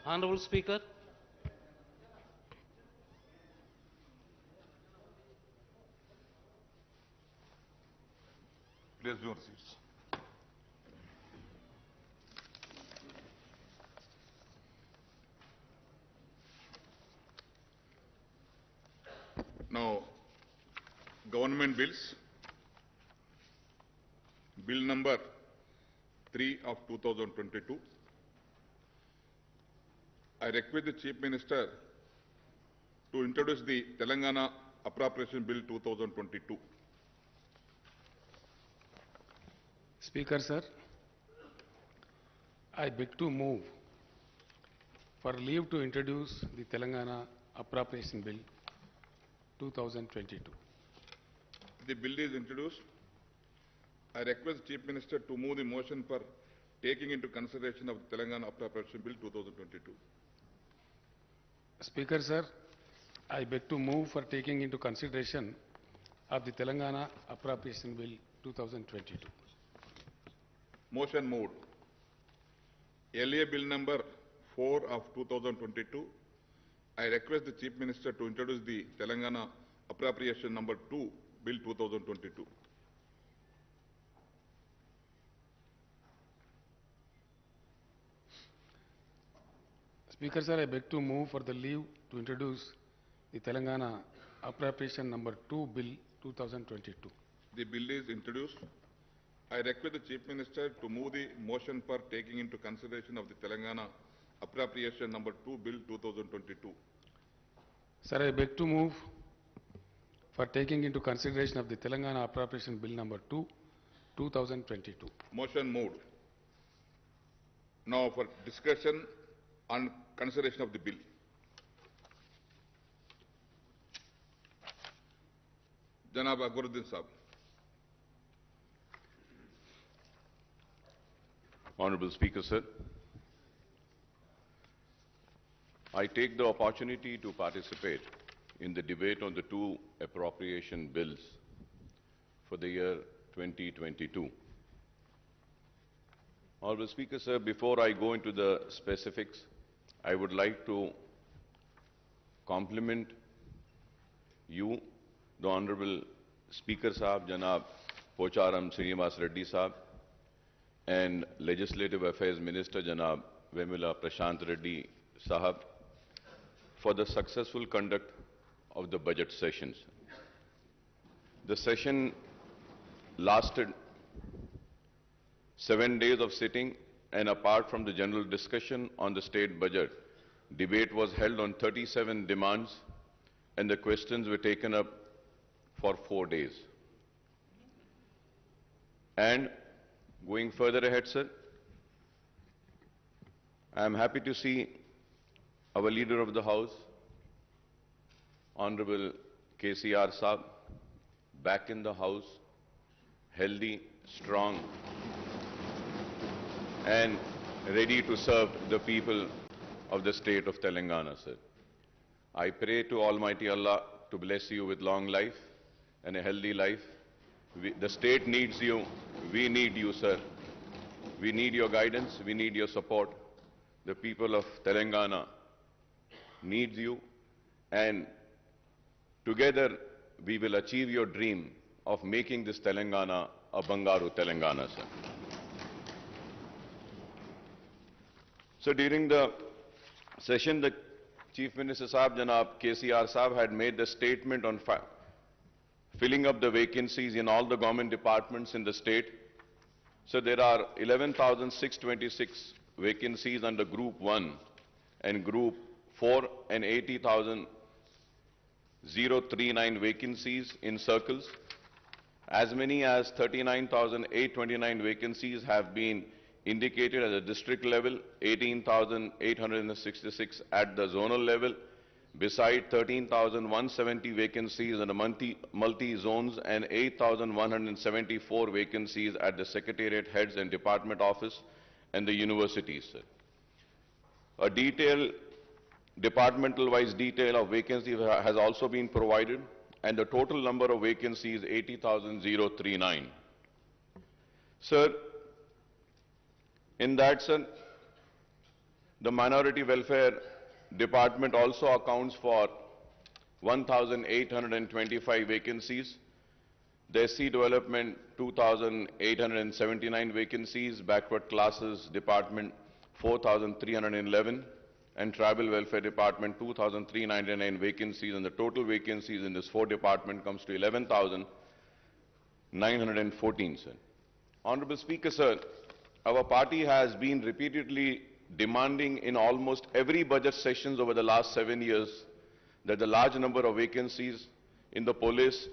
Honorable Speaker, Please be on seats. Now, government bills. Bill number 3 of 2022. I request the Chief Minister to introduce the Telangana Appropriation Bill 2022. Speaker, sir, I beg to move for leave to introduce the Telangana Appropriation Bill 2022. The bill is introduced. I request the Chief Minister to move the motion for taking into consideration of Telangana Appropriation Bill 2022. Speaker, sir, I beg to move for taking into consideration of the Telangana Appropriation Bill 2022. Motion moved. LA Bill number 4 of 2022. I request the Chief Minister to introduce the Telangana Appropriation number 2 Bill 2022. Speaker, sir, I beg to move for the leave to introduce the Telangana Appropriation number 2 Bill 2022. The bill is introduced. I request the Chief Minister to move the motion for taking into consideration of the Telangana Appropriation number 2 Bill 2022. Sir, I beg to move for taking into consideration of the Telangana Appropriation Bill number 2, 2022. Motion moved. Now for discussion on consideration of the bill. Janab Akbaruddin Sahab. Honorable Speaker, sir, I take the opportunity to participate in the debate on the two appropriation bills for the year 2022. Honorable Speaker, sir, before I go into the specifics, I would like to compliment you, the Honorable Speaker Sahab, Janab Pocharam Srinivas Reddy Sahab, and Legislative Affairs Minister Janab Vemula Prashant Reddy Sahab for the successful conduct of the budget sessions. The session lasted 7 days of sitting, and apart from the general discussion on the state budget, debate was held on 37 demands and the questions were taken up for 4 days. And going further ahead, sir, I am happy to see our Leader of the House, Honorable KCR Saab, back in the House, healthy, strong, and ready to serve the people of the state of Telangana, sir. I pray to Almighty Allah to bless you with long life and a healthy life. The state needs you. We need you, sir. We need your guidance. We need your support. The people of Telangana needs you. And together, we will achieve your dream of making this Telangana a Bangaru Telangana, sir. So during the session, the Chief Minister Sahab, Janab KCR Sahab, had made the statement on filling up the vacancies in all the government departments in the state. So there are 11,626 vacancies under Group 1 and Group 4 and 80,039 vacancies in circles. As many as 39,829 vacancies have been indicated at the district level, 18,866 at the zonal level, beside 13,170 vacancies in the multi-zones and 8,174 vacancies at the secretariat heads and department office and the universities. A detailed, departmental-wise detail of vacancies has also been provided, and the total number of vacancies is 80,039. Sir, in that, sir, The Minority Welfare Department also accounts for 1,825 vacancies. The SC Development, 2,879 vacancies. Backward Classes Department, 4,311. And Tribal Welfare Department, 2,399 vacancies. And the total vacancies in this four department comes to 11,914, sir. Honorable Speaker, sir, our party has been repeatedly demanding in almost every budget sessions over the last 7 years that the large number of vacancies in the police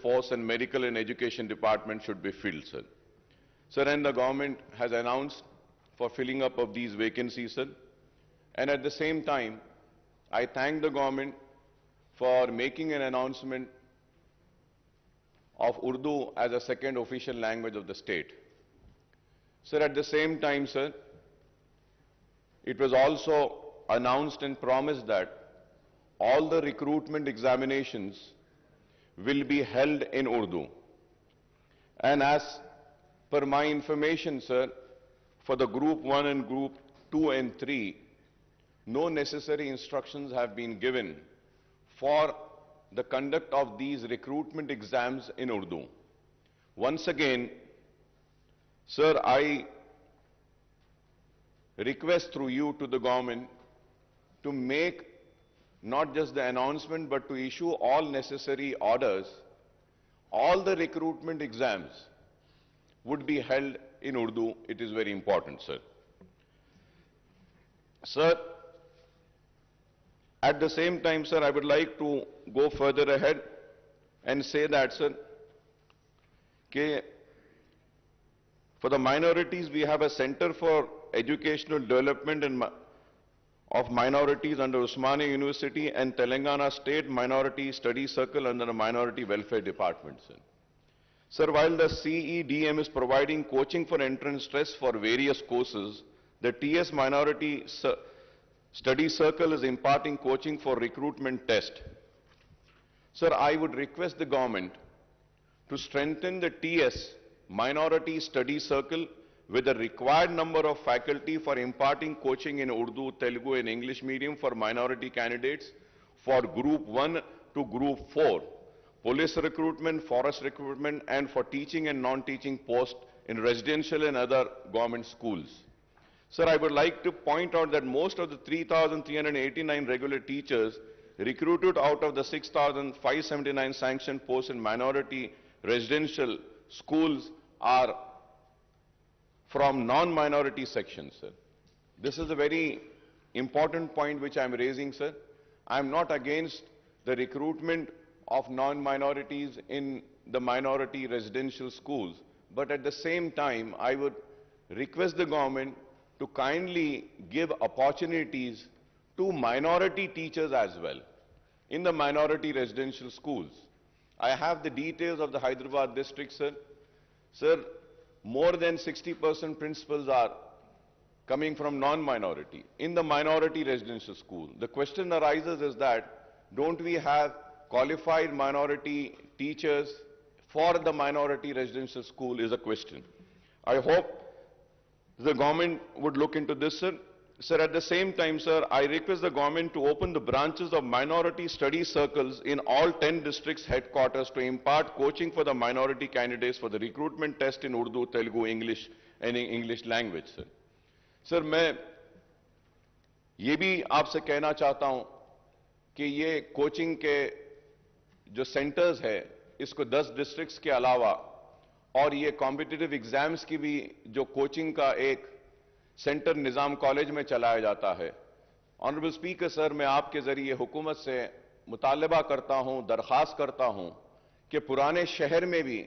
force and medical and education department should be filled, sir. Sir, and the government has announced for filling up of these vacancies, sir. And at the same time, I thank the government for making an announcement of Urdu as a second official language of the state. Sir, at the same time, sir, it was also announced and promised that all the recruitment examinations will be held in Urdu. And as per my information, sir, for the Group 1 and Group 2 and 3, no necessary instructions have been given for the conduct of these recruitment exams in Urdu. Once again, sir, I request through you to the government to make not just the announcement but to issue all necessary orders. All the recruitment exams would be held in Urdu. It is very important, sir. Sir, at the same time, sir, I would like to go further ahead and say that, sir, for the minorities, we have a Center for Educational Development of Minorities under Usmania University and Telangana State Minority Study Circle under the Minority Welfare Department, sir. Sir, while the CEDM is providing coaching for entrance tests for various courses, the TS Minority Study Circle is imparting coaching for recruitment test. Sir, I would request the government to strengthen the TS Minority Study Circle with the required number of faculty for imparting coaching in Urdu, Telugu and English medium for minority candidates for Group 1 to Group 4, police recruitment, forest recruitment and for teaching and non-teaching posts in residential and other government schools. Sir, I would like to point out that most of the 3,389 regular teachers recruited out of the 6,579 sanctioned posts in minority residential schools are from non-minority sections, sir. This is a very important point which I am raising, sir. I am not against the recruitment of non-minorities in the minority residential schools, but at the same time, I would request the government to kindly give opportunities to minority teachers as well in the minority residential schools. I have the details of the Hyderabad district, sir. Sir, more than 60% principals are coming from non-minority in the minority residential school. The question arises is that, don't we have qualified minority teachers for the minority residential school is a question. I hope the government would look into this, sir. Sir, at the same time, sir, I request the government to open the branches of minority study circles in all 10 districts headquarters to impart coaching for the minority candidates for the recruitment test in Urdu, Telugu, English and English language, sir. Sir, मैं ये भी आपसे कहना चाहता हूं कि ये coaching के जो सेंटर्स है, इसको 10 डिस्ट्रिक्ट्स के अलावा और ये कॉम्पिटिटिव एग्जाम्स की भी जो कोचिंग का एक सेंटर निजाम कॉलेज में चलाया जाता है। ऑनरेबल स्पीकर सर, मैं आपके जरिए हुकूमत से मुतालबा करता हूं, दरख्वास्त करता हूं कि पुराने शहर में भी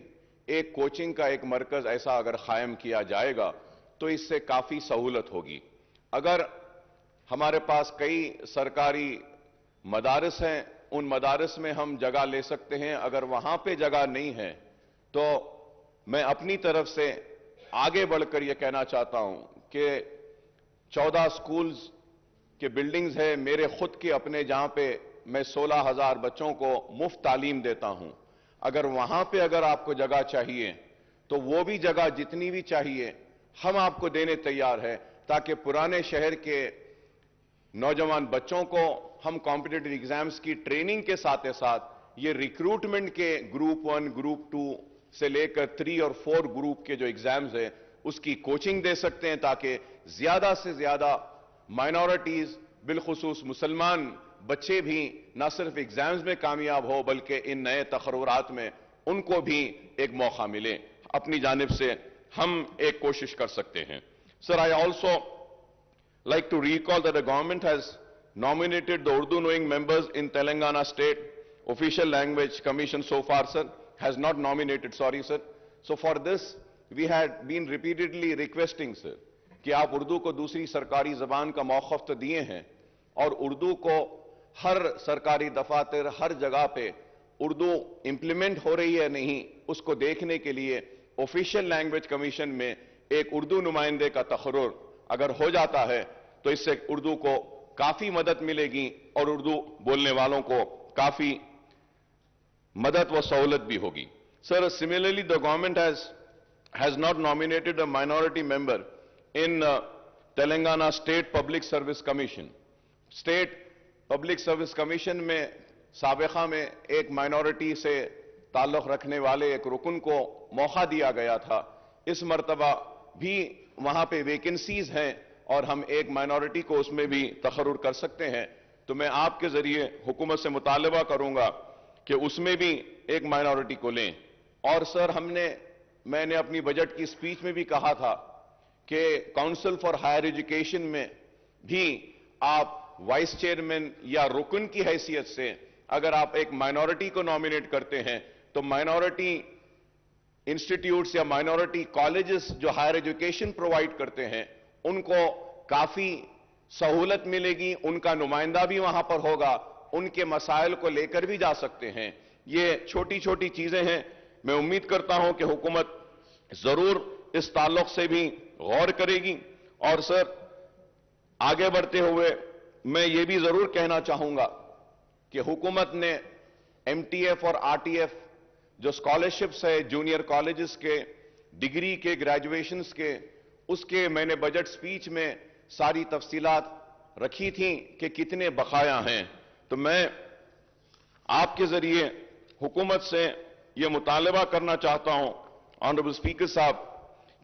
एक कोचिंग का एक मरकज ऐसा अगर कायम किया जाएगा तो इससे काफी सहूलत होगी। अगर हमारे पास कई सरकारी मदारस हैं, उन मदारस में हम जगह ले सकते हैं। अगर वहां पे जगह नहीं है तो मैं अपनी तरफ से आगे बढ़कर यह कहना चाहता हूं कि 14 स्कूल्स के बिल्डिंग्स है मेरे खुद के अपने, जहां पे मैं 16,000 बच्चों को मुफ्त तालीम देता हूं। अगर वहां पे अगर आपको जगह चाहिए तो वो भी जगह जितनी भी चाहिए हम आपको देने तैयार हैं, ताकि पुराने शहर के नौजवान बच्चों को हम कॉम्पिटिटिव एग्जाम्स की ट्रेनिंग के साथ साथ ये रिक्रूटमेंट के ग्रुप 1, ग्रुप 2 से लेकर 3 और 4 ग्रुप के जो एग्जाम्स हैं उसकी कोचिंग दे सकते हैं, ताकि ज्यादा से ज्यादा माइनॉरिटीज, बिलखुसूस मुसलमान बच्चे भी न सिर्फ एग्जाम्स में कामयाब हो बल्कि इन नए तखर्रुरात में उनको भी एक मौका मिले। अपनी जानिब से हम एक कोशिश कर सकते हैं। Sir, I also like to recall that the government has nominated the Urdu knowing members in Telangana State Official Language Commission so far, sir. Has not nominated, sorry, sir. So for this, we had been repeatedly requesting, sir, कि आप उर्दू को दूसरी सरकारी जबान का मौक़िफ़ तो दिए हैं और उर्दू को हर सरकारी दफातर, हर जगह पे उर्दू इंप्लीमेंट हो रही है नहीं, उसको देखने के लिए ऑफिशियल लैंग्वेज कमीशन में एक उर्दू नुमाइंदे का तकर्रुर अगर हो जाता है तो इससे उर्दू को काफी मदद मिलेगी और उर्दू बोलने वालों को काफी मदद व सहूलत भी होगी। Sir, similarly the government has not nominated a minority member in Telangana State Public Service Commission. State Public Service Commission में साबिक़ा में एक माइनॉरिटी से ताल्लुक़ रखने वाले एक रुकन को मौका दिया गया था। इस मर्तबा भी वहां पे वैकेंसीज हैं और हम एक माइनॉरिटी को उसमें भी तखर्रुर कर सकते हैं। तो मैं आपके जरिए हुकूमत से मुतालबा करूंगा कि उसमें भी एक माइनॉरिटी को लें। और सर, मैंने अपनी बजट की स्पीच में भी कहा था कि काउंसिल फॉर हायर एजुकेशन में भी आप वाइस चेयरमैन या रुकन की हैसियत से अगर आप एक माइनॉरिटी को नॉमिनेट करते हैं तो माइनॉरिटी इंस्टीट्यूट्स या माइनॉरिटी कॉलेजेस जो हायर एजुकेशन प्रोवाइड करते हैं उनको काफी सहूलत मिलेगी, उनका नुमाइंदा भी वहां पर होगा, उनके मसाइल को लेकर भी जा सकते हैं। ये छोटी छोटी चीजें हैं। मैं उम्मीद करता हूं कि हुकूमत जरूर इस ताल्लुक से भी गौर करेगी। और सर, आगे बढ़ते हुए मैं ये भी जरूर कहना चाहूंगा कि हुकूमत ने एमटीएफ और आरटीएफ जो स्कॉलरशिप्स है जूनियर कॉलेजेस के, डिग्री के, ग्रेजुएशंस के, उसके मैंने बजट स्पीच में सारी तफसीलात रखी थी कि कितने बकाया हैं। तो मैं आपके जरिए हुकूमत से यह मुतालबा करना चाहता हूं ऑनरेबल स्पीकर साहब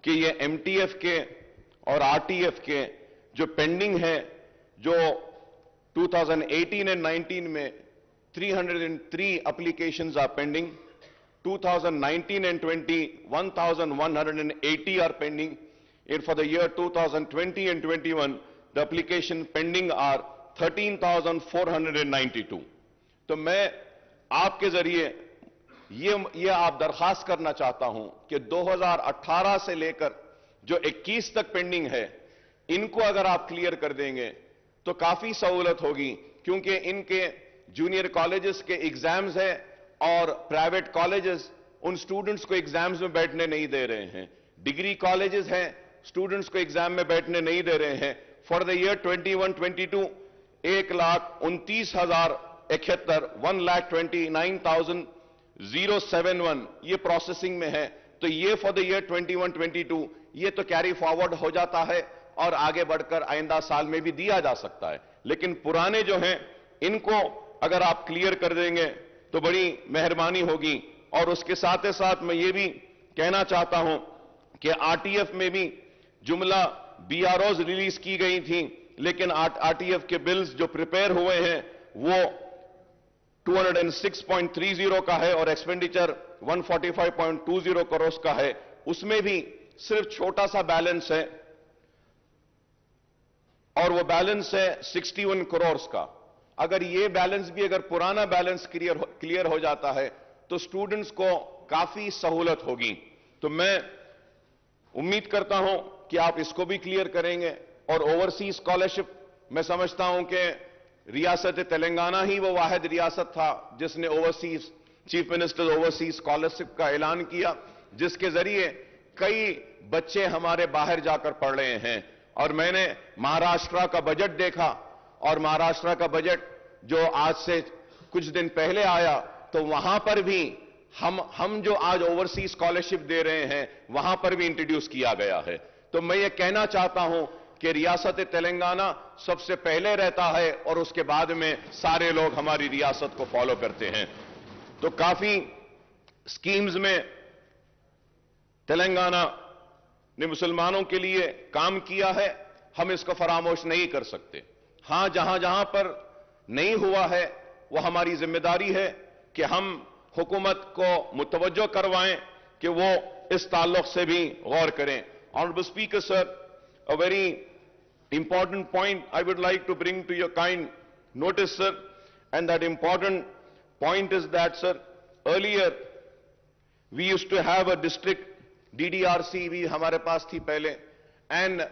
कि ये एमटीएफ के और आरटीएफ के जो पेंडिंग है, जो 2018 and 19 में 303 applications are pending, 2019 and 20, 1,180 are pending, and for the year 2020 and 21, the application pending are 13,492. तो मैं आपके जरिए ये आप दरखास्त करना चाहता हूं कि 2018 से लेकर जो 21 तक पेंडिंग है, इनको अगर आप क्लियर कर देंगे तो काफी सहूलत होगी, क्योंकि इनके जूनियर कॉलेजेस के एग्जाम्स हैं और प्राइवेट कॉलेजेस उन स्टूडेंट्स को एग्जाम्स में बैठने नहीं दे रहे हैं। डिग्री कॉलेजेस हैं, स्टूडेंट्स को एग्जाम में बैठने नहीं दे रहे हैं। फॉर द ईयर 21-22 1,29,071 1,29,071 ये प्रोसेसिंग में है। तो ये फॉर द ईयर 21-22 ये तो कैरी फॉरवर्ड हो जाता है और आगे बढ़कर आइंदा साल में भी दिया जा सकता है, लेकिन पुराने जो हैं इनको अगर आप क्लियर कर देंगे तो बड़ी मेहरबानी होगी। और उसके साथ साथ मैं ये भी कहना चाहता हूं कि आरटीएफ में भी जुमला बीआरओज रिलीज की गई थी, लेकिन आरटीएफ के बिल्स जो प्रिपेयर हुए हैं वो 206.30 का है और एक्सपेंडिचर 145.20 करोड़ का है। उसमें भी सिर्फ छोटा सा बैलेंस है और वो बैलेंस है 61 करोड़ का। अगर ये बैलेंस भी अगर पुराना बैलेंस क्लियर हो जाता है तो स्टूडेंट्स को काफी सहूलत होगी। तो मैं उम्मीद करता हूं कि आप इसको भी क्लियर करेंगे। और ओवरसीज स्कॉलरशिप, मैं समझता हूं कि रियासत तेलंगाना ही वो वाहिद रियासत था जिसने overseas chief minister overseas scholarship का ऐलान किया, जिसके जरिए कई बच्चे हमारे बाहर जाकर पढ़ रहे हैं। और मैंने महाराष्ट्र का बजट देखा और महाराष्ट्र का बजट जो आज से कुछ दिन पहले आया, तो वहां पर भी हम जो आज ओवरसीज स्कॉलरशिप दे रहे हैं वहां पर भी इंट्रोड्यूस किया गया है। तो मैं ये कहना चाहता हूं کہ ریاست تلنگانہ سب سے پہلے رہتا ہے اور اس کے بعد میں سارے لوگ ہماری ریاست کو فالو کرتے ہیں. تو کافی سکیمز میں تلنگانہ نے مسلمانوں کے لیے کام کیا ہے, ہم اس کو فراموش نہیں کر سکتے. ہاں, جہاں جہاں پر نہیں ہوا ہے وہ ہماری ذمہ داری ہے کہ ہم حکومت کو متوجہ کروائیں کہ وہ اس تعلق سے بھی غور کریں. Honorable Speaker, sir, a very important point I would like to bring to your kind notice, sir, and that important point is that, sir, earlier we used to have a district DDRC بھی ہمارے پاس تھی پہلے, and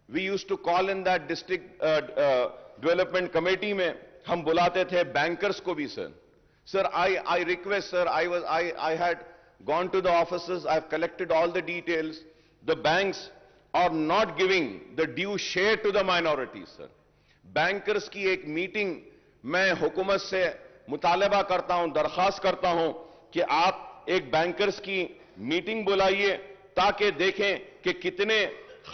we used to call in that district development committee میں ہم بلاتے تھے بینکرز کو بھی. Sir, I request, sir, I had gone to the offices, I have collected all the details. The banks are not giving the due share to the minorities, sir. Bankers کی ایک میٹنگ میں حکومت سے مطالبہ کرتا ہوں, درخواست کرتا ہوں کہ آپ ایک بینکرز کی میٹنگ بلائیے تاکہ دیکھیں کہ کتنے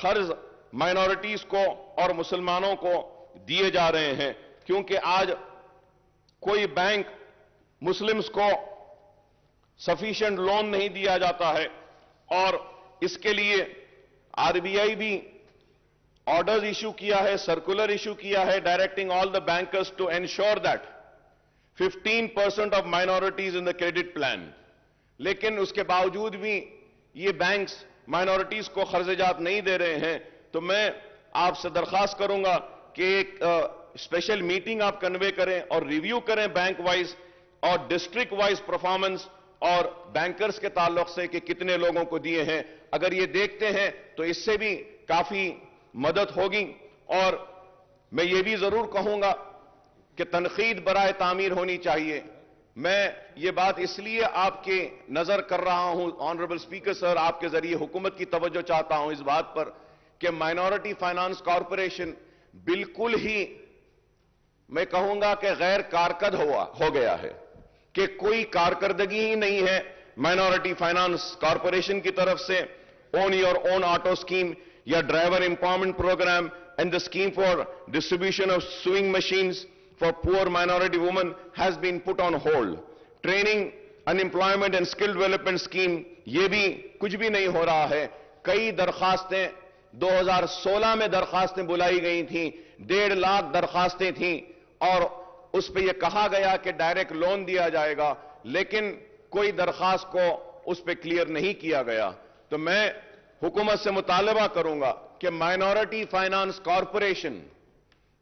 قرض مائنورٹیز کو اور مسلمانوں کو دیے جا رہے ہیں, کیونکہ آج کوئی بینک مسلمز کو سفیشینٹ لون نہیں دیا جاتا ہے, اور اس کے لیے آر بی آئی بھی آرڈرز ایشو کیا ہے, سرکولر ایشو کیا ہے, ڈائریکٹنگ آل دا بینکرز ٹو انشور دیٹ 15% آف مائنورٹیز ان دا کریڈٹ پلان. لیکن اس کے باوجود بھی یہ بینکس مائنورٹیز کو قرض جات نہیں دے رہے ہیں. تو میں آپ سے درخواست کروں گا کہ ایک اسپیشل میٹنگ آپ کنوے کریں اور ریویو کریں بینک وائز اور ڈسٹرکٹ وائز پرفارمنس اور بینکرز کے تعلق سے کہ کتنے لوگوں کو دیے ہیں. اگر یہ دیکھتے ہیں تو اس سے بھی کافی مدد ہوگی. اور میں یہ بھی ضرور کہوں گا کہ تنقید برائے تعمیر ہونی چاہیے. میں یہ بات اس لیے آپ کے نظر کر رہا ہوں آنریبل اسپیکر سر, آپ کے ذریعے حکومت کی توجہ چاہتا ہوں اس بات پر کہ مائنورٹی فائنانس کارپوریشن بالکل ہی میں کہوں گا کہ غیر کارکرد ہو گیا ہے, کہ کوئی کارکردگی ہی نہیں ہے مائنورٹی فائنانس کارپوریشن کی طرف سے. اون یور اون آٹو اسکیم یا ڈرائیور امپاورمنٹ پروگرام اینڈ دا اسکیم فار ڈسٹریبیوشن آف سوئنگ مشینز for poor minority women has been put on hold. Training, unemployment and skill development scheme یہ بھی کچھ بھی نہیں ہو رہا ہے. کئی درخواستیں 2016 میں درخواستیں بلائی گئی تھیں, 1.5 لاکھ درخواستیں تھیں, اور اس پہ یہ کہا گیا کہ ڈائریکٹ لون دیا جائے گا, لیکن کوئی درخواست کو اس پہ کلیئر نہیں کیا گیا. تو میں حکومت سے مطالبہ کروں گا کہ مائنورٹی فائنانس کارپوریشن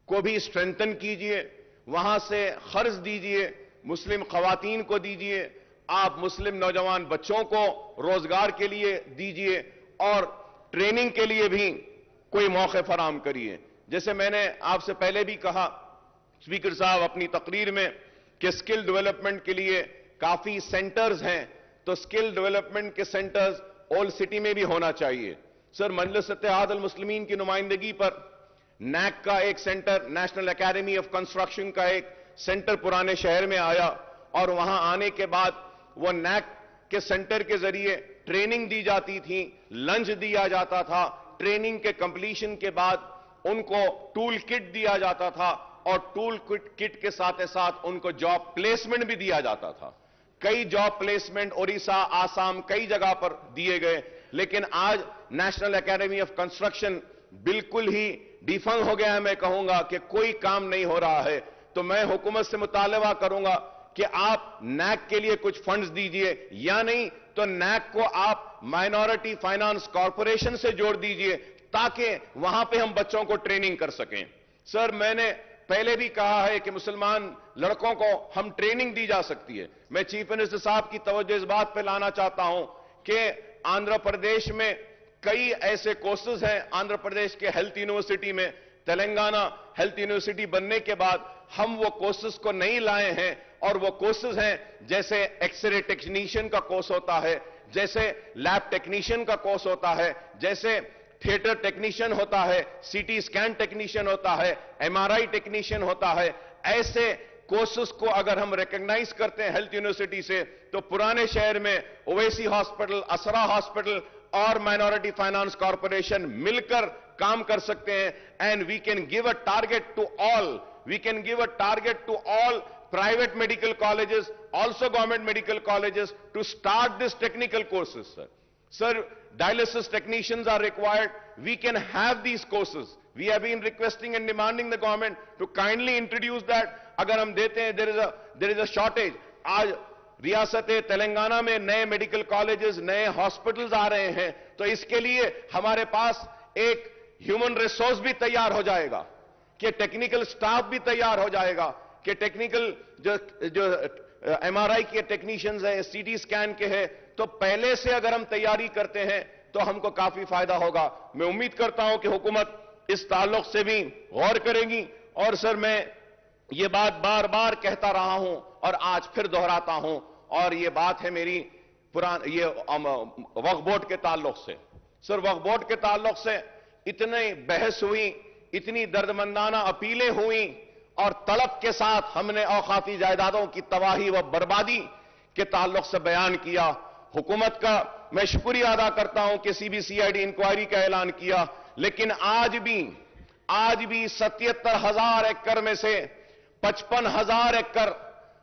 کو بھی اسٹرینتھن کیجئے, وہاں سے قرض دیجئے, مسلم خواتین کو دیجئے, آپ مسلم نوجوان بچوں کو روزگار کے لیے دیجئے, اور ٹریننگ کے لیے بھی کوئی موقع فراہم کریے. جیسے میں نے آپ سے پہلے بھی کہا اسپیکر صاحب اپنی تقریر میں کہ سکل ڈیولپمنٹ کے لیے کافی سینٹرز ہیں, تو سکل ڈیولپمنٹ کے سینٹرز اولڈ سٹی میں بھی ہونا چاہیے. سر, مجلس اتحاد المسلمین کی نمائندگی پر نیک کا ایک سینٹر, نیشنل اکیڈمی آف کنسٹرکشن کا ایک سینٹر پرانے شہر میں آیا, اور وہاں آنے کے بعد وہ نیک کے سینٹر کے ذریعے ٹریننگ دی جاتی تھی, لنچ دیا جاتا تھا, ٹریننگ کے کمپلیشن کے بعد ان کو ٹول کٹ دیا جاتا تھا, اور ٹول کٹ کے ساتھ ساتھ ان کو جاب پلیسمنٹ بھی دیا جاتا تھا. کئی جاب پلیسمنٹ اڑیسہ, آسام, کئی جگہ پر دیے گئے, لیکن آج نیشنل اکیڈمی آف کنسٹرکشن بالکل ہی ڈیفنگ ہو گیا ہے. میں کہوں گا کہ کوئی کام نہیں ہو رہا ہے. تو میں حکومت سے مطالبہ کروں گا کہ آپ نیک کے لیے کچھ فنڈز دیجئے, یا نہیں تو نیک کو آپ مائنورٹی فائنانس کارپوریشن سے جوڑ دیجئے تاکہ وہاں پہ ہم بچوں کو ٹریننگ کر سکیں. سر, میں نے پہلے بھی کہا ہے کہ مسلمان لڑکوں کو ہم ٹریننگ دی جا سکتی ہے. میں چیف منسٹر صاحب کی توجہ اس بات پہ لانا چاہتا ہوں کہ آندھرا پردیش میں کئی ایسے کورسز ہیں, آندھرا پردیش کے ہیلتھ یونیورسٹی میں, تلنگانہ ہیلتھ یونیورسٹی بننے کے بعد ہم وہ کورسز کو نہیں لائے ہیں, اور وہ کورسز ہیں جیسے ایکس رے ٹیکنیشین کا کورس ہوتا ہے, جیسے لیب ٹیکنیشین کا کورس ہوتا ہے, جیسے تھیٹر ٹیکنیشین ہوتا ہے, سی ٹی اسکین ٹیکنیشین ہوتا ہے, ایم آر آئی ٹیکنیشین ہوتا ہے. ایسے کورسز کو اگر ہم ریکگنائز کرتے ہیں ہیلتھ یونیورسٹی سے, تو پرانے شہر میں اویسی ہاسپٹل, اسرا ہاسپٹل اور مائنورٹی فائنانس کارپوریشن مل کر काम कर सकते हैं. And we can give a target to all. We can give a target to all private medical colleges, also government medical colleges, to start these technical courses, sir. Sir, dialysis technicians are required. We can have these courses. We have been requesting and demanding the government to kindly introduce that. अगर हम देते हैं, there is a shortage. आज रियासत तेलंगाना में नए medical colleges, नए hospitals आ रहे हैं, तो इसके लिए हमारे पास एक ह्यूमन रिसोर्स भी तैयार हो जाएगा, कि टेक्निकल स्टाफ भी तैयार हो जाएगा, कि टेक्निकल जो एमआरआई के टेक्नीशियंस हैं, सीटी स्कैन के हैं, तो पहले से अगर हम तैयारी करते हैं तो हमको काफी फायदा होगा. मैं उम्मीद करता हूं कि हुकूमत इस ताल्लुक से भी गौर करेगी. और सर, मैं ये बात बार बार कहता रहा हूं और आज फिर दोहराता हूं, और ये बात है मेरी ये वक्फ बोर्ड के ताल्लुक से. सर, वक्फ बोर्ड के ताल्लुक से इतनी बहस हुई, इतनी दर्दमंदाना अपीलें हुई, और तड़प के साथ हमने औकाफी जायदादों की तबाही व बर्बादी के ताल्लुक से बयान किया. हुकूमत का मैं शुक्रिया अदा करता हूं कि सीबीसीआईडी इंक्वायरी का ऐलान किया, लेकिन आज भी 77,000 एकड़ में से 55,000 एकड़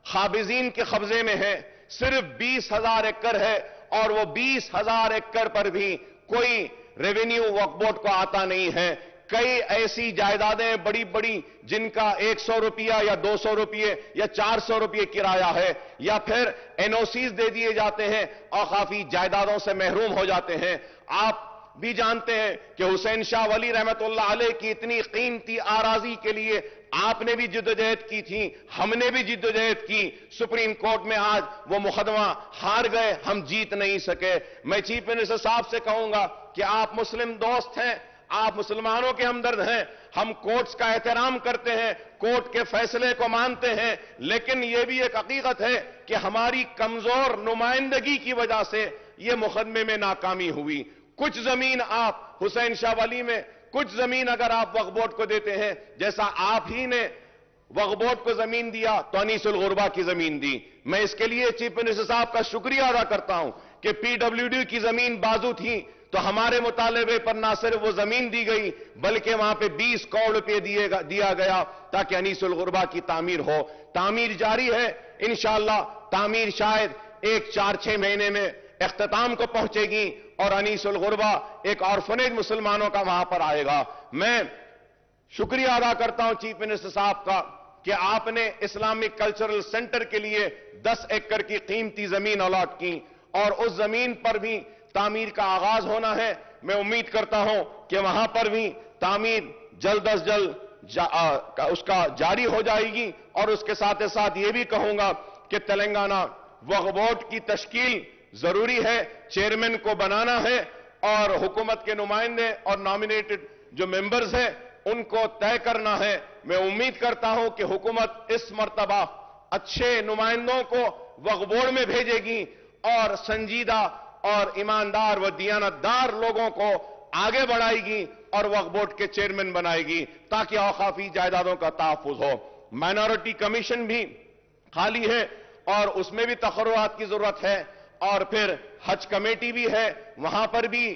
खाबिजीन के कब्जे में है. सिर्फ 20,000 एकड़ है, और वो 20,000 एकड़ पर भी कोई रेवेन्यू वक्फ बोर्ड को आता नहीं है. कई ऐसी जायदादें बड़ी बड़ी जिनका 100 रुपया या 200 रुपये या 400 रुपये किराया है, या फिर एनओसीज दे दिए जाते हैं और काफी जायदादों से महरूम हो जाते हैं. आप भी जानते हैं कि हुसैन शाह वली रहमतुल्लाह अलैह की इतनी कीमती आराजी के लिए आपने भी जिद्दोजहद की थी, हमने भी जिद्दोजहद की. सुप्रीम कोर्ट में आज वो मुकदमा हार गए, हम जीत नहीं सके. मैं चीफ मिनिस्टर साहब से कहूंगा कि आप मुस्लिम दोस्त हैं, आप मुसलमानों के हमदर्द हैं. हम कोर्ट्स का एहतराम करते हैं, कोर्ट के फैसले को मानते हैं, लेकिन यह भी एक हकीकत है कि हमारी कमजोर नुमाइंदगी की वजह से यह मुकदमे में नाकामी हुई. कुछ जमीन आप हुसैन शाह वली में, कुछ जमीन अगर आप वक्फ बोर्ड को देते हैं, जैसा आप ही ने वक्फ बोर्ड को जमीन दिया तो अनीसुल गुरबा की जमीन दी. मैं इसके लिए चीफ मिनिस्टर साहब का शुक्रिया अदा करता हूं कि पीडब्ल्यूडी की जमीन बाजू थी, तो हमारे मुतालबे पर ना सिर्फ वो जमीन दी गई, बल्कि वहां पे 20 करोड़ रुपए दिया गया ताकि अनीसुल गुरबा की तामीर हो. तामीर जारी है, इंशाअल्लाह तामीर शायद 4-6 महीने में इख्तिताम को पहुंचेगी, और अनीसुल गुरबा एक ऑर्फनेज मुसलमानों का वहां पर आएगा. मैं शुक्रिया अदा करता हूं चीफ मिनिस्टर साहब का कि आपने इस्लामिक कल्चरल सेंटर के लिए 10 एकड़ की कीमती जमीन अलॉट की, और उस जमीन पर भी तामीर का आगाज होना है. मैं उम्मीद करता हूं कि वहां पर भी तामीर जल्द अज जल्द उसका जारी हो जाएगी. और उसके साथ ही साथ ये भी कहूंगा कि तेलंगाना वक्फ बोर्ड की तश्कील जरूरी है, चेयरमैन को बनाना है, और हुकूमत के नुमाइंदे और नॉमिनेटेड जो मेंबर्स हैं उनको तय करना है. मैं उम्मीद करता हूं कि हुकूमत इस मर्तबा अच्छे नुमाइंदों को वक्फ बोर्ड में भेजेगी, और संजीदा और ईमानदार व दियानतदार लोगों को आगे बढ़ाएगी और वक्फ बोर्ड के चेयरमैन बनाएगी, ताकि औकाफी जायदादों का तहफ्फुज हो. माइनॉरिटी कमीशन भी खाली है और उसमें भी तकर्रुआत की जरूरत है, और फिर हज कमेटी भी है, वहां पर भी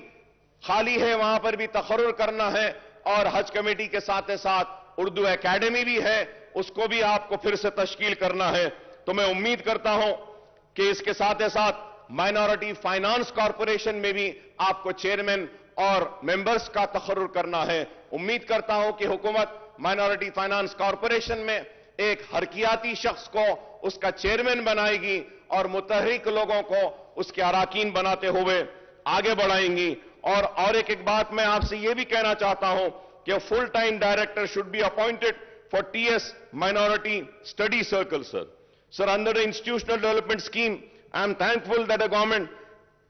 खाली है, वहां पर भी तकर्रुर करना है. और हज कमेटी के साथ साथ उर्दू एकेडमी भी है, उसको भी आपको फिर से तश्कील करना है. तो मैं उम्मीद करता हूं कि इसके साथ साथ माइनॉरिटी फाइनेंस कॉरपोरेशन में भी आपको चेयरमैन और मेंबर्स का तकर्रुर करना है. उम्मीद करता हूं कि हुकूमत माइनॉरिटी फाइनेंस कॉरपोरेशन में एक हरकियाती शख्स को उसका चेयरमैन बनाएगी, और मुतहरिक लोगों को उसके अराकीन बनाते हुए आगे बढ़ाएंगी. और एक बात मैं आपसे यह भी कहना चाहता हूं कि full time director should be appointed for TS minority study circle. Sir, under the institutional development scheme, I am thankful that the government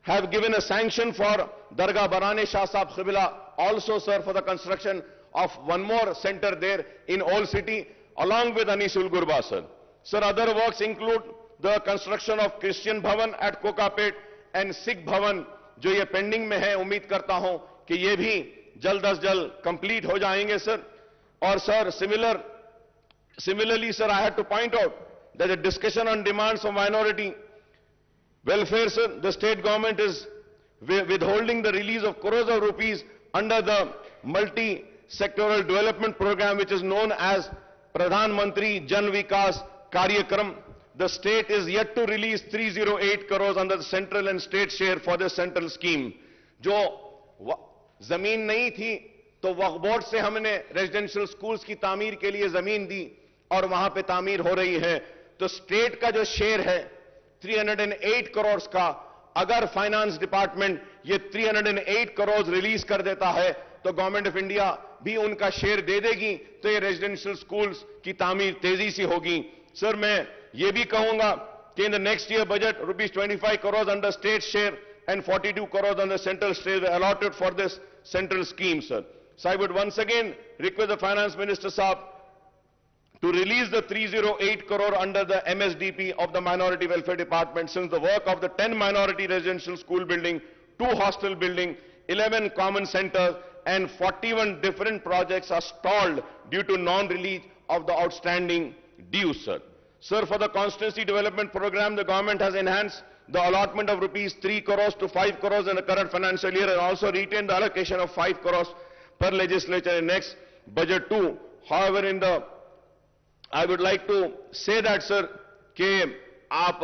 have given a sanction for Dargah Barane Shah Sahib Qibla, also sir, for the construction of one more center there in Old City, along with Anisul Gurba, sir. Sir, other works include the construction of Christian Bhavan at Kokapet and Sikh Bhavan, जो ये pending में है. उम्मीद करता हूं कि ये भी जल्द अज जल्द कंप्लीट हो जाएंगे सर. और sir, similarly sir, I had to point out that the discussion on demands of minority welfare, sir, the state government is withholding the release of crores of rupees under the multi-sectoral development program which is known as Pradhan Mantri Jan Vikas Karyakram. The state is yet to release 308 crores under the central and state share for the central scheme. जो जमीन नहीं थी तो वक्फ board से हमने residential schools की तामीर के लिए जमीन दी और वहां पे तामीर हो रही है, तो स्टेट का जो शेयर है 308 करोड़ का, अगर फाइनेंस डिपार्टमेंट ये 308 करोड़ रिलीज कर देता है तो गवर्नमेंट ऑफ इंडिया भी उनका शेयर दे देगी, तो ये रेजिडेंशियल स्कूल्स की तामीर तेजी से होगी. सर, मैं ये भी कहूंगा कि in the next year budget ₹25 crore under state share and 42 crores on the central state were allotted for this central scheme, sir. So I would once again request the Finance Minister, Saab, to release the 308 crore under the MSDP of the Minority Welfare Department, since the work of the 10 minority residential school building, 2 hostel building, 11 common centers, and 41 different projects are stalled due to non-release of the outstanding dues, sir. Sir, for the constituency development program, the government has enhanced the allotment of ₹3 crores to 5 crores in the current financial year and also retained the allocation of 5 crores per legislature in next budget too. However, I would like to say that, sir, कि आप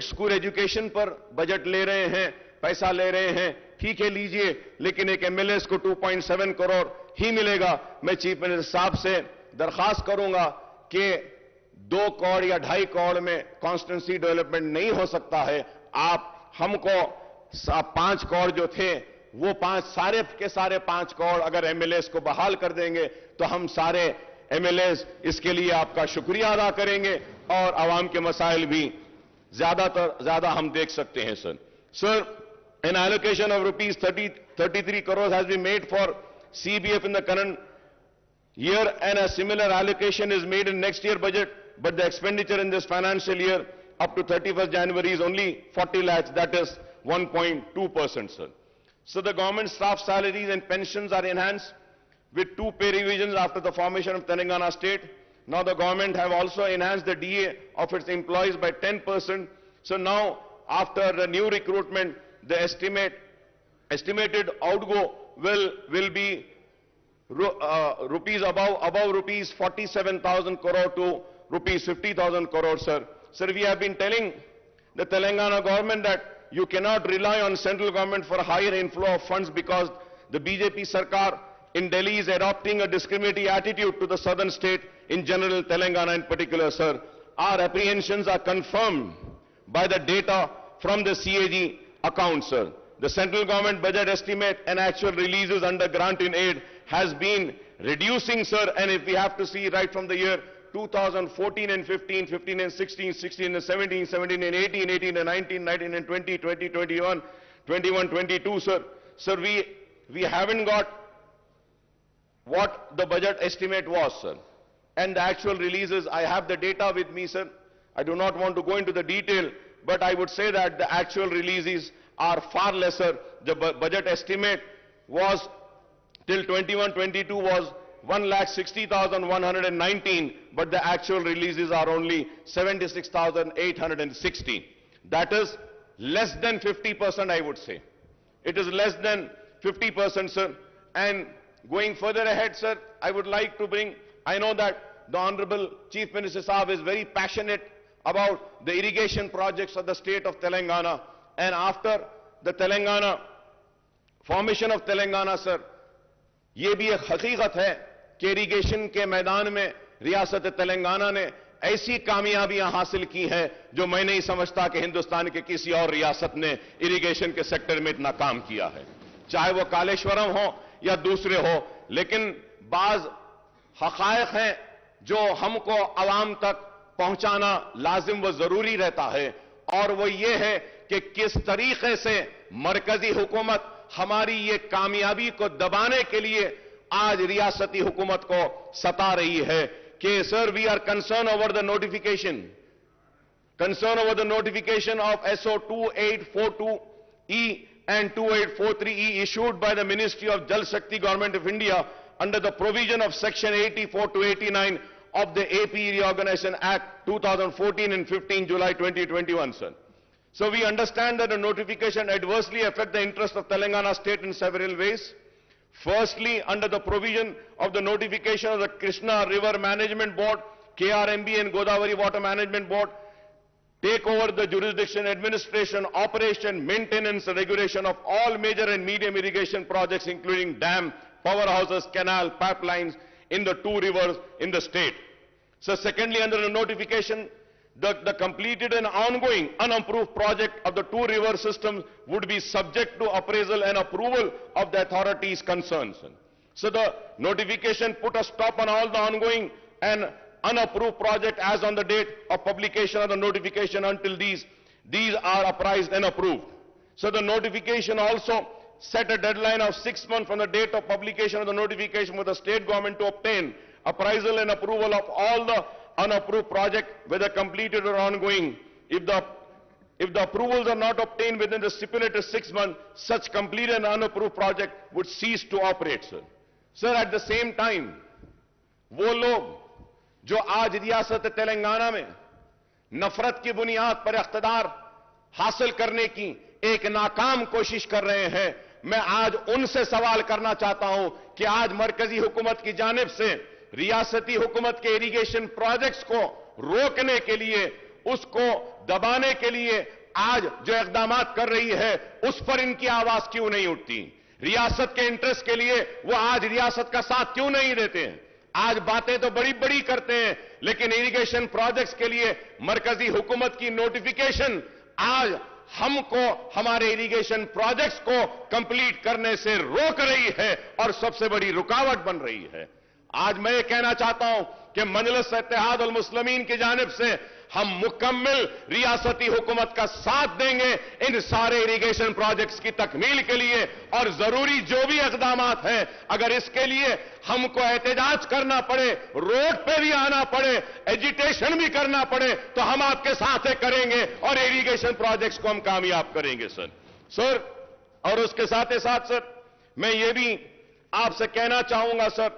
school education पर budget ले रहे हैं, पैसा ले रहे हैं, ठीक है लीजिए, लेकिन एक एमएलएस को 2.7 करोड़ ही मिलेगा. मैं चीफ मिनिस्टर साहब से दरखास्त करूंगा कि 2 करोड़ या 2.5 करोड़ में कॉन्स्टिट्यूंसी डेवलपमेंट नहीं हो सकता है. आप हमको 5 करोड़ जो थे वो सारे के सारे 5 करोड़ अगर एमएलएस को बहाल कर देंगे तो हम सारे एमएलएस इसके लिए आपका शुक्रिया अदा करेंगे और आवाम के मसाइल भी ज्यादा हम देख सकते हैं. Sir, an allocation of ₹33 crores has been made for CBF in the current year and a similar allocation is made in next year budget, but the expenditure in this financial year up to 31st January is only 40 lakhs, that is 1.2%, sir. So the government staff salaries and pensions are enhanced with 2 pay revisions after the formation of Telangana state. Now the government have also enhanced the DA of its employees by 10%. So now after the new recruitment, the estimated outgo will be above rupees 47,000 crore to rupees 50,000 crore, sir. Sir, we have been telling the Telangana government that you cannot rely on central government for higher inflow of funds because the BJP Sarkar in Delhi is adopting a discriminatory attitude to the southern state, in general Telangana in particular, sir. Our apprehensions are confirmed by the data from the CAG account, sir. The central government budget estimate and actual releases under grant in aid has been reducing, sir, and if we have to see right from the year 2014 and 15, 15 and 16, 16 and 17, 17 and 18, 18 and 19, 19 and 20, 20, 21, 21, 22, sir. Sir, we haven't got what the budget estimate was, sir. And the actual releases, I have the data with me, sir. I do not want to go into the detail, but I would say that the actual releases are far lesser. The budget estimate was till 21-22 was 1,60,119, but the actual releases are only 76,860. That is less than 50%, I would say. It is less than 50%, sir. And going further ahead, sir, I would like to bring, I know that the Honorable Chief Minister Saab is very passionate about the irrigation projects of the state of Telangana. And after the formation of Telangana, sir, ये भी एक हकीकत है कि irrigation के मैदान में रियासत तेलंगाना ने ऐसी कामयाबियां हासिल की हैं जो मैं नहीं समझता कि हिंदुस्तान के किसी और रियासत ने इरिगेशन के सेक्टर में इतना काम किया है, चाहे वो कालेश्वरम हो या दूसरे हो. लेकिन बाज हकायक हैं जो हमको आवाम तक पहुंचाना लाजिम व जरूरी रहता है, और वो ये है कि किस तरीके से मरकजी हुकूमत हमारी ये कामयाबी को दबाने के लिए आज रियासती हुकूमत को सता रही है कि sir we are concern over the notification of SO 2842E and 2843E issued by the Ministry of Jal Shakti Government of India under the provision of Section 84 to 89 of the AP Reorganization Act 2014 and 15 July 2021, sir. So we understand that the notification adversely affect the interest of Telangana state in several ways. Firstly, under the provision of the notification of the Krishna River Management Board, KRMB and Godavari Water Management Board, take over the jurisdiction, administration, operation, maintenance, and regulation of all major and medium irrigation projects, including dam, powerhouses, canal, pipelines in the two rivers in the state. So secondly, under the notification, the completed and ongoing unapproved project of the two river systems would be subject to appraisal and approval of the authorities concerned. So the notification put a stop on all the ongoing and unapproved project as on the date of publication of the notification until these are apprised and approved. So the notification also set a deadline of 6 months from the date of publication of the notification for the state government to obtain appraisal and approval of all the unapproved project, whether completed or ongoing. If the approvals are not obtained within the stipulated 6 months, such complete and unapproved project would cease to operate, sir. Sir, at the same time, वो लोग जो आज रियासत तेलंगाना में नफरत की बुनियाद पर इख्तिदार हासिल करने की एक नाकाम कोशिश कर रहे हैं, मैं आज उनसे सवाल करना चाहता हूं कि आज मरकजी हुकूमत की जानिब से रियासती हुकूमत के इरिगेशन प्रोजेक्ट्स को रोकने के लिए, उसको दबाने के लिए आज जो इक़दामात कर रही है, उस पर इनकी आवाज क्यों नहीं उठती? रियासत के इंटरेस्ट के लिए वो आज रियासत का साथ क्यों नहीं देते हैं? आज बातें तो बड़ी बड़ी करते हैं, लेकिन इरिगेशन प्रोजेक्ट्स के लिए मरकजी हुकूमत की नोटिफिकेशन आज हमको हमारे इरिगेशन प्रोजेक्ट्स को कंप्लीट करने से रोक रही है और सबसे बड़ी रुकावट बन रही है। आज मैं ये कहना चाहता हूं कि मजलिस इत्तेहाद उल मुस्लिमीन की जानिब से हम मुकम्मल रियासती हुकूमत का साथ देंगे इन सारे इरिगेशन प्रोजेक्ट्स की तकमील के लिए, और जरूरी जो भी इक़दामात हैं, अगर इसके लिए हमको एहतजाज करना पड़े, रोड पे भी आना पड़े, एजिटेशन भी करना पड़े, तो हम आपके साथ ही करेंगे और इरिगेशन प्रोजेक्ट्स को हम कामयाब करेंगे सर। और उसके साथ ही साथ सर, मैं ये भी आपसे कहना चाहूंगा सर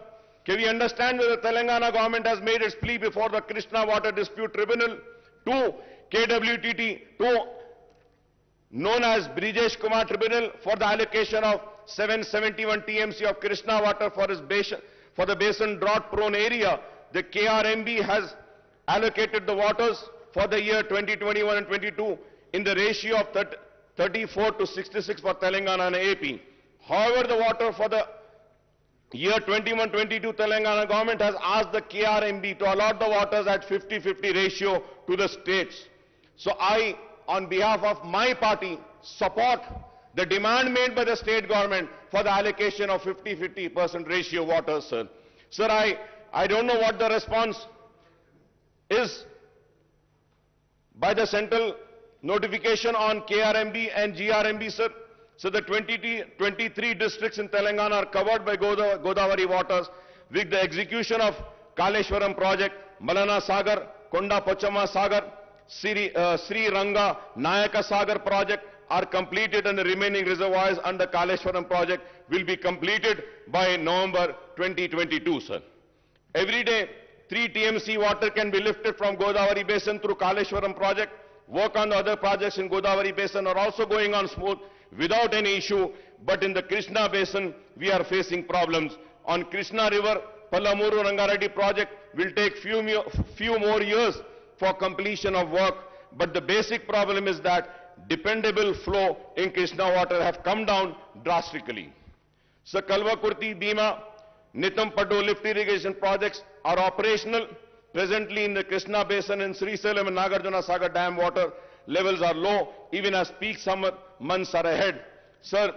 कि we understand that the Telangana government has made its plea before the Krishna Water Dispute Tribunal to KWTT, to known as Brijesh Kumar Tribunal, for the allocation of 771 TMC of Krishna water for the basin drought-prone area. The KRMB has allocated the waters for the year 2021 and 22 in the ratio of 34 to 66 for Telangana and AP. However, the water for the year 21-22, Telangana government has asked the KRMB to allot the waters at 50-50 ratio to the states. So I, on behalf of my party, support the demand made by the state government for the allocation of 50-50% ratio waters, sir. Sir, I don't know what the response is by the central notification on KRMB and GRMB, sir. So the 23 districts in Telangana are covered by Godavari waters with the execution of Kaleshwaram project, Malana Sagar, Konda Pochama Sagar, Sri Ranga, Nayaka Sagar project are completed, and the remaining reservoirs under Kaleshwaram project will be completed by November 2022, sir. Every day, 3 TMC water can be lifted from Godavari basin through Kaleshwaram project. Work on the other projects in Godavari basin are also going on smooth without any issue, but in the Krishna basin, we are facing problems. On Krishna River, Palamuru Rangareddy project will take few more years for completion of work, but the basic problem is that dependable flow in Krishna water have come down drastically. So Kalvakurti, Bhima, Nitam Padu lift irrigation projects are operational. Presently in the Krishna basin and Sri Salem and Nagarjuna Sagar dam water levels are low, even as peak summer months are ahead. Sir,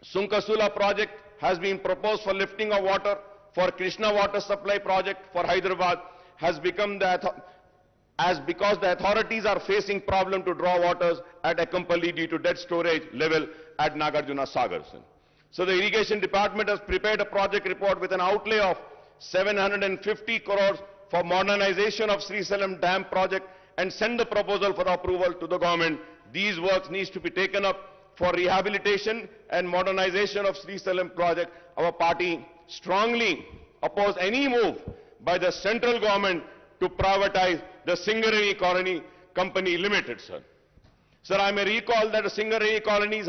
Sunkasula project has been proposed for lifting of water for Krishna water supply project for Hyderabad has become because the authorities are facing problem to draw waters at Akampalli due to dead storage level at Nagarjuna Sagar. So the irrigation department has prepared a project report with an outlay of 750 crores for modernization of Sri Salem dam project and send the proposal for approval to the government. These works needs to be taken up for rehabilitation and modernization of Sri Salem project. Our party strongly oppose any move by the central government to privatize the Singareni Colony Company Limited, sir. Sir, I may recall that the Singareni Colonies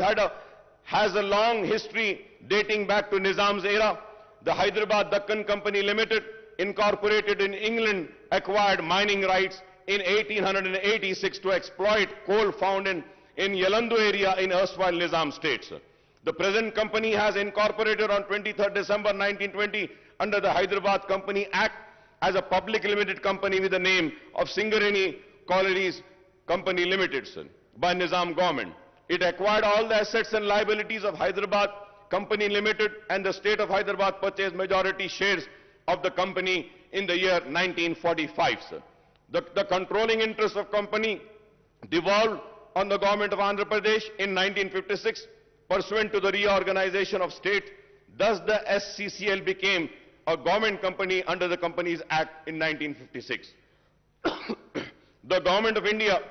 has a long history dating back to Nizam's era. The Hyderabad Dakkan Company Limited, incorporated in England, acquired mining rights in 1886 to exploit coal found in Yalandu area in erstwhile Nizam states. The present company has incorporated on 23rd December 1920 under the Hyderabad Company Act as a public limited company with the name of Singareni Collieries Company Limited, sir, by Nizam government. It acquired all the assets and liabilities of Hyderabad Company Limited, and the state of Hyderabad purchased majority shares of the company in the year 1945, sir. The controlling interest of company devolved on the government of Andhra Pradesh in 1956 pursuant to the reorganization of state. Thus the SCCL became a government company under the Companies Act in 1956. The government of India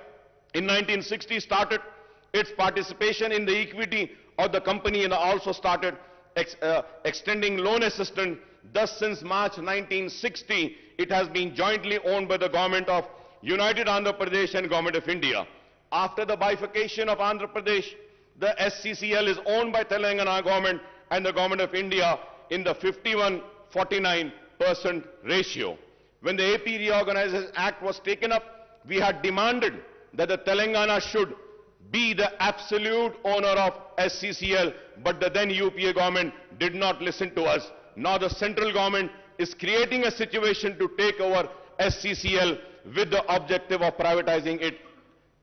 in 1960 started its participation in the equity of the company and also started extending loan assistance. Thus, since March 1960, it has been jointly owned by the government of United Andhra Pradesh and government of India. After the bifurcation of Andhra Pradesh, the SCCL is owned by Telangana government and the government of India in the 51-49% ratio. When the AP Reorganization Act was taken up, we had demanded that the Telangana should be the absolute owner of SCCL, but the then UPA government did not listen to us. Now the central government is creating a situation to take over SCCL with the objective of privatizing it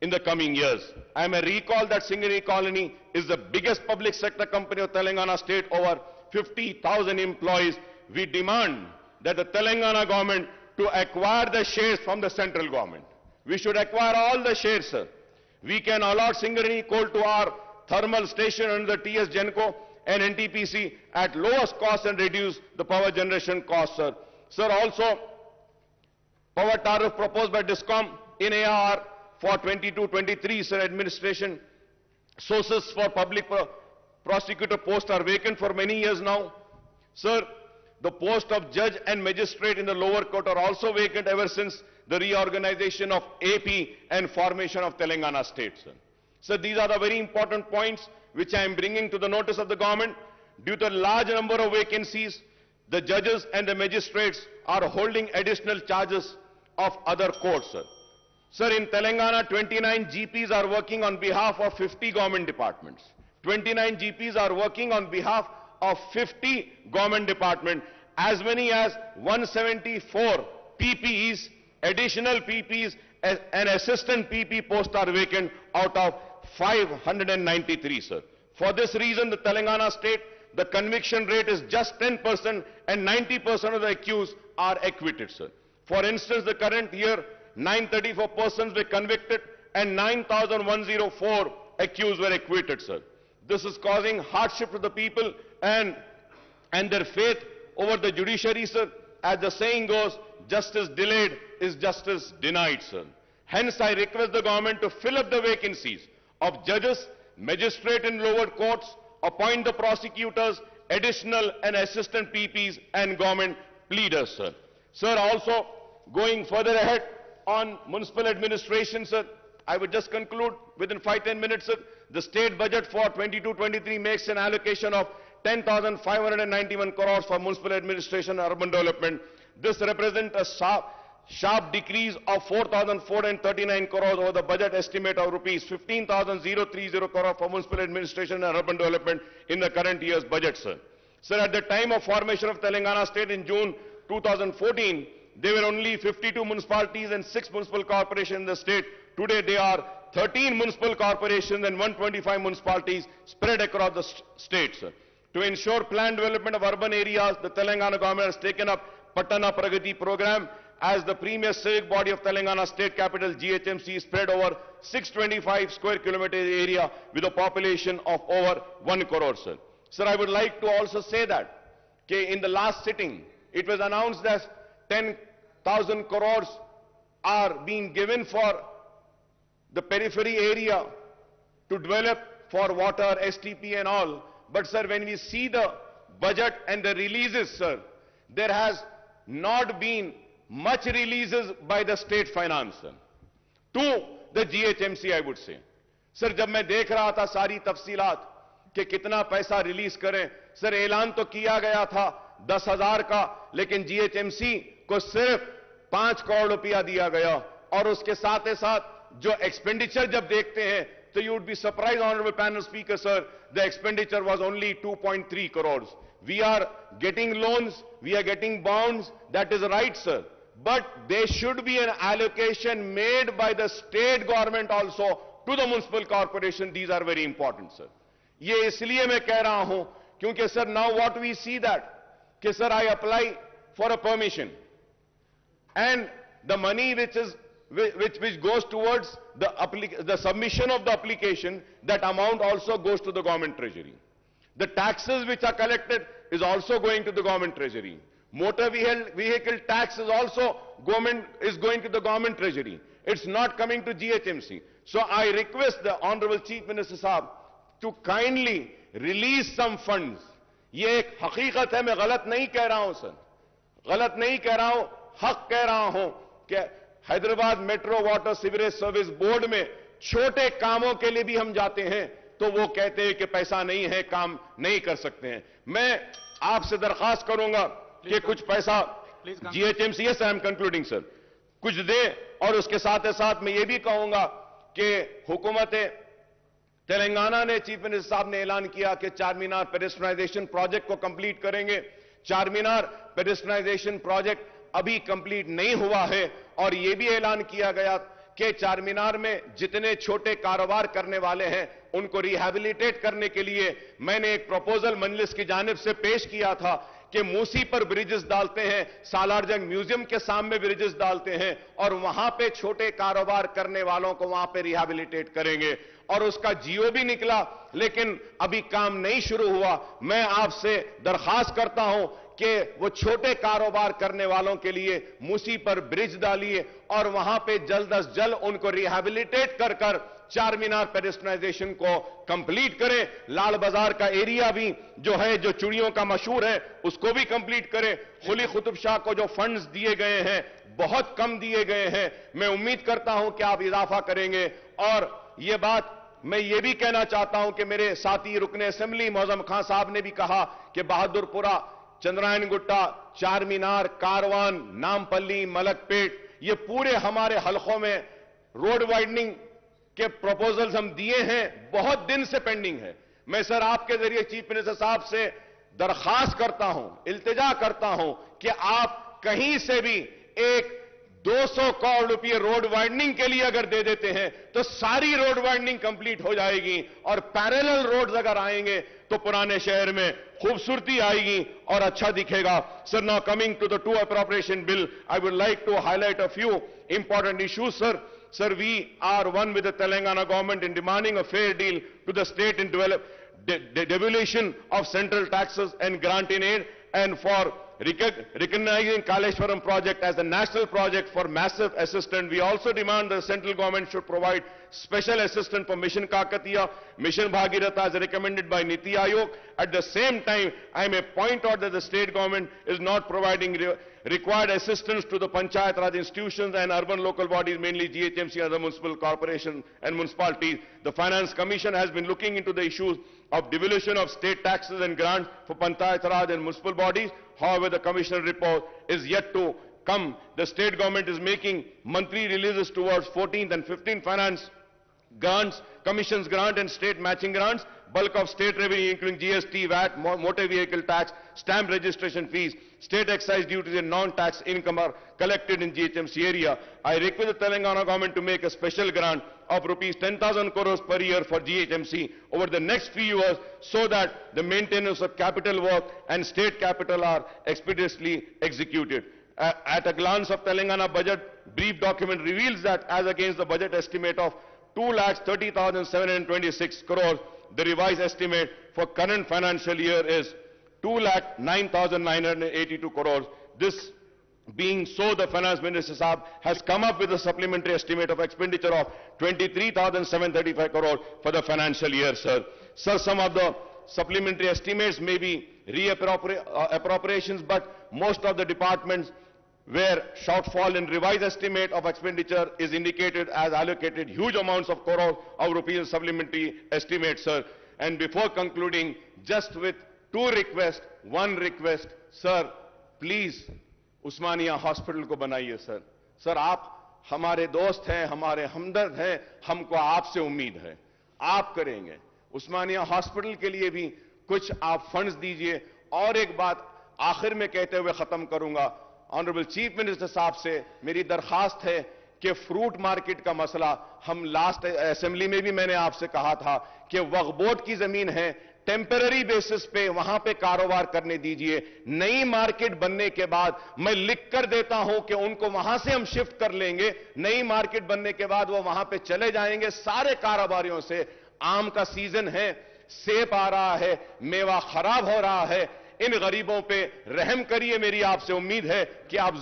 in the coming years. I may recall that Singareni Colony is the biggest public sector company of Telangana state, over 50,000 employees. We demand that the Telangana government to acquire the shares from the central government. We should acquire all the shares, sir. We can allot Singareni coal to our thermal station under the TS Genco and NTPC at lowest cost and reduce the power generation cost, sir. Sir, also, power tariff proposed by DISCOM in AR for 22-23, sir, administration. Sources for public prosecutor post are vacant for many years now. Sir, the post of judge and magistrate in the lower court are also vacant ever since the reorganization of AP and formation of Telangana state, sir. So these are the very important points which I am bringing to the notice of the government. Due to a large number of vacancies, the judges and the magistrates are holding additional charges of other courts, sir. Sir, in Telangana, 29 GPs are working on behalf of 50 government departments. 29 GPs are working on behalf of 50 government departments. As many as 174 PPEs, additional PPs, and assistant PP posts are vacant out of 593, sir. For this reason, the Telangana state, the conviction rate is just 10% and 90% of the accused are acquitted, sir. For instance, the current year, 934 persons were convicted and 9,104 accused were acquitted, sir. This is causing hardship to the people and their faith over the judiciary, sir. As the saying goes, justice delayed is justice denied, sir. Hence, I request the government to fill up the vacancies of judges, magistrate in lower courts, appoint the prosecutors, additional and assistant PPs and government pleaders, sir. Sir, also going further ahead on municipal administration, sir, I would just conclude within 5-10 minutes, sir. The state budget for 22-23 makes an allocation of 10,591 crores for municipal administration and urban development. This represents a sharp decrease of 4,439 crores over the budget estimate of rupees 15,030 crores for municipal administration and urban development in the current year's budget, sir. Sir, at the time of formation of Telangana state in June 2014, there were only 52 municipalities and 6 municipal corporations in the state. Today there are 13 municipal corporations and 125 municipalities spread across the state, sir. To ensure planned development of urban areas, the Telangana government has taken up Patana Pragati program as the premier civic body of Telangana state capital GHMC spread over 625 square kilometer area with a population of over 1 crore, sir. Sir, I would like to also say that in the last sitting, it was announced that 10,000 crores are being given for the periphery area to develop for water, STP and all. But sir, when we see the budget and the releases, sir, there has not been much releases by the state finance, sir, to the GHMC, I would say. Sir, जब मैं देख रहा था सारी तफसीलात, کہ کتنا پیسہ ریلیز کریں. سر اعلان تو کیا گیا تھا 10,000 کا, لیکن جی ایچ ایم سی کو صرف 5 کروڑ روپیہ دیا گیا, اور اس کے ساتھ ساتھ جو ایکسپینڈیچر جب دیکھتے ہیں تو you would be surprised, honorable panel speaker sir, the expenditure was only 2.3 crores. We are getting loans, we are getting bonds, that is right sir, but there should be an allocation made by the state government also to the municipal corporation. These are very important sir. یہ اس لیے میں کہہ رہا ہوں کیونکہ سر now what we see that کہ sir I apply for a permission and the money which goes towards the submission of the application, that amount also goes to the government treasury. The taxes which are collected is also going to the government treasury. Motor vehicle tax is also going to the government treasury. It's not coming to GHMC. So I request the Honorable Chief Minister Sahab to kindly release some funds. یہ ایک حقیقت ہے, میں غلط نہیں کہہ رہا ہوں سر, غلط نہیں کہہ رہا ہوں, حق کہہ رہا ہوں کہ حیدرآباد میٹرو واٹر سیوریج سروس بورڈ میں چھوٹے کاموں کے لیے بھی ہم جاتے ہیں تو وہ کہتے ہیں کہ پیسہ نہیں ہے, کام نہیں کر سکتے ہیں. میں آپ سے درخواست کروں گا کہ کچھ پیسہ جی ایچ ایم سی, آئی ایم کنکلوڈنگ سر, کچھ دے, اور اس کے ساتھ ساتھ میں یہ بھی کہوں گا کہ حکومت تلنگانہ نے, چیف منسٹر صاحب نے اعلان کیا کہ چار مینار پیڈسٹرائزیشن پروجیکٹ کو کمپلیٹ کریں گے. چار مینار پیڈسٹرائزیشن پروجیکٹ ابھی کمپلیٹ نہیں ہوا ہے, اور یہ بھی اعلان کیا گیا کہ چار مینار میں جتنے چھوٹے کاروبار کرنے والے ہیں ان کو ریہیبلیٹیٹ کرنے کے لیے میں نے ایک پروپوزل مجلس کی جانب سے پیش کیا تھا کہ موسی پر بریجز ڈالتے ہیں, سالار جنگ میوزیم کے سامنے بریجز ڈالتے ہیں, اور وہاں پہ چھوٹے کاروبار کرنے والوں کو وہاں پہ ریہیبلیٹیٹ کریں گے, اور اس کا جیو بھی نکلا لیکن ابھی کام نہیں شروع ہوا. میں آپ سے درخواست کرتا ہوں کہ وہ چھوٹے کاروبار کرنے والوں کے لیے موسی پر برج ڈالیے اور وہاں پہ جلد از جلد ان کو ریہیبلیٹیٹ کر چار مینار پیڈسٹرائزیشن کو کمپلیٹ کریں. لال بازار کا ایریا بھی جو ہے, جو چوڑیوں کا مشہور ہے, اس کو بھی کمپلیٹ کریں. قلی قطب شاہ کو جو فنڈز دیے گئے ہیں بہت کم دیے گئے ہیں, میں امید کرتا ہوں کہ آپ اضافہ کریں گے. اور یہ بات میں یہ بھی کہنا چاہتا ہوں کہ میرے ساتھی رکن اسمبلی معظم خان صاحب نے بھی کہا کہ بہادر پورہ, چندرائن گٹا, چار مینار, کاروان, نامپلی, ملک پیٹ, یہ پورے ہمارے حلقوں میں روڈ وائڈننگ کے پروپوزلز ہم دیے ہیں, بہت دن سے پینڈنگ ہے. میں سر آپ کے ذریعے چیف منسٹر صاحب سے درخواست کرتا ہوں, التجا کرتا ہوں کہ آپ کہیں سے بھی 200 کروڑ روپے روڈ وائڈننگ کے لیے اگر دے دیتے ہیں تو ساری روڈ وائڈننگ کمپلیٹ ہو جائے گی, اور پیریلل روڈز اگر آئیں گے تو پرانے شہر میں خوبصورتی آئے گی اور اچھا دکھے گا. سر, now coming to the two appropriation bill, I would like to highlight a few important issues, sir. Sir, we are one with the Telangana government in demanding a fair deal to the state in devolution of central taxes and grant in aid, and for recognizing Kaleshwaram project as a national project for massive assistance. We also demand the central government should provide special assistance for Mission Kakatiya, Mission Bhagiratha as recommended by Niti Aayog. At the same time, I may point out that the state government is not providing required assistance to the Panchayat Raj institutions and urban local bodies, mainly GHMC and other municipal corporations and municipalities. The Finance Commission has been looking into the issues of devolution of state taxes and grants for Panchayat Raj and municipal bodies. However, the Commission report is yet to come. The state government is making monthly releases towards 14th and 15th finance grants, commissions grant and state matching grants. Bulk of state revenue including GST, VAT, motor vehicle tax, stamp registration fees, state excise duties and non-tax income are collected in GHMC area. I request the Telangana government to make a special grant of rupees 10,000 crores per year for GHMC over the next few years so that the maintenance of capital work and state capital are expeditiously executed. At a glance of Telangana budget, brief document reveals that as against the budget estimate of 2,30,726 crores, the revised estimate for current financial year is 2,09,982 crores. This being so, the Finance Minister Sahab has come up with a supplementary estimate of expenditure of 23,735 crores for the financial year, sir. Sir, some of the supplementary estimates may be appropriations, but most of the departments where shortfall in revised estimate of expenditure is indicated as allocated huge amounts of crores of rupees supplementary estimates, sir. And before concluding, just with two requests, one request, sir, please, Osmania hospital को बनाइए sir. Sir, आप हमारे दोस्त हैं, हमारे हमदर्द हैं, हमको आपसे उम्मीद है, आप करेंगे. उस्मानिया हॉस्पिटल के लिए भी कुछ आप फंड्स दीजिए. और एक बात आखिर में कहते हुए खत्म करूंगा, ऑनरेबल चीफ मिनिस्टर साहब से मेरी दरखास्त है कि फ्रूट मार्केट का मसला, हम लास्ट असेंबली में भी मैंने आपसे कहा था कि वक्फ बोर्ड की जमीन है, टेम्पररी बेसिस पे वहां पे कारोबार करने दीजिए. नई मार्केट बनने के बाद मैं लिख कर देता हूं कि उनको वहां से हम शिफ्ट कर लेंगे. नई मार्केट बनने के बाद वो वहां पे चले जाएंगे सारे कारोबारियों से. आम का सीजन है, सेब आ रहा है, मेवा खराब हो रहा है. इन गरीबों पे रहम करिए, मेरी आपसे उम्मीद है कि आप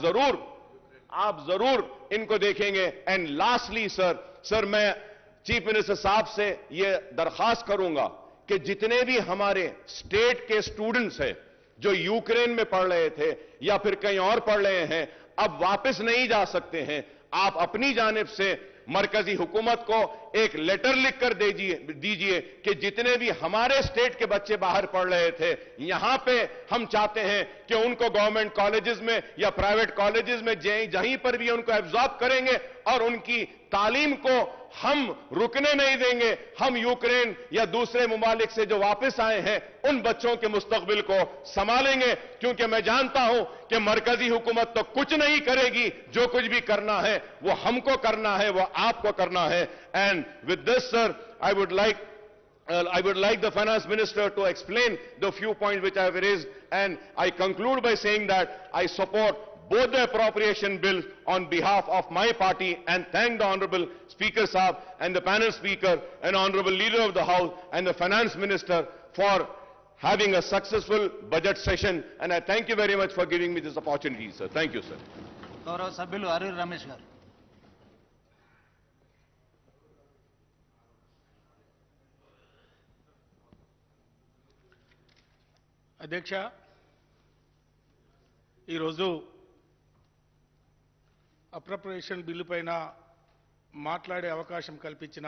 जरूर इनको देखेंगे. एंड लास्टली सर, मैं चीफ मिनिस्टर साहब से यह दरखास्त करूंगा कि जितने भी हमारे स्टेट के स्टूडेंट्स हैं जो यूक्रेन में पढ़ रहे थे या फिर कहीं और पढ़ रहे हैं, अब वापस नहीं जा सकते हैं. आप अपनी जानिब से मरकजी हुकूमत को एक लेटर लिखकर दीजिए कि जितने भी हमारे स्टेट के बच्चे बाहर पढ़ रहे थे, यहां पे हम चाहते हैं कि उनको गवर्नमेंट कॉलेजेस में या प्राइवेट कॉलेजेस में जहीं पर भी उनको एब्जॉर्ब करेंगे और उनकी तालीम को हम रुकने नहीं देंगे. हम यूक्रेन या दूसरे मुमालिक से जो वापस आए हैं उन बच्चों के मुस्तकबिल को संभालेंगे, क्योंकि मैं जानता हूं कि मरकजी हुकूमत तो कुछ नहीं करेगी. जो कुछ भी करना है वो हमको करना है, वो आपको करना है. And with this sir, I would like the finance minister to explain the few points which I have raised, and I conclude by saying that I support both the appropriation bills on behalf of my party, and thank the Honorable Speaker Sahab and the panel speaker and Honorable Leader of the House and the finance minister for having a successful budget session, and I thank you very much for giving me this opportunity, sir. Thank you, sir. గౌరవ సభ్యులు అరూరి రమేష్ గారు. అధ్యక్ష, ఈరోజు appropriation bill పైన మాట్లాడే అవకాశం కల్పించిన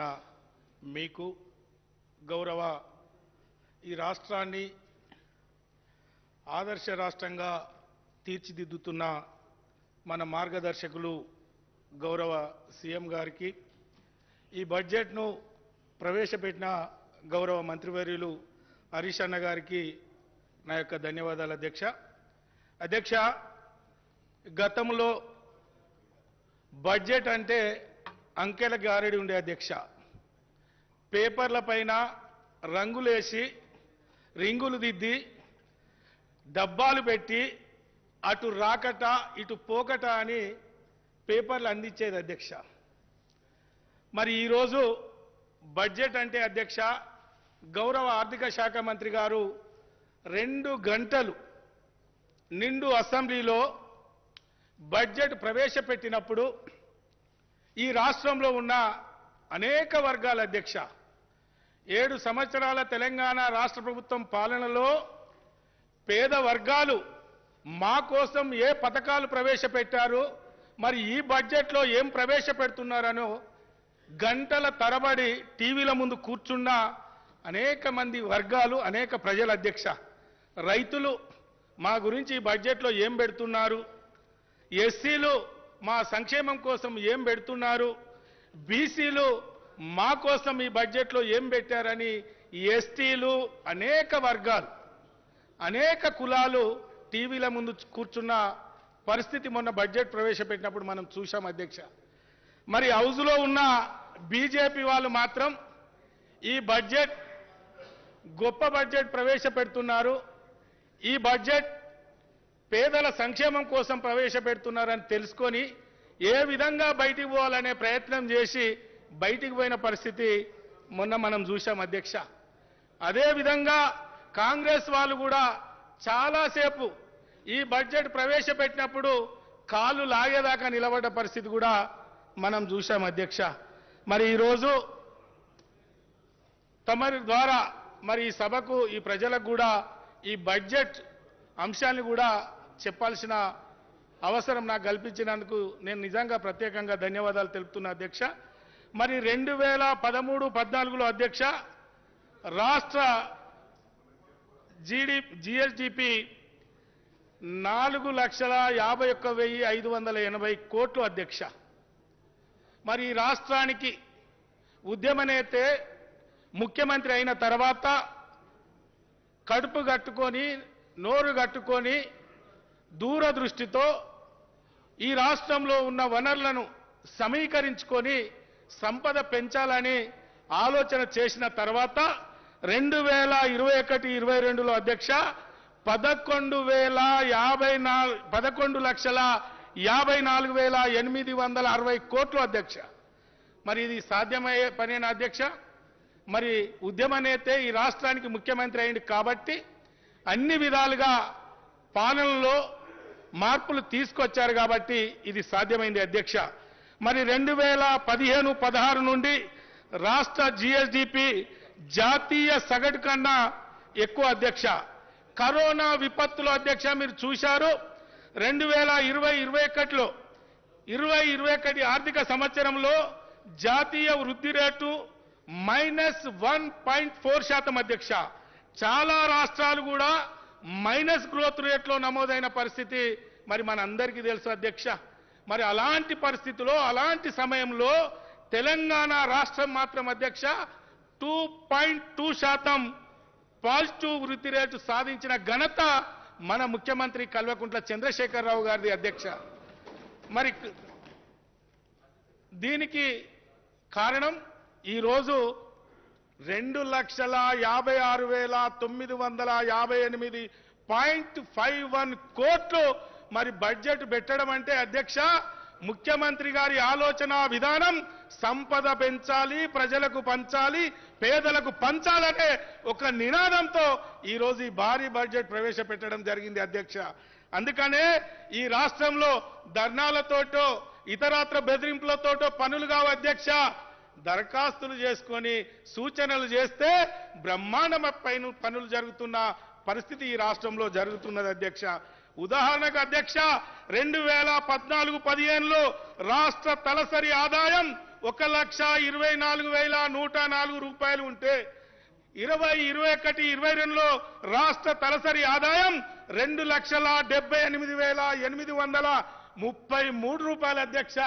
మీకు, గౌరవ ఈ రాష్ట్రాన్ని ఆదర్శ రాష్ట్రంగా తీర్చిదిద్దుతున్న మన మార్గదర్శకులు గౌరవ సీఎం గారికి, ఈ బడ్జెట్ను ప్రవేశపెట్టిన గౌరవ మంత్రివర్యులు హరీష్ అన్న గారికి నా యొక్క ధన్యవాదాలు అధ్యక్ష. అధ్యక్ష, గతంలో బడ్జెట్ అంటే అంకెల గారడి ఉండే అధ్యక్ష. పేపర్ల పైన రంగులేసి రింగులు దిద్ది డబ్బాలు పెట్టి అటు రాకట ఇటు పోకట అని పేపర్లు అందించేది అధ్యక్ష. మరి ఈరోజు బడ్జెట్ అంటే అధ్యక్ష, గౌరవ ఆర్థిక శాఖ మంత్రి గారు 2 గంటలు నిండు అసెంబ్లీలో బడ్జెట్ ప్రవేశపెట్టినప్పుడు ఈ రాష్ట్రంలో ఉన్న అనేక వర్గాల అధ్యక్ష, 7 సంవత్సరాల తెలంగాణ రాష్ట్ర ప్రభుత్వం పాలనలో పేద వర్గాలు మా కోసం ఏ పథకాలు ప్రవేశపెట్టారు, మరి ఈ బడ్జెట్లో ఏం ప్రవేశపెడుతున్నారనో గంటల తరబడి టీవీల ముందు కూర్చున్న అనేక మంది వర్గాలు, అనేక ప్రజల అధ్యక్ష. రైతులు మా గురించి ఈ బడ్జెట్లో ఏం పెడుతున్నారు, ఎస్సీలు మా సంక్షేమం కోసం ఏం పెడుతున్నారు, బీసీలు మా కోసం ఈ బడ్జెట్లో ఏం పెట్టారని ఎస్టీలు, అనేక వర్గాలు, అనేక కులాలు టీవీల ముందు కూర్చున్న పరిస్థితి మొన్న బడ్జెట్ ప్రవేశపెట్టినప్పుడు మనం చూశాం అధ్యక్ష. మరి హౌస్లో ఉన్న బీజేపీ వాళ్ళు మాత్రం ఈ బడ్జెట్ గొప్ప బడ్జెట్ ప్రవేశపెడుతున్నారు, ఈ బడ్జెట్ పేదల సంక్షేమం కోసం ప్రవేశపెడుతున్నారని తెలుసుకొని ఏ విధంగా బయటికి పోవాలనే ప్రయత్నం చేసి బయటికి పోయిన పరిస్థితి మొన్న మనం చూశాం అధ్యక్ష. అదేవిధంగా కాంగ్రెస్ వాళ్ళు కూడా చాలాసేపు ఈ బడ్జెట్ ప్రవేశపెట్టినప్పుడు కాళ్ళు లాగేదాకా నిలబడ్డ పరిస్థితి కూడా మనం చూశాం అధ్యక్ష. మరి ఈరోజు తమరి ద్వారా మరి ఈ సభకు, ఈ ప్రజలకు కూడా ఈ బడ్జెట్ అంశాన్ని కూడా చెప్పాల్సిన అవసరం నాకు కల్పించినందుకు నేను నిజంగా ప్రత్యేకంగా ధన్యవాదాలు తెలుపుతున్నా అధ్యక్ష. మరి 2013-14లో అధ్యక్ష, రాష్ట్ర జిఎస్డిపి 4,51,580 కోట్లు అధ్యక్ష. మరి ఈ రాష్ట్రానికి ఉద్యమ నేతే ముఖ్యమంత్రి అయిన తర్వాత కడుపు కట్టుకొని నోరు కట్టుకొని దూరదృష్టితో ఈ రాష్ట్రంలో ఉన్న వనరులను సమీకరించుకొని సంపద పెంచాలని ఆలోచన చేసిన తర్వాత 2021-22లో అధ్యక్ష 11,54,860 కోట్లు అధ్యక్ష. మరి ఇది సాధ్యమయ్యే పనేనా అధ్యక్ష? మరి ఉద్యమ నేతే ఈ రాష్ట్రానికి ముఖ్యమంత్రి అయింది కాబట్టి అన్ని విధాలుగా పాలనలో మార్పులు తీసుకొచ్చారు కాబట్టి ఇది సాధ్యమైంది అధ్యక్ష. మరి 2015-16 నుండి రాష్ట్ర జిఎస్డిపి జాతీయ సగటు కన్నా ఎక్కువ అధ్యక్ష. కరోనా విపత్తులో అధ్యక్ష మీరు చూశారు 2020-21లో 2021 ఆర్థిక సంవత్సరంలో జాతీయ వృద్ధి రేటు -1.4% అధ్యక్ష. చాలా రాష్ట్రాలు కూడా మైనస్ గ్రోత్ రేట్లో నమోదైన పరిస్థితి మరి మనందరికీ తెలుసు అధ్యక్ష. మరి అలాంటి పరిస్థితిలో అలాంటి సమయంలో తెలంగాణ రాష్ట్రం మాత్రం అధ్యక్ష 2.2% పాజిటివ్ వృద్ధి రేటు సాధించిన ఘనత మన ముఖ్యమంత్రి కల్వకుంట్ల చంద్రశేఖరరావు గారిది అధ్యక్ష. మరి దీనికి కారణం ఈరోజు 2,56,958.51 కోట్లు మరి బడ్జెట్ పెట్టడం అంటే అధ్యక్ష ముఖ్యమంత్రి గారి ఆలోచన విధానం సంపద పెంచాలి, ప్రజలకు పంచాలి, పేదలకు పంచాలనే ఒక నినాదంతో ఈరోజు ఈ భారీ బడ్జెట్ ప్రవేశపెట్టడం జరిగింది అధ్యక్ష. అందుకనే ఈ రాష్ట్రంలో ధర్నాలతోటో ఇతరత్ర బెదిరింపులతోటో పనులు కావు అధ్యక్ష. దరఖాస్తులు చేసుకొని సూచనలు చేస్తే బ్రహ్మాండమైన పనులు జరుగుతున్న పరిస్థితి ఈ రాష్ట్రంలో జరుగుతున్నది అధ్యక్ష. ఉదాహరణకు అధ్యక్ష 2014-15లో రాష్ట్ర తలసరి ఆదాయం 1,24,104 రూపాయలు ఉంటే 2021-22లో రాష్ట్ర తలసరి ఆదాయం 2,78,833 రూపాయలు అధ్యక్ష.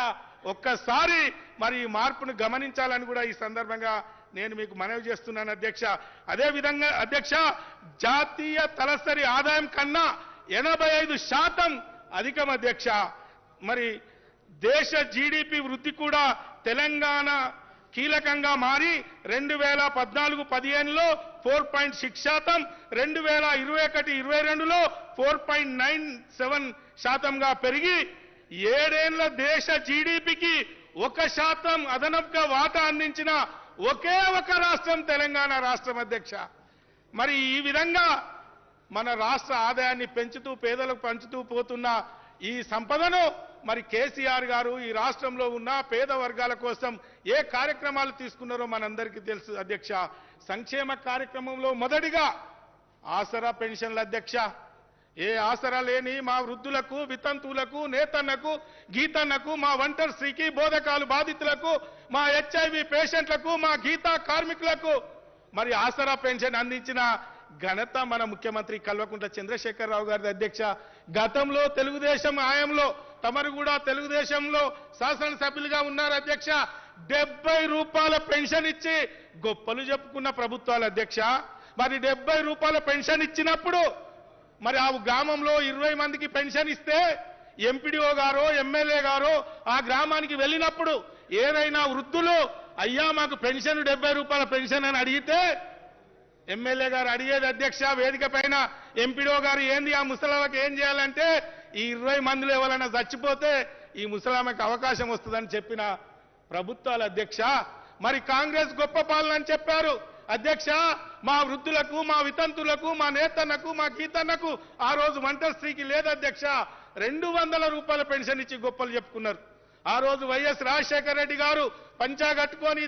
ఒక్కసారి మరి ఈ మార్పును గమనించాలని కూడా ఈ సందర్భంగా నేను మీకు మనవి చేస్తున్నాను అధ్యక్ష. అదేవిధంగా అధ్యక్ష జాతీయ తలసరి ఆదాయం కన్నా 85% అధికం అధ్యక్ష. మరి దేశ జీడిపి వృద్ధి కూడా తెలంగాణ కీలకంగా మారి 2014-15లో 4.6%, 2021-22లో 4.97%గా పెరిగి 7 ఏళ్ల దేశ జీడిపికి 1% అదనంగా వాటా అందించిన ఒకే ఒక రాష్ట్రం తెలంగాణ రాష్ట్రం అధ్యక్ష. మరి ఈ విధంగా మన రాష్ట్ర ఆదాయాన్ని పెంచుతూ పేదలకు పంచుతూ పోతున్న ఈ సంపదను మరి కేసీఆర్ గారు ఈ రాష్ట్రంలో ఉన్న పేద వర్గాల కోసం ఏ కార్యక్రమాలు తీసుకున్నారో మనందరికీ తెలుసు అధ్యక్ష. సంక్షేమ కార్యక్రమంలో మొదటిగా ఆసరా పెన్షన్ల అధ్యక్ష. ఏ ఆసరా లేని మా వృద్ధులకు, వితంతువులకు, నేతన్నకు, గీతన్నకు, మా ఒంటరి స్త్రీకి, బోధకాలు బాధితులకు, మా హెచ్ఐవి పేషెంట్లకు, మా గీతా కార్మికులకు మరి ఆసరా పెన్షన్ అందించిన ఘనత మన ముఖ్యమంత్రి కల్వకుంట్ల చంద్రశేఖరరావు గారి అధ్యక్ష. గతంలో తెలుగుదేశం హయాంలో తమరు కూడా తెలుగుదేశంలో శాసనసభ్యులుగా ఉన్నారు అధ్యక్ష. 70 రూపాయల పెన్షన్ ఇచ్చి గొప్పలు చెప్పుకున్న ప్రభుత్వాలు అధ్యక్ష. మరి 70 రూపాయల పెన్షన్ ఇచ్చినప్పుడు మరి ఆ గ్రామంలో 20 మందికి పెన్షన్ ఇస్తే ఎంపీడీఓ గారో ఎమ్మెల్యే గారో ఆ గ్రామానికి వెళ్ళినప్పుడు ఏదైనా వృద్ధులు అయ్యా మాకు పెన్షన్ 70 రూపాయల పెన్షన్ అని అడిగితే ఎమ్మెల్యే గారు అడిగేది అధ్యక్ష వేదిక పైన ఎంపీడీఓ గారు ఏంది ఆ ముసలాలకు ఏం చేయాలంటే ఈ 20 మందిలో ఎవరైనా చచ్చిపోతే ఈ ముసలామకి అవకాశం వస్తుందని చెప్పిన ప్రభుత్వాలు అధ్యక్ష. మరి కాంగ్రెస్ గొప్ప పాలన అని చెప్పారు అధ్యక్ష. మా వృద్ధులకు, మా వితంతులకు, మా నేతన్నకు, మా గీతన్నకు ఆ రోజు ఒంటరి స్త్రీకి లేదు అధ్యక్ష 200 రూపాయల పెన్షన్ ఇచ్చి గొప్పలు చెప్పుకున్నారు. ఆ రోజు వైఎస్ రాజశేఖర రెడ్డి గారు పంచా కట్టుకొని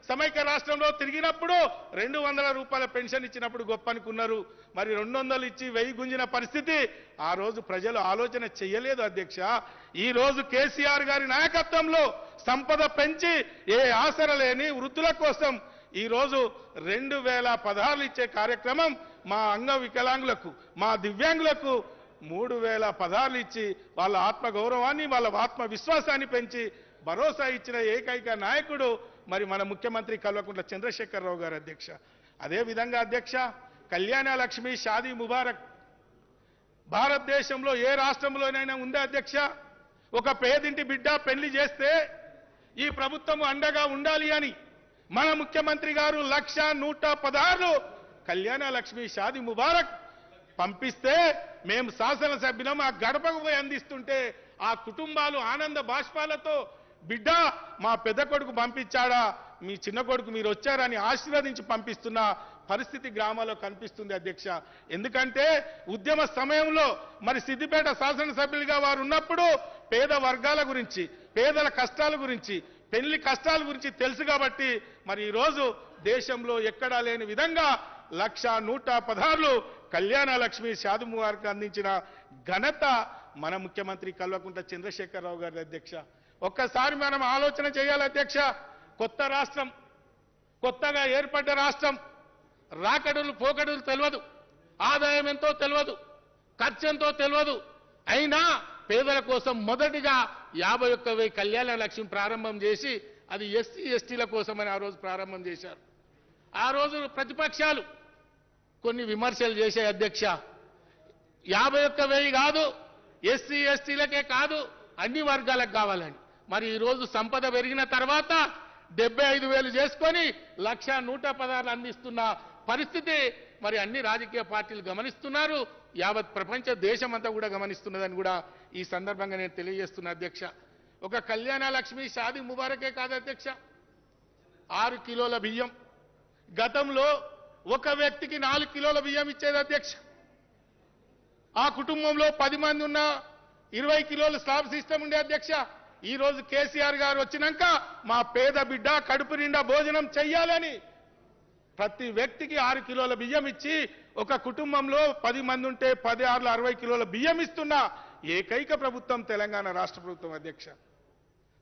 సమైక్య రాష్ట్రంలో తిరిగినప్పుడు 200 రూపాయల పెన్షన్ ఇచ్చినప్పుడు గొప్ప అనుకున్నారు. మరి 200 ఇచ్చి 1000 గుంజిన పరిస్థితి ఆ రోజు ప్రజలు ఆలోచన చేయలేదు అధ్యక్ష. ఈ రోజు కేసీఆర్ గారి నాయకత్వంలో సంపద పెంచి ఏ ఆసర లేని వృద్ధుల కోసం ఈరోజు 2016 ఇచ్చే కార్యక్రమం మా అంగవికలాంగులకు, మా దివ్యాంగులకు 3016 ఇచ్చి వాళ్ళ ఆత్మగౌరవాన్ని, వాళ్ళ ఆత్మవిశ్వాసాన్ని పెంచి భరోసా ఇచ్చిన ఏకైక నాయకుడు మరి మన ముఖ్యమంత్రి కల్వకుంట్ల చంద్రశేఖరరావు గారు అధ్యక్ష. అదేవిధంగా అధ్యక్ష, కళ్యాణ లక్ష్మి, షాదీ ముబారక్ భారతదేశంలో ఏ రాష్ట్రంలోనైనా ఉందా అధ్యక్ష? ఒక పేదింటి బిడ్డ పెళ్లి చేస్తే ఈ ప్రభుత్వం అండగా ఉండాలి అని మన ముఖ్యమంత్రి గారు 1,116 కళ్యాణ లక్ష్మి, షాదీ ముబారక్ పంపిస్తే మేము శాసనసభ్యులం ఆ గడపకు పోయి అందిస్తుంటే ఆ కుటుంబాలు ఆనంద బాష్పాలతో బిడ్డ మా పెద్ద కొడుకు పంపించాడా, మీ చిన్న కొడుకు మీరు వచ్చారని ఆశీర్వదించి పంపిస్తున్న పరిస్థితి గ్రామాల్లో కనిపిస్తుంది అధ్యక్ష. ఎందుకంటే ఉద్యమ సమయంలో మరి సిద్దిపేట శాసనసభ్యులుగా వారు ఉన్నప్పుడు పేద వర్గాల గురించి, పేదల కష్టాల గురించి, పెళ్లి కష్టాల గురించి తెలుసు కాబట్టి మరి ఈరోజు దేశంలో ఎక్కడా లేని విధంగా 1,116 కళ్యాణ లక్ష్మి, షాదీ ముబారక్ అందించిన ఘనత మన ముఖ్యమంత్రి కల్వకుంట్ల చంద్రశేఖరరావు గారి అధ్యక్ష. ఒక్కసారి మనం ఆలోచన చేయాలి అధ్యక్ష. కొత్త రాష్ట్రం, కొత్తగా ఏర్పడ్డ రాష్ట్రం, రాకడులు పోకడులు తెలియదు, ఆదాయం ఎంతో తెలియదు, ఖర్చు ఎంతో తెలియదు. అయినా పేదల కోసం మొదటిగా 51,000 కళ్యాణ లక్ష్మి ప్రారంభం చేసి అది ఎస్సీ ఎస్టీల కోసమని ఆ రోజు ప్రారంభం చేశారు. ఆ రోజు ప్రతిపక్షాలు కొన్ని విమర్శలు చేశాయి అధ్యక్ష. 51,000 కాదు, ఎస్సీ ఎస్టీలకే కాదు అన్ని వర్గాలకు కావాలని. మరి ఈరోజు సంపద పెరిగిన తర్వాత 75,000 చేసుకొని 1,116 అందిస్తున్న పరిస్థితి మరి అన్ని రాజకీయ పార్టీలు గమనిస్తున్నారు, యావత్ ప్రపంచ దేశమంతా కూడా గమనిస్తున్నదని కూడా ఈ సందర్భంగా నేను తెలియజేస్తున్నా అధ్యక్ష. ఒక కళ్యాణ లక్ష్మి, షాదీ ముబారకే కాదు అధ్యక్ష, 6 కిలోల బియ్యం, గతంలో ఒక వ్యక్తికి 4 కిలోల బియ్యం ఇచ్చేది అధ్యక్ష. ఆ కుటుంబంలో 10 మంది ఉన్న 20 కిలోల స్లాబ్ సిస్టమ్ ఉండే అధ్యక్ష. ఈ రోజు కేసీఆర్ గారు వచ్చినాక మా పేద బిడ్డ కడుపు నిండా భోజనం చెయ్యాలని ప్రతి వ్యక్తికి 6 కిలోల బియ్యం ఇచ్చి ఒక కుటుంబంలో 10 మంది ఉంటే 10 6 60 కిలోల బియ్యం ఇస్తున్న ఏకైక ప్రభుత్వం తెలంగాణ రాష్ట్ర ప్రభుత్వం అధ్యక్ష.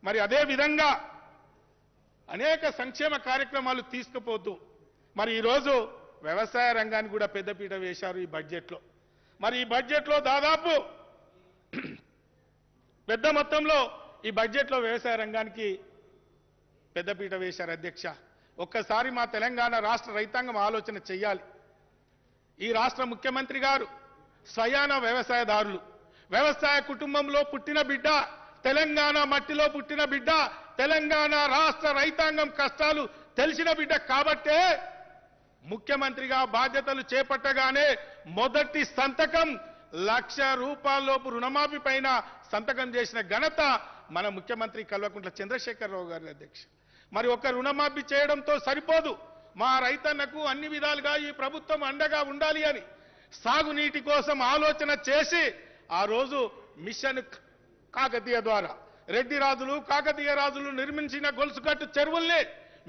మరి అదే విధంగా అనేక సంక్షేమ కార్యక్రమాలు తీసుకుపోతూ మరి ఈరోజు వ్యవసాయ రంగాన్ని కూడా పెద్దపీట వేశారు ఈ బడ్జెట్లో. మరి ఈ బడ్జెట్లో దాదాపు పెద్ద మొత్తంలో ఈ బడ్జెట్లో వ్యవసాయ రంగానికి పెద్దపీట వేశారు అధ్యక్ష. ఒక్కసారి మా తెలంగాణ రాష్ట్ర రైతాంగం ఆలోచన చెయ్యాలి. ఈ రాష్ట్ర ముఖ్యమంత్రి గారు స్వయాన వ్యవసాయదారులు, వ్యవసాయ కుటుంబంలో పుట్టిన బిడ్డ, తెలంగాణ మట్టిలో పుట్టిన బిడ్డ, తెలంగాణ రాష్ట్ర రైతాంగం కష్టాలు తెలిసిన బిడ్డ కాబట్టే ముఖ్యమంత్రిగా బాధ్యతలు చేపట్టగానే మొదటి సంతకం 1,00,000 రూపాయలలోపు రుణమాఫీ పైన సంతకం చేసిన ఘనత మన ముఖ్యమంత్రి కల్వకుంట్ల చంద్రశేఖరరావు గారి అధ్యక్ష. మరి ఒక రుణమాఫీ చేయడంతో సరిపోదు, మా రైతన్నకు అన్ని విధాలుగా ఈ ప్రభుత్వం అండగా ఉండాలి అని సాగునీటి కోసం ఆలోచన చేసి ఆ రోజు మిషన్ కాకతీయ ద్వారా రెడ్డి రాజులు, కాకతీయ రాజులు నిర్మించిన గొలుసుకట్టు చెరువుల్ని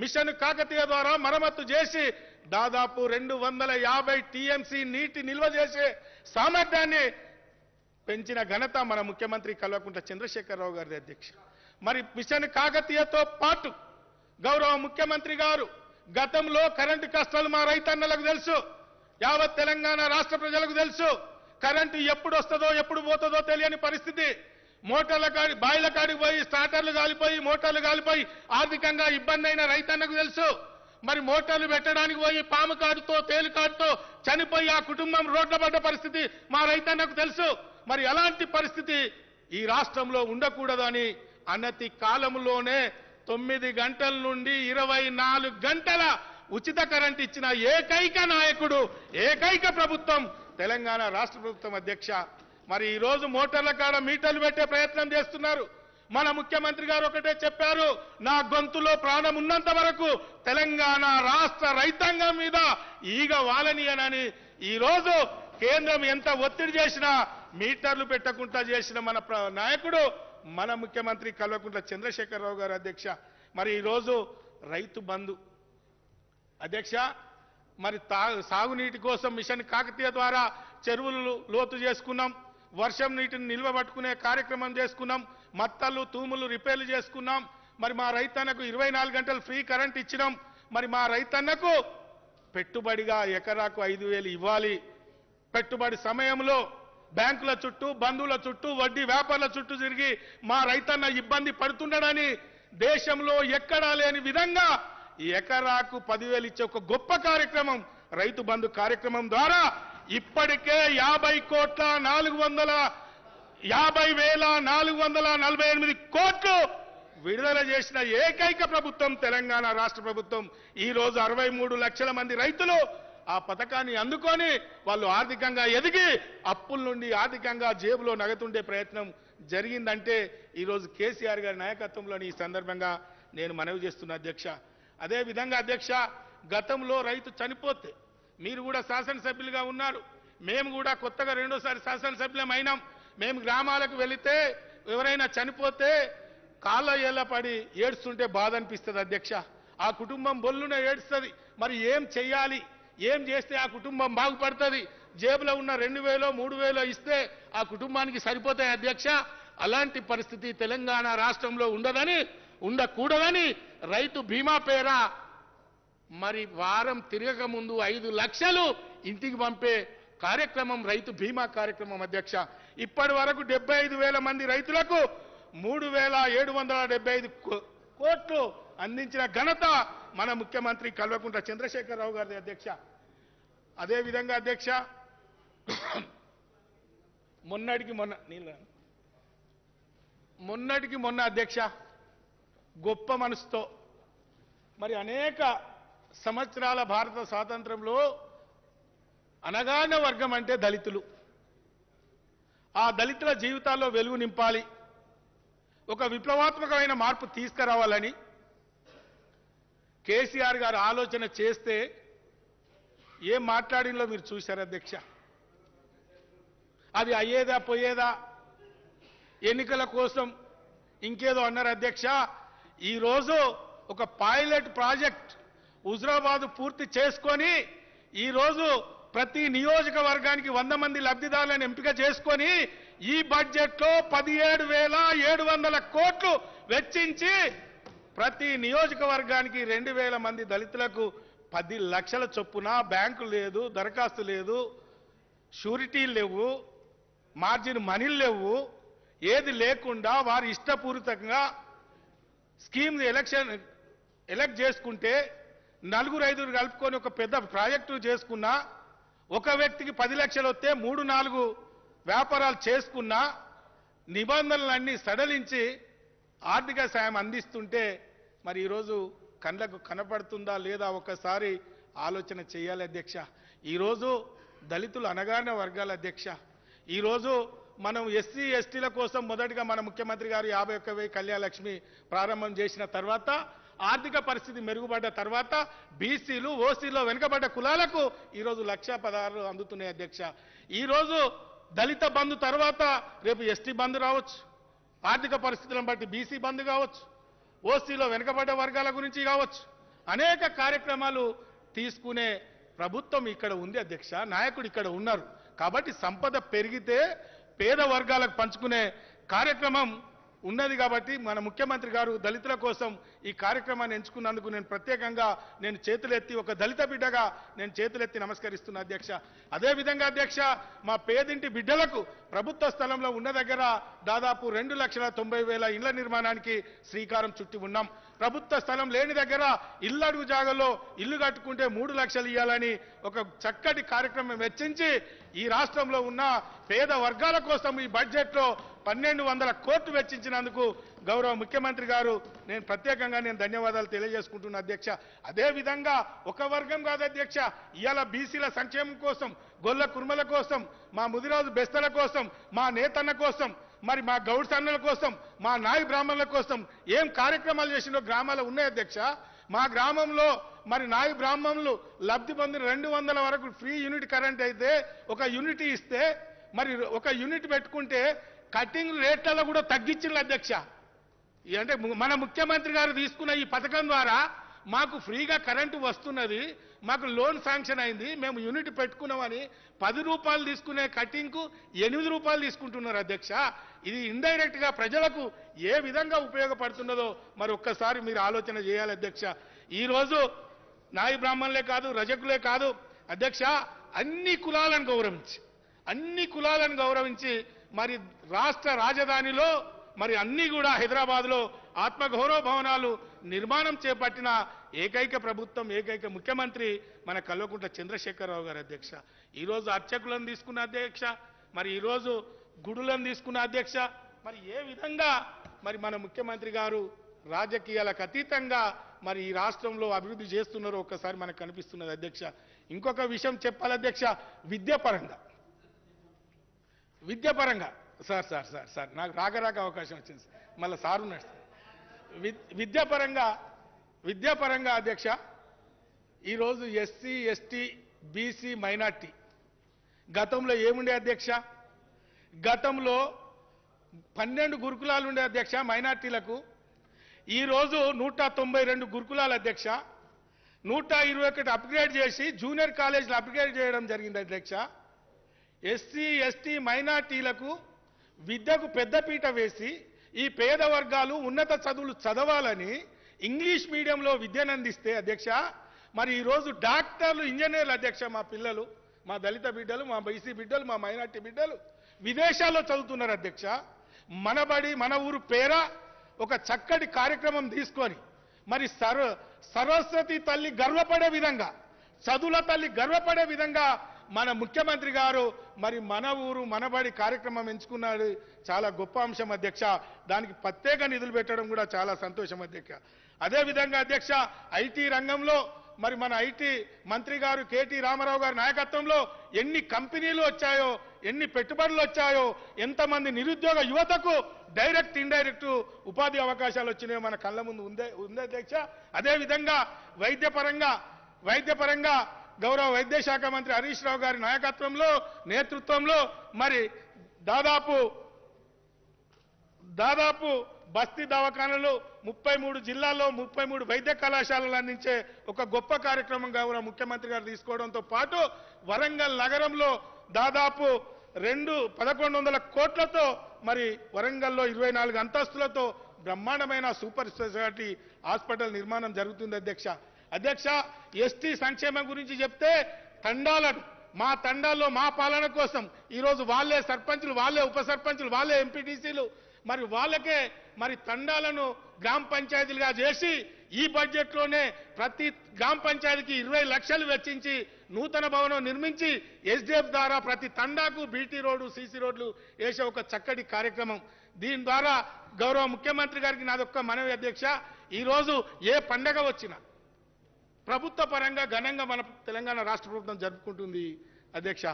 మిషన్ కాకతీయ ద్వారా మరమ్మతు చేసి దాదాపు 250 టీఎంసీ నీటి నిల్వ చేసే సామర్థ్యాన్ని పెంచిన ఘనత మన ముఖ్యమంత్రి కల్వకుంట్ల చంద్రశేఖరరావు గారి అధ్యక్ష. మరి మిషన్ కాకతీయతో పాటు గౌరవ ముఖ్యమంత్రి గారు గతంలో కరెంటు కష్టాలు మా రైతన్నలకు తెలుసు, యావత్ తెలంగాణ రాష్ట్ర ప్రజలకు తెలుసు. కరెంటు ఎప్పుడు వస్తుందో ఎప్పుడు పోతుందో తెలియని పరిస్థితి. మోటార్ల కాడి బాయిల కాడికి పోయి స్టార్టర్లు కాలిపోయి మోటార్లు కాలిపోయి ఆర్థికంగా ఇబ్బంది అయిన రైతన్నకు తెలుసు. మరి మోటార్లు పెట్టడానికి పోయి పాము కాడుతో తేలు కాడుతో చనిపోయి ఆ కుటుంబం రోడ్ల పడ్డ పరిస్థితి మా రైతన్నకు తెలుసు. మరి అలాంటి పరిస్థితి ఈ రాష్ట్రంలో ఉండకూడదని అనతి కాలంలోనే 9 గంటల నుండి 24 గంటల ఉచిత కరెంట్ ఇచ్చిన ఏకైక నాయకుడు, ఏకైక ప్రభుత్వం తెలంగాణ రాష్ట్ర ప్రభుత్వం అధ్యక్ష. మరి ఈ రోజు మోటార్ల కాడ మీటర్లు పెట్టే ప్రయత్నం చేస్తున్నారు. మన ముఖ్యమంత్రి గారు ఒకటే చెప్పారు, నా గొంతులో ప్రాణం ఉన్నంత వరకు తెలంగాణ రాష్ట్ర రైతాంగం మీద ఈగ వాలనీయనని. ఈ రోజు కేంద్రం ఎంత ఒత్తిడి చేసినా మీటర్లు పెట్టకుండా చేసిన మన నాయకుడు మన ముఖ్యమంత్రి కల్వకుంట్ల చంద్రశేఖరరావు గారు అధ్యక్ష. మరి ఈరోజు రైతు బంధు అధ్యక్ష, మరి సాగునీటి కోసం మిషన్ కాకతీయ ద్వారా చెరువులు లోతు చేసుకున్నాం, వర్షం నీటిని నిల్వ పట్టుకునే కార్యక్రమం చేసుకున్నాం, మత్తలు తూములు రిపేర్లు చేసుకున్నాం. మరి మా రైతన్నకు 24 గంటలు ఫ్రీ కరెంట్ ఇచ్చినాం. మరి మా రైతన్నకు పెట్టుబడిగా ఎకరాకు 5,000 ఇవ్వాలి. పెట్టుబడి సమయంలో బ్యాంకుల చుట్టూ, బంధువుల చుట్టూ, వడ్డీ వ్యాపారుల చుట్టూ తిరిగి మా రైతన్న ఇబ్బంది పడుతున్నాడని దేశంలో ఎక్కడా లేని విధంగా ఎకరాకు 10,000 ఇచ్చే ఒక గొప్ప కార్యక్రమం రైతు బంధు కార్యక్రమం ద్వారా ఇప్పటికే 50,448 కోట్లు విడుదల చేసిన ఏకైక ప్రభుత్వం తెలంగాణ రాష్ట్ర ప్రభుత్వం. ఈ రోజు 63 లక్షల మంది రైతులు ఆ పథకాన్ని అందుకొని వాళ్ళు ఆర్థికంగా ఎదిగి అప్పుల నుండి ఆర్థికంగా జేబులో నగతుండే ప్రయత్నం జరిగిందంటే ఈరోజు కేసీఆర్ గారి నాయకత్వంలోని ఈ సందర్భంగా నేను మనవి చేస్తున్న అధ్యక్ష. అదే విధంగా అధ్యక్ష, గతంలో రైతు చనిపోతే మీరు కూడా శాసనసభ్యులుగా ఉన్నారు, మేము కూడా కొత్తగా రెండోసారి శాసనసభ్యులం అయినాం. మేము గ్రామాలకు వెళితే ఎవరైనా చనిపోతే కాళ్ళ ఏళ్ళ పడి ఏడుస్తుంటే బాధ అనిపిస్తుంది అధ్యక్ష. ఆ కుటుంబం బొల్లున ఏడుస్తుంది. మరి ఏం చెయ్యాలి, ఏం చేస్తే ఆ కుటుంబం బాగుపడుతుంది? జేబులో ఉన్న 2,000 3,000 ఇస్తే ఆ కుటుంబానికి సరిపోతాయి అధ్యక్ష. అలాంటి పరిస్థితి తెలంగాణ రాష్ట్రంలో ఉండకూడదని రైతు బీమా పేర మరి వారం తిరగక ముందు 5 లక్షలు ఇంటికి పంపే కార్యక్రమం రైతు బీమా కార్యక్రమం అధ్యక్ష. ఇప్పటి వరకు 75,000 మంది రైతులకు 3,775 కోట్లు అందించిన ఘనత మన ముఖ్యమంత్రి కల్వకుంట్ల చంద్రశేఖరరావు గారి అధ్యక్ష. అదే విధంగా అధ్యక్ష, మొన్నటికి మొన్న అధ్యక్ష గొప్ప మనసుతో మరి అనేక సంవత్సరాల భారత స్వాతంత్రంలో అనగాన వర్గం అంటే దళితులు. ఆ దళితుల జీవితాల్లో వెలుగు నింపాలి, ఒక విప్లవాత్మకమైన మార్పు తీసుకురావాలని కేసీఆర్ గారు ఆలోచన చేస్తే ఏం మాట్లాడిందో మీరు చూశారు అధ్యక్ష. అది అయ్యేదా పోయేదా, ఎన్నికల కోసం ఇంకేదో అన్నారు అధ్యక్ష. ఈరోజు ఒక పైలట్ ప్రాజెక్ట్ హుజరాబాద్ పూర్తి చేసుకొని ఈరోజు ప్రతి నియోజకవర్గానికి 100 మంది లబ్ధిదారులను ఎంపిక చేసుకొని ఈ బడ్జెట్లో 17,700 కోట్లు వెచ్చించి ప్రతి నియోజకవర్గానికి 2,000 మంది దళితులకు 10 లక్షల చొప్పున, బ్యాంకు లేదు, దరఖాస్తు లేదు, షూరిటీలు లేవు, మార్జిన్ మనీలు లేవు, ఏది లేకుండా వారి ఇష్టపూరితంగా స్కీమ్ ఎలక్ట్ చేసుకుంటే 4-5 కలుపుకొని ఒక పెద్ద ప్రాజెక్టు చేసుకున్నా, ఒక వ్యక్తికి 10 లక్షలు వస్తే 3-4 వ్యాపారాలు చేసుకున్నా నిబంధనలన్నీ సడలించి ఆర్థిక సాయం అందిస్తుంటే మరి ఈరోజు కళ్ళకు కనపడుతుందా లేదా ఒక్కసారి ఆలోచన చేయాలి అధ్యక్ష. ఈరోజు దళితులు అనగానే వర్గాల అధ్యక్ష. ఈరోజు మనం ఎస్సీ ఎస్టీల కోసం మొదటిగా మన ముఖ్యమంత్రి గారు 51,000 కళ్యాణ లక్ష్మి ప్రారంభం చేసిన తర్వాత ఆర్థిక పరిస్థితి మెరుగుపడ్డ తర్వాత బీసీలు ఓసీలో వెనుకబడ్డ కులాలకు ఈరోజు 1,16,000 అందుతున్నాయి అధ్యక్ష. ఈరోజు దళిత బంధు తర్వాత రేపు ఎస్టీ బంధు రావచ్చు, ఆర్థిక పరిస్థితులను బట్టి బీసీ బంధు కావచ్చు, ఓసీలో వెనుకబడ్డ వర్గాల గురించి కావచ్చు, అనేక కార్యక్రమాలు తీసుకునే ప్రభుత్వం ఇక్కడ ఉంది అధ్యక్ష. నాయకుడు ఇక్కడ ఉన్నారు కాబట్టి సంపద పెరిగితే పేద వర్గాలకు పంచుకునే కార్యక్రమం ఉన్నది కాబట్టి మన ముఖ్యమంత్రి గారు దళితుల కోసం ఈ కార్యక్రమాన్ని ఎంచుకున్నందుకు నేను ప్రత్యేకంగా చేతులెత్తి ఒక దళిత బిడ్డగా చేతులెత్తి నమస్కరిస్తున్నా అధ్యక్ష. అదే విధంగా అధ్యక్ష, మా పేదింటి బిడ్డలకు ప్రభుత్వ స్థలంలో ఉన్న దగ్గర దాదాపు 2,90,000 ఇళ్ల నిర్మాణానికి శ్రీకారం చుట్టి ఉన్నాం. ప్రభుత్వ స్థలం లేని దగ్గర ఇల్లడుగు జాగాలో ఇల్లు కట్టుకుంటే 3 లక్షలు ఇవ్వాలని ఒక చక్కటి కార్యక్రమం వెచ్చించి ఈ రాష్ట్రంలో ఉన్న పేద వర్గాల కోసం ఈ బడ్జెట్లో 1,200 కోట్లు వెచ్చించినందుకు గౌరవ ముఖ్యమంత్రి గారు ప్రత్యేకంగా ధన్యవాదాలు తెలియజేసుకుంటున్నా అధ్యక్ష. అదే విధంగా ఒక వర్గం కాదు అధ్యక్ష, ఇవాళ బీసీల సంక్షేమం కోసం, గొల్ల కుర్మల కోసం, మా ముదిరాజు బెస్తల కోసం, మా నేతన్న కోసం, మరి మా గౌడ్ సన్నుల కోసం, మా నాయి బ్రాహ్మణుల కోసం ఏం కార్యక్రమాలు చేసినో గ్రామాలు ఉన్నాయి అధ్యక్ష. మా గ్రామంలో మరి నాయి బ్రాహ్మణులు లబ్ధి పొందిన 200 వరకు ఫ్రీ యూనిట్ కరెంట్ అయితే ఒక యూనిట్ ఇస్తే మరి ఒక యూనిట్ పెట్టుకుంటే కటింగ్ రేట్లలో కూడా తగ్గించింది అధ్యక్ష. అంటే మన ముఖ్యమంత్రి గారు తీసుకున్న ఈ పథకం ద్వారా మాకు ఫ్రీగా కరెంటు వస్తున్నది, మాకు లోన్ శాంక్షన్ అయింది, మేము యూనిట్ పెట్టుకున్నామని 10 రూపాయలు తీసుకునే కటింగ్కు 8 రూపాయలు తీసుకుంటున్నారు అధ్యక్ష. ఇది ఇండైరెక్ట్ గా ప్రజలకు ఏ విధంగా ఉపయోగపడుతున్నదో మరి ఒక్కసారి మీరు ఆలోచన చేయాలి అధ్యక్ష. ఈరోజు నాయి బ్రాహ్మణులే కాదు, రజకులే కాదు అధ్యక్ష, అన్ని కులాలను గౌరవించి మరి రాష్ట్ర రాజధానిలో మరి అన్ని కూడా హైదరాబాద్లో ఆత్మగౌరవ భవనాలు నిర్మాణం చేపట్టిన ఏకైక ప్రభుత్వం, ఏకైక ముఖ్యమంత్రి మన కల్వకుంట్ల చంద్రశేఖరరావు గారు అధ్యక్ష. ఈరోజు అర్చకులను తీసుకున్న అధ్యక్ష, మరి ఈరోజు గుడులను తీసుకున్న అధ్యక్ష, మరి ఏ విధంగా మరి మన ముఖ్యమంత్రి గారు రాజకీయాలకు అతీతంగా మరి ఈ రాష్ట్రంలో అభివృద్ధి చేస్తున్నారో ఒక్కసారి మనకు కనిపిస్తున్నది అధ్యక్ష. ఇంకొక విషయం చెప్పాలి అధ్యక్ష, విద్యాపరంగా సార్ నాకు రాక అవకాశం వచ్చింది సార్, మళ్ళీ సార్ ఉన్నాడు సార్. విద్యాపరంగా అధ్యక్ష, ఈరోజు ఎస్సీ ఎస్టీ బీసీ మైనార్టీ గతంలో ఏముండే అధ్యక్ష, గతంలో 12 గురుకులాలు ఉండే అధ్యక్ష మైనార్టీలకు. ఈరోజు 192 గురుకులాలు అధ్యక్ష, 121 అప్గ్రేడ్ చేసి జూనియర్ కాలేజీలు అప్గ్రేడ్ చేయడం జరిగింది అధ్యక్ష. ఎస్సీ ఎస్టీ మైనార్టీలకు విద్యకు పెద్దపీట వేసి ఈ పేద వర్గాలు ఉన్నత చదువులు చదవాలని ఇంగ్లీష్ మీడియంలో విద్యను అందిస్తే అధ్యక్ష, మరి ఈరోజు డాక్టర్లు ఇంజనీర్లు అధ్యక్ష, మా పిల్లలు, మా దళిత బిడ్డలు, మా బీసీ బిడ్డలు, మా మైనార్టీ బిడ్డలు విదేశాల్లో చదువుతున్నారు అధ్యక్ష. మన బడి మన ఊరు పేర ఒక చక్కటి కార్యక్రమం తీసుకొని మరి సరస్వతి తల్లి గర్వపడే విధంగా, చదువుల తల్లి గర్వపడే విధంగా మన ముఖ్యమంత్రి గారు మరి మన ఊరు మనబడి కార్యక్రమం ఎంచుకున్నాడు. చాలా గొప్ప అంశం అధ్యక్ష. దానికి ప్రత్యేక నిధులు పెట్టడం కూడా చాలా సంతోషం అధ్యక్ష. అదేవిధంగా అధ్యక్ష, ఐటీ రంగంలో మరి మన ఐటీ మంత్రి గారు కేటీ రామారావు గారి నాయకత్వంలో ఎన్ని కంపెనీలు వచ్చాయో, ఎన్ని పెట్టుబడులు వచ్చాయో, ఎంతమంది నిరుద్యోగ యువతకు డైరెక్ట్ ఇండైరెక్ట్ ఉపాధి అవకాశాలు వచ్చినాయో మన కళ్ళ ముందు ఉందే అధ్యక్ష. అదేవిధంగా వైద్యపరంగా గౌరవ వైద్య శాఖ మంత్రి హరీష్ రావు గారి నాయకత్వంలో నేతృత్వంలో మరి దాదాపు బస్తీ దవాఖానలు 33 జిల్లాల్లో 33 వైద్య కళాశాలలు అందించే ఒక గొప్ప కార్యక్రమం గౌరవ ముఖ్యమంత్రి గారు తీసుకోవడంతో పాటు వరంగల్ నగరంలో దాదాపు 1100 కోట్లతో మరి వరంగల్లో 24 అంతస్తులతో బ్రహ్మాండమైన సూపర్ స్పెషాలిటీ హాస్పిటల్ నిర్మాణం జరుగుతుంది అధ్యక్ష. ఎస్టీ సంక్షేమం గురించి చెప్తే తండాలను, మా తండాల్లో మా పాలన కోసం ఈరోజు వాళ్ళే సర్పంచులు, వాళ్ళే ఉప సర్పంచులు, వాళ్ళే ఎంపీటీసీలు, మరి వాళ్ళకే మరి తండాలను గ్రామ పంచాయతీలుగా చేసి ఈ బడ్జెట్లోనే ప్రతి గ్రామ పంచాయతీకి 20 లక్షలు వెచ్చించి నూతన భవనం నిర్మించి ఎస్డిఎఫ్ ద్వారా ప్రతి తండాకు బీటీ రోడ్డు, సీసీ రోడ్లు వేసే ఒక చక్కటి కార్యక్రమం. దీని ద్వారా గౌరవ ముఖ్యమంత్రి గారికి నాదొక్క మనవి అధ్యక్ష, ఈరోజు ఏ పండగ వచ్చినా ప్రభుత్వ పరంగా ఘనంగా మన తెలంగాణ రాష్ట్ర ప్రభుత్వం జరుపుకుంటుంది అధ్యక్ష.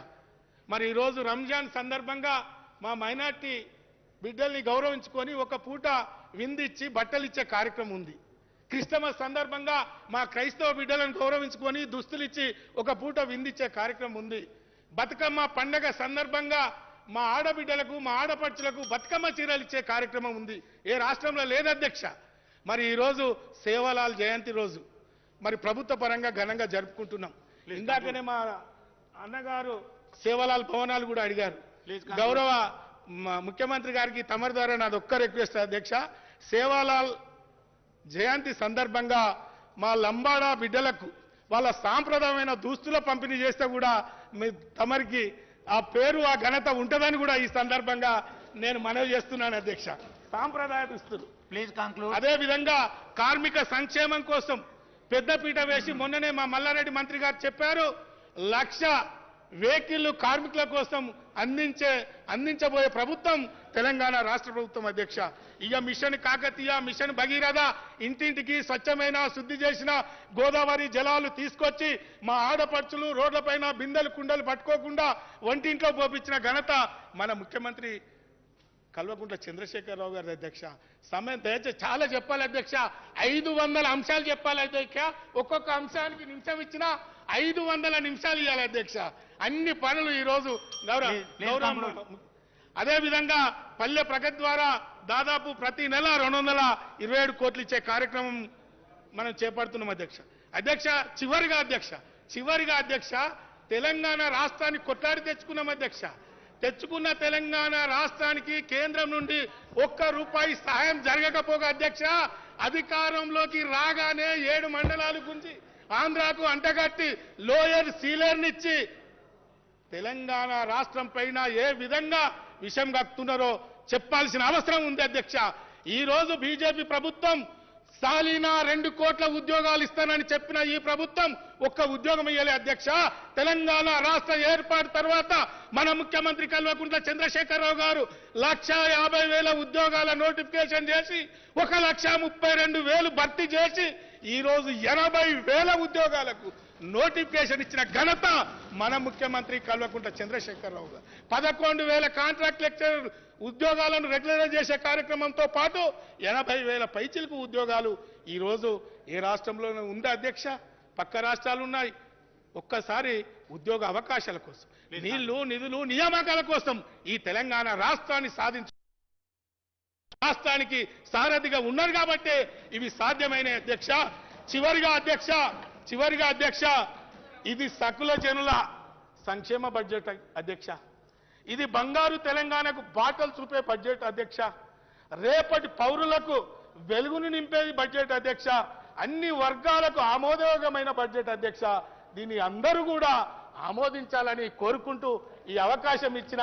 మరి ఈరోజు రంజాన్ సందర్భంగా మా మైనార్టీ బిడ్డల్ని గౌరవించుకొని ఒక పూట విందిచ్చి బట్టలు ఇచ్చే కార్యక్రమం ఉంది. క్రిస్టమస్ సందర్భంగా మా క్రైస్తవ బిడ్డలను గౌరవించుకొని దుస్తులు ఇచ్చి ఒక పూట విందిచ్చే కార్యక్రమం ఉంది. బతుకమ్మ పండగ సందర్భంగా మా ఆడబిడ్డలకు, మా ఆడపడుచులకు బతుకమ్మ చీరలు ఇచ్చే కార్యక్రమం ఉంది. ఏ రాష్ట్రంలో లేదు అధ్యక్ష. మరి ఈరోజు సేవలాల్ జయంతి రోజు మరి ప్రభుత్వ పరంగా ఘనంగా జరుపుకుంటున్నాం. ఇందాకనే మా అన్నగారు సేవలాల్ భవనాలు కూడా అడిగారు. గౌరవ ముఖ్యమంత్రి గారికి తమరి ద్వారా నాది ఒక్క రిక్వెస్ట్ అధ్యక్ష, సేవాలాల్ జయంతి సందర్భంగా మా లంబాడా బిడ్డలకు వాళ్ళ సాంప్రదాయమైన దుస్తుల పంపిణీ చేస్తే కూడా మీ తమరికి ఆ పేరు, ఆ ఘనత ఉంటుందని కూడా ఈ సందర్భంగా నేను మనవి చేస్తున్నాను అధ్యక్ష. సాంప్రదాయ దుస్తులు ప్లీజ్ కంక్లూడ్. అదేవిధంగా కార్మిక సంక్షేమం కోసం పెద్దపీట వేసి మొన్ననే మా మల్లారెడ్డి మంత్రి గారు చెప్పారు, 1,00,000 వెహికల్ కార్మికుల కోసం అందించబోయే ప్రభుత్వం తెలంగాణ రాష్ట్ర ప్రభుత్వం అధ్యక్ష. ఇక మిషన్ కాకతీయ, మిషన్ భగీరథ, ఇంటింటికి స్వచ్ఛమైన శుద్ధి చేసిన గోదావరి జలాలు తీసుకొచ్చి మా ఆడపడుచులు రోడ్లపైన బిందెలు కుండలు పట్టుకోకుండా వంటింట్లో పోపించిన ఘనత మన ముఖ్యమంత్రి కల్వకుంట్ల చంద్రశేఖరరావు గారి అధ్యక్ష. సమయం దయచేసి చాలా చెప్పాలి అధ్యక్ష, 500 అంశాలు చెప్పాలి అధ్యక్ష. ఒక్కొక్క అంశానికి నిమిషం ఇచ్చినా 500 నిమిషాలు ఇవ్వాలి అధ్యక్ష. అన్ని పనులు ఈరోజు అదేవిధంగా పల్లె ప్రగతి ద్వారా దాదాపు ప్రతి నెల 227 కోట్లు ఇచ్చే కార్యక్రమం మనం చేపడుతున్నాం అధ్యక్ష. చివరిగా అధ్యక్ష, తెలంగాణ రాష్ట్రాన్ని కొట్లాడి తెచ్చుకున్నాం అధ్యక్ష. తెచ్చుకున్న తెలంగాణ రాష్ట్రానికి కేంద్రం నుండి ₹1 సహాయం జరగకపోగా అధ్యక్ష, అధికారంలోకి రాగానే 7 మండలాలు గుంచి ఆంధ్రాకు అంటగట్టి లోయర్ సీలర్నిచ్చి తెలంగాణ రాష్ట్రం పైన ఏ విధంగా విషం కక్కుతున్నారో చెప్పాల్సిన అవసరం ఉంది అధ్యక్ష. ఈ రోజు బీజేపీ ప్రభుత్వం సాలీనా 2 కోట్ల ఉద్యోగాలు ఇస్తానని చెప్పిన ఈ ప్రభుత్వం ఒక్క ఉద్యోగం ఇయ్యలే అధ్యక్ష. తెలంగాణ రాష్ట్ర ఏర్పాటు తర్వాత మన ముఖ్యమంత్రి కల్వకుంట్ల చంద్రశేఖరరావు గారు 1,50,000 ఉద్యోగాల నోటిఫికేషన్ చేసి 1,32,000 భర్తీ చేసి ఈ రోజు 80,000 ఉద్యోగాలకు నోటిఫికేషన్ ఇచ్చిన ఘనత మన ముఖ్యమంత్రి కల్వకుంట్ల చంద్రశేఖరరావు గారు. 11,000 కాంట్రాక్ట్ లెక్చరర్ ఉద్యోగాలను రెగ్యులరైజ్ చేసే కార్యక్రమంతో పాటు 80,000 పైచిలకు ఉద్యోగాలు ఈ రోజు ఏ రాష్ట్రంలోనూ ఉందా అధ్యక్ష? పక్క రాష్ట్రాలు ఉన్నాయి. ఒక్కసారి ఉద్యోగ అవకాశాల కోసం, నీళ్లు నిధులు నియామకాల కోసం ఈ తెలంగాణ రాష్ట్రాన్ని రాష్ట్రానికి సారథిగా ఉన్నారు కాబట్టే ఇవి సాధ్యమైన అధ్యక్ష. చివరిగా అధ్యక్ష, ఇది సకుల జనుల సంక్షేమ బడ్జెట్ అధ్యక్ష. ఇది బంగారు తెలంగాణకు బాటలు చూపే బడ్జెట్ అధ్యక్ష. రేపటి పౌరులకు వెలుగును నింపేది బడ్జెట్ అధ్యక్ష. అన్ని వర్గాలకు ఆమోదయోగ్యమైన బడ్జెట్ అధ్యక్ష. దీన్ని అందరూ కూడా ఆమోదించాలని కోరుకుంటూ ఈ అవకాశం ఇచ్చిన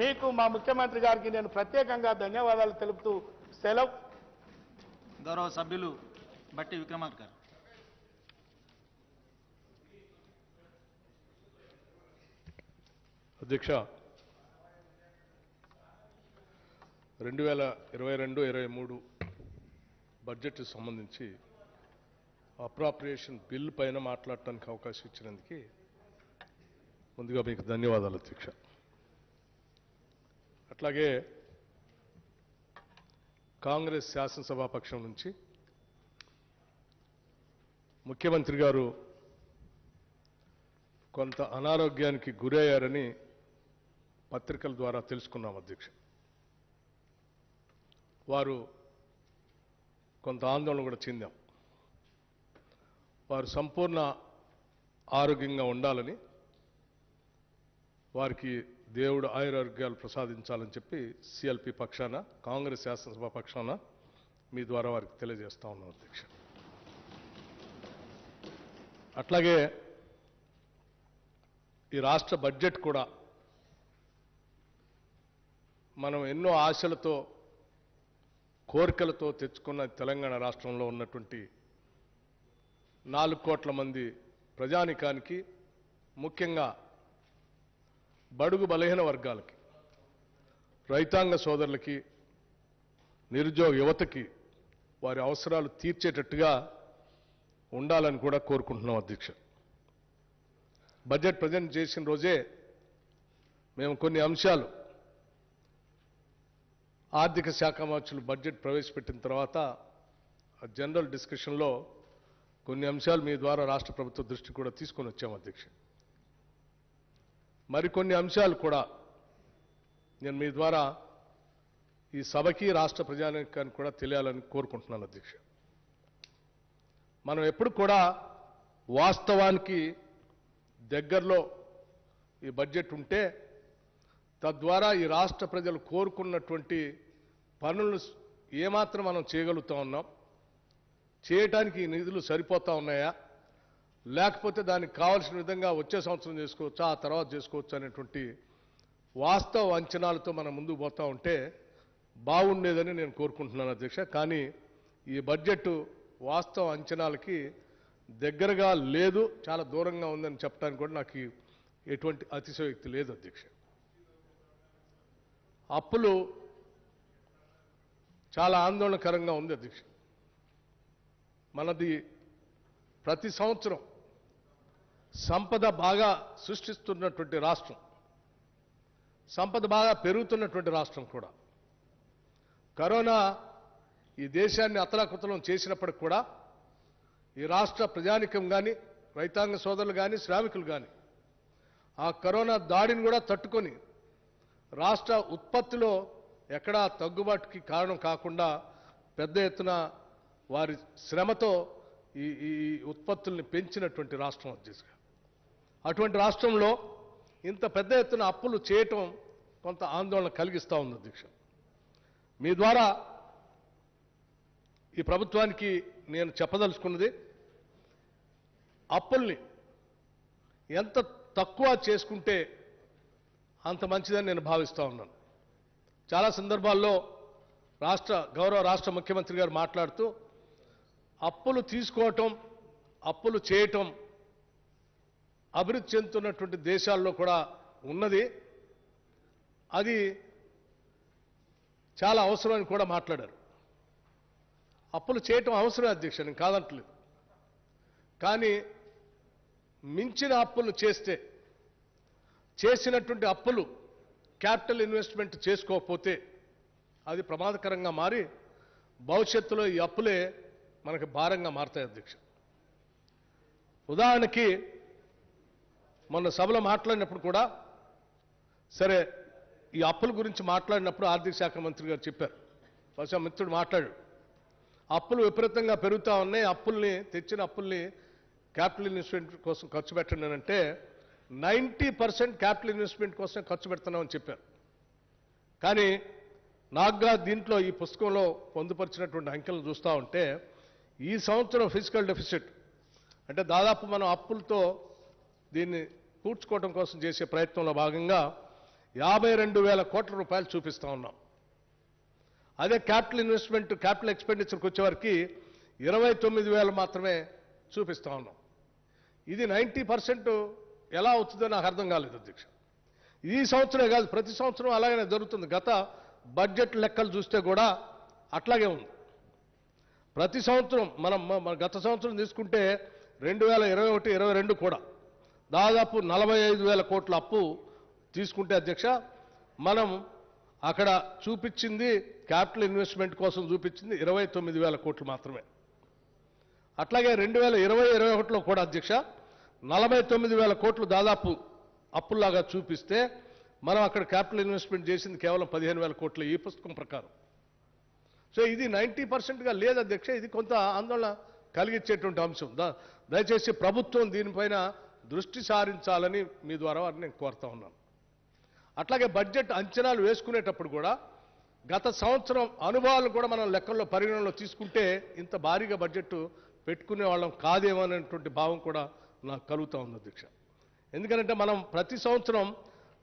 మీకు మా ముఖ్యమంత్రి గారికి నేను ప్రత్యేకంగా ధన్యవాదాలు తెలుపుతూ సెలవు. గౌరవ సభ్యులు బట్టి విక్రమార్క గారు. అధ్యక్ష, 2022-23 బడ్జెట్ సంబంధించి అప్రాప్రియేషన్ బిల్ పైన మాట్లాడటానికి అవకాశం ఇచ్చినందుకు ముందుగా మీకు ధన్యవాదాలు అధ్యక్ష. అట్లాగే కాంగ్రెస్ శాసనసభాపక్షం నుంచి ముఖ్యమంత్రి గారు కొంత అనారోగ్యానికి గురయ్యారని పత్రికల ద్వారా తెలుసుకున్నాం అధ్యక్ష. వారు కొంత ఆందోళన కూడా చెందాం. వారు సంపూర్ణ ఆరోగ్యంగా ఉండాలని, వారికి దేవుడు ఆయురారోగ్యాలు ప్రసాదించాలని చెప్పి సిఎల్పి పక్షాన, కాంగ్రెస్ శాసనసభ పక్షాన మీ ద్వారా వారికి తెలియజేస్తా ఉన్నాం అధ్యక్ష. అట్లాగే ఈ రాష్ట్ర బడ్జెట్ కూడా మనం ఎన్నో ఆశలతో కోరికలతో తెచ్చుకున్న తెలంగాణ రాష్ట్రంలో ఉన్నటువంటి 4 కోట్ల మంది ప్రజానికానికి, ముఖ్యంగా బడుగు బలహీన వర్గాలకి, రైతాంగ సోదరులకి, నిరుద్యోగ యువతకి వారి అవసరాలు తీర్చేటట్టుగా ఉండాలని కూడా కోరుకుంటున్నాం అధ్యక్ష. బడ్జెట్ ప్రజెంట్ చేసిన రోజే మేము కొన్ని అంశాలు ఆర్థిక శాఖ మంత్రులు బడ్జెట్ ప్రవేశపెట్టిన తర్వాత జనరల్ డిస్కషన్లో కొన్ని అంశాలు మీ ద్వారా రాష్ట్ర ప్రభుత్వ దృష్టికి కూడా తీసుకొని వచ్చాము అధ్యక్ష. మరికొన్ని అంశాలు కూడా నేను మీ ద్వారా ఈ సభకి, రాష్ట్ర ప్రజానికానికి కూడా తెలియాలని కోరుకుంటున్నాను అధ్యక్ష. మనం ఎప్పుడు కూడా వాస్తవానికి దగ్గరలో ఈ బడ్జెట్ ఉంటే తద్వారా ఈ రాష్ట్ర ప్రజలు కోరుకున్నటువంటి పనులను ఏమాత్రం మనం చేయగలుగుతా ఉన్నాం, చేయటానికి ఈ నిధులు సరిపోతా ఉన్నాయా, లేకపోతే దానికి కావాల్సిన విధంగా వచ్చే సంవత్సరం చేసుకోవచ్చా, ఆ తర్వాత చేసుకోవచ్చు అనేటువంటి వాస్తవ అంచనాలతో మనం ముందుకు పోతా ఉంటే బాగుండేదని నేను కోరుకుంటున్నాను అధ్యక్ష. కానీ ఈ బడ్జెట్ వాస్తవ అంచనాలకి దగ్గరగా లేదు, చాలా దూరంగా ఉందని చెప్పడానికి కూడా నాకు ఎటువంటి అతిశయోక్తి లేదు అధ్యక్ష. అప్పులు చాలా ఆందోళనకరంగా ఉంది అధ్యక్ష. మనది ప్రతి సంవత్సరం సంపద బాగా సృష్టిస్తున్నటువంటి రాష్ట్రం, సంపద బాగా పెరుగుతున్నటువంటి రాష్ట్రం కూడా. కరోనా ఈ దేశాన్ని అతలాకుతలం చేసినప్పటికి కూడా ఈ రాష్ట్ర ప్రజానికం కానీ, రైతాంగ సోదరులు కానీ, శ్రామికులు కానీ ఆ కరోనా దాడిని కూడా తట్టుకొని రాష్ట్ర ఉత్పత్తిలో ఎక్కడా తగ్గుబాటుకి కారణం కాకుండా పెద్ద ఎత్తున వారి శ్రమతో ఈ ఉత్పత్తుల్ని పెంచినటువంటి రాష్ట్రం అధ్యక్ష. అటువంటి రాష్ట్రంలో ఇంత పెద్ద ఎత్తున అప్పులు చేయటం కొంత ఆందోళన కలిగిస్తూ ఉంది అధ్యక్ష. మీ ద్వారా ఈ ప్రభుత్వానికి నేను చెప్పదలుచుకున్నది, అప్పుల్ని ఎంత తక్కువ చేసుకుంటే అంత మంచిదని నేను భావిస్తూ ఉన్నాను. చాలా సందర్భాల్లో గౌరవ రాష్ట్ర ముఖ్యమంత్రి గారు మాట్లాడుతూ అప్పులు తీసుకోవటం, అప్పులు చేయటం అభివృద్ధి చెందుతున్నటువంటి దేశాల్లో కూడా ఉన్నది, అది చాలా అవసరమని కూడా మాట్లాడారు. అప్పులు చేయటం అవసరం అధ్యక్ష, నేను కాదంటలేదు. కానీ మించిన అప్పులు చేస్తే, చేసినటువంటి అప్పులు క్యాపిటల్ ఇన్వెస్ట్మెంట్ చేసుకోకపోతే అది ప్రమాదకరంగా మారి భవిష్యత్తులో ఈ అప్పులే మనకి భారంగా మారతాయి అధ్యక్ష. ఉదాహరణకి మొన్న సభలో మాట్లాడినప్పుడు కూడా సరే ఈ అప్పుల గురించి మాట్లాడినప్పుడు ఆర్థిక శాఖ మంత్రి గారు చెప్పారు, బహుశా మిత్రుడు మాట్లాడాడు, అప్పులు విపరీతంగా పెరుగుతూ ఉన్నాయి, తెచ్చిన అప్పుల్ని క్యాపిటల్ ఇన్వెస్ట్మెంట్ కోసం ఖర్చు పెట్టండి అంటే 90% క్యాపిటల్ ఇన్వెస్ట్మెంట్ కోసం ఖర్చు పెడుతున్నామని చెప్పారు. కానీ నాకుగా దీంట్లో ఈ పుస్తకంలో పొందుపరిచినటువంటి అంకెలను చూస్తూ ఉంటే ఈ సంవత్సరం ఫిజికల్ డెఫిసిట్ అంటే దాదాపు మనం అప్పులతో దీన్ని పూడ్చుకోవడం కోసం చేసే ప్రయత్నంలో భాగంగా 52,000 కోట్ల రూపాయలు చూపిస్తూ ఉన్నాం. అదే క్యాపిటల్ ఎక్స్పెండిచర్కి వచ్చేవారికి 29,000 మాత్రమే చూపిస్తూ ఉన్నాం. ఇది 90% ఎలా అవుతుందో నాకు అర్థం కాలేదు అధ్యక్ష. ఈ సంవత్సరమే కాదు, ప్రతి సంవత్సరం అలాగనే జరుగుతుంది. గత బడ్జెట్ లెక్కలు చూస్తే కూడా అట్లాగే ఉంది. ప్రతి సంవత్సరం మనం గత సంవత్సరం తీసుకుంటే 2021-22 కూడా దాదాపు 45,000 కోట్ల అప్పు తీసుకుంటే అధ్యక్ష, మనం అక్కడ చూపించింది క్యాపిటల్ ఇన్వెస్ట్మెంట్ కోసం చూపించింది 29,000 కోట్లు మాత్రమే. అట్లాగే 2020-21లో కూడా అధ్యక్ష 49,000 కోట్లు దాదాపు అప్పుల్లాగా చూపిస్తే మనం అక్కడ క్యాపిటల్ ఇన్వెస్ట్మెంట్ చేసింది కేవలం 15,000 కోట్లు ఈ పుస్తకం ప్రకారం. సో ఇది 90%గా లేదు అధ్యక్ష. ఇది కొంత ఆందోళన కలిగించేటువంటి అంశం. దయచేసి ప్రభుత్వం దీనిపైన దృష్టి సారించాలని మీ ద్వారా నేను కోరుతా ఉన్నాను. అట్లాగే బడ్జెట్ అంచనాలు వేసుకునేటప్పుడు కూడా గత సంవత్సరం అనుభవాలు కూడా మనం లెక్కల్లో పరిగణనలో తీసుకుంటే ఇంత భారీగా బడ్జెట్ పెట్టుకునే వాళ్ళం కాదేమో అనేటువంటి భావం కూడా నాకు కలుగుతూ ఉంది అధ్యక్ష. ఎందుకంటే మనం ప్రతి సంవత్సరం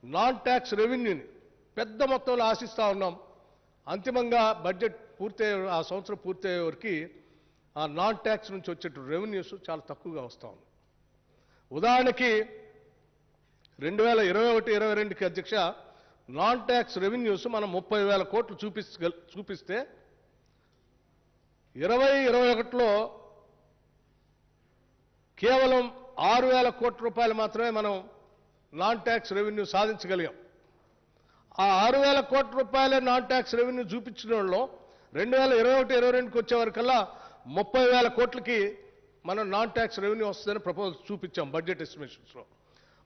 నాన్ ట్యాక్స్ రెవెన్యూని పెద్ద మొత్తంలో ఆశిస్తూ ఉన్నాం. అంతిమంగా బడ్జెట్ ఆ సంవత్సరం పూర్తయ్యే వరకు ఆ నాన్ ట్యాక్స్ నుంచి వచ్చే రెవెన్యూస్ చాలా తక్కువగా వస్తూ ఉంది. ఉదాహరణకి 2021-22కి అధ్యక్ష నాన్ ట్యాక్స్ రెవెన్యూస్ మనం 30,000 కోట్లు చూపిస్తే 2021లో కేవలం 6,000 కోట్ల రూపాయలు మాత్రమే మనం నాన్ ట్యాక్స్ రెవెన్యూ సాధించగలిగాం. ఆ 6,000 కోట్ల రూపాయల నాన్ ట్యాక్స్ రెవెన్యూ చూపించిన వాళ్ళు 2021-22కి వచ్చేవరకల్లా 30,000 కోట్లకి మనం నాన్ ట్యాక్స్ రెవెన్యూ వస్తుందని ప్రపోజల్ చూపించాం బడ్జెట్ ఎస్టిమేషన్స్లో.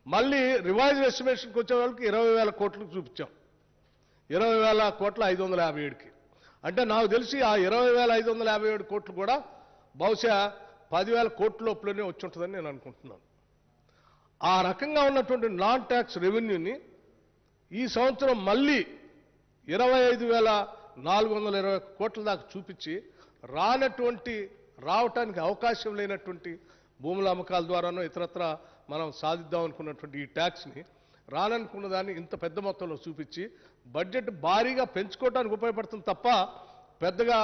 మళ్ళీ రివైజ్డ్ ఎస్టిమేషన్కి వచ్చే వాళ్ళకి 20,000 కోట్లకు చూపించాం, 20,557కి. అంటే నాకు తెలిసి ఆ 20,557 కోట్లు కూడా బహుశా 10,000 కోట్ల లోపలనే వచ్చి ఉంటుందని నేను అనుకుంటున్నాను. ఆ రకంగా ఉన్నటువంటి నాన్ ట్యాక్స్ రెవెన్యూని ఈ సంవత్సరం మళ్ళీ 25,420 కోట్ల దాకా చూపించి రావటానికి అవకాశం లేనటువంటి భూముల అమ్మకాల ద్వారానో ఇతరత్ర మనం సాధిద్దాం అనుకున్నటువంటి ఈ ట్యాక్స్ని రాననుకున్న దాన్ని ఇంత పెద్ద మొత్తంలో చూపించి బడ్జెట్ భారీగా పెంచుకోవడానికి ఉపయోగపడుతుంది తప్ప పెద్దగా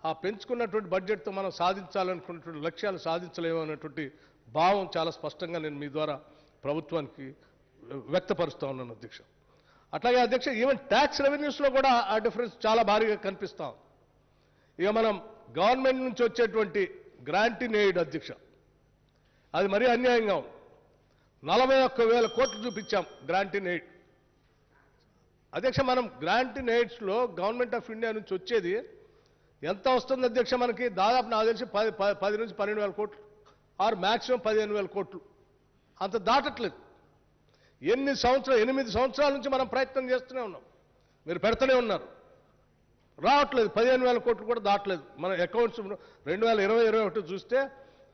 ఆ పెంచుకున్నటువంటి బడ్జెట్తో మనం సాధించాలనుకున్నటువంటి లక్ష్యాలు సాధించలేము అనేటువంటి భావం చాలా స్పష్టంగా నేను మీ ద్వారా ప్రభుత్వానికి వ్యక్తపరుస్తూ ఉన్నాను అధ్యక్ష. అట్లాగే అధ్యక్ష ఈవెన్ ట్యాక్స్ రెవెన్యూస్లో కూడా ఆ డిఫరెన్స్ చాలా భారీగా కనిపిస్తాం. ఇక మనం గవర్నమెంట్ నుంచి వచ్చేటువంటి గ్రాంట్ ఇన్ ఎయిడ్ అధ్యక్ష, అది మరీ అన్యాయంగా ఉంది. 41,000 కోట్లు చూపించాం గ్రాంట్ ఇన్ ఎయిడ్. అధ్యక్ష మనం గ్రాంట్ ఇన్ ఎయిడ్స్లో గవర్నమెంట్ ఆఫ్ ఇండియా నుంచి వచ్చేది ఎంత వస్తుంది అధ్యక్ష? మనకి దాదాపు నాకు తెలిసి 10 నుంచి 12,000 కోట్లు ఆర్ మ్యాక్సిమం 15,000 కోట్లు, అంత దాటట్లేదు. 8 సంవత్సరాల నుంచి మనం ప్రయత్నం చేస్తూనే ఉన్నాం, మీరు పెడుతూనే ఉన్నారు, రావట్లేదు. 15,000 కోట్లు కూడా దాటలేదు. మన అకౌంట్స్ 2020-21 చూస్తే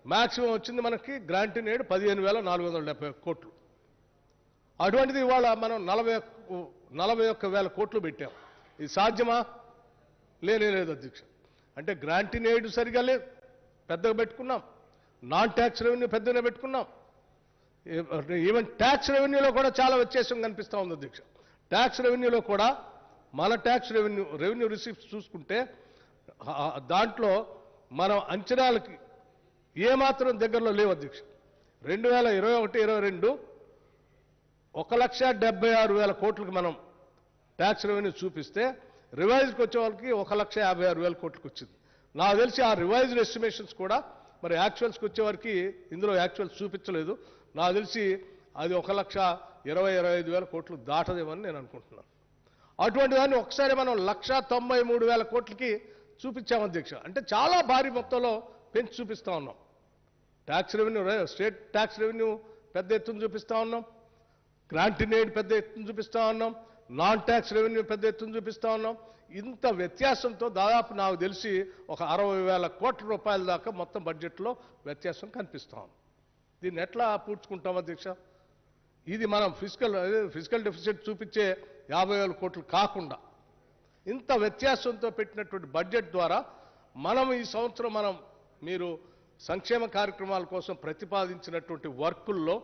మ్యాక్సిమం వచ్చింది మనకి గ్రాంట్ ఇన్ ఎయిడ్ 15,470 కోట్లు. అటువంటిది ఇవాళ మనం 41,000 కోట్లు పెట్టాం. ఇది సాధ్యమా? లేదు అధ్యక్ష. అంటే గ్రాంట్ ఇన్ ఎయిడ్ సరిగా లేదు, పెద్దగా పెట్టుకున్నాం. నాన్ ట్యాక్స్ రెవెన్యూ పెద్దనే పెట్టుకున్నాం. ఈవెన్ ట్యాక్స్ రెవెన్యూలో కూడా చాలా వ్యత్యాసం కనిపిస్తూ ఉంది అధ్యక్ష. ట్యాక్స్ రెవెన్యూలో కూడా మన ట్యాక్స్ రెవెన్యూ రిసీప్ట్స్ చూసుకుంటే దాంట్లో మనం అంచనాలకి ఏమాత్రం దగ్గరలో లేవు అధ్యక్ష. 2021-22 1,76,000 కోట్లకు మనం ట్యాక్స్ రెవెన్యూ చూపిస్తే రివైజ్కి వచ్చే వాళ్ళకి 1,56,000 కోట్లకు వచ్చింది. నాకు తెలిసి ఆ రివైజ్డ్ ఎస్టిమేషన్స్ కూడా మరి యాక్చువల్స్కి వచ్చేవారికి ఇందులో యాక్చువల్స్ చూపించలేదు. నాకు తెలిసి అది 1,20,000-25,000 కోట్లు దాటదేమని నేను అనుకుంటున్నాను. అటువంటి దాన్ని ఒకసారి మనం 1,93,000 కోట్లకి చూపించాం అధ్యక్ష. అంటే చాలా భారీ మొత్తంలో పెంచి చూపిస్తా ఉన్నాం. Tax revenue, state tax revenue పెద్ద ఎత్తున చూపిస్తా ఉన్నాం, గ్రాంట్ ఇన్ ఎయిడ్ పెద్ద ఎత్తున చూపిస్తా ఉన్నాం, నాన్ ట్యాక్స్ రెవెన్యూ పెద్ద ఎత్తున చూపిస్తా ఉన్నాం. ఇంత వ్యత్యాసంతో దాదాపు నాకు తెలిసి ఒక 60,000 కోట్ల రూపాయల దాకా మొత్తం బడ్జెట్లో వ్యత్యాసం కనిపిస్తా ఉంది. దీన్ని ఎట్లా పూడ్చుకుంటాం అధ్యక్ష? ఇది మనం ఫిజికల్ డెఫిసిట్ చూపించే 50,000 కోట్లు కాకుండా ఇంత వ్యత్యాసంతో పెట్టినటువంటి బడ్జెట్ ద్వారా మనం ఈ సంవత్సరం మీరు సంక్షేమ కార్యక్రమాల కోసం ప్రతిపాదించినటువంటి వర్కుల్లో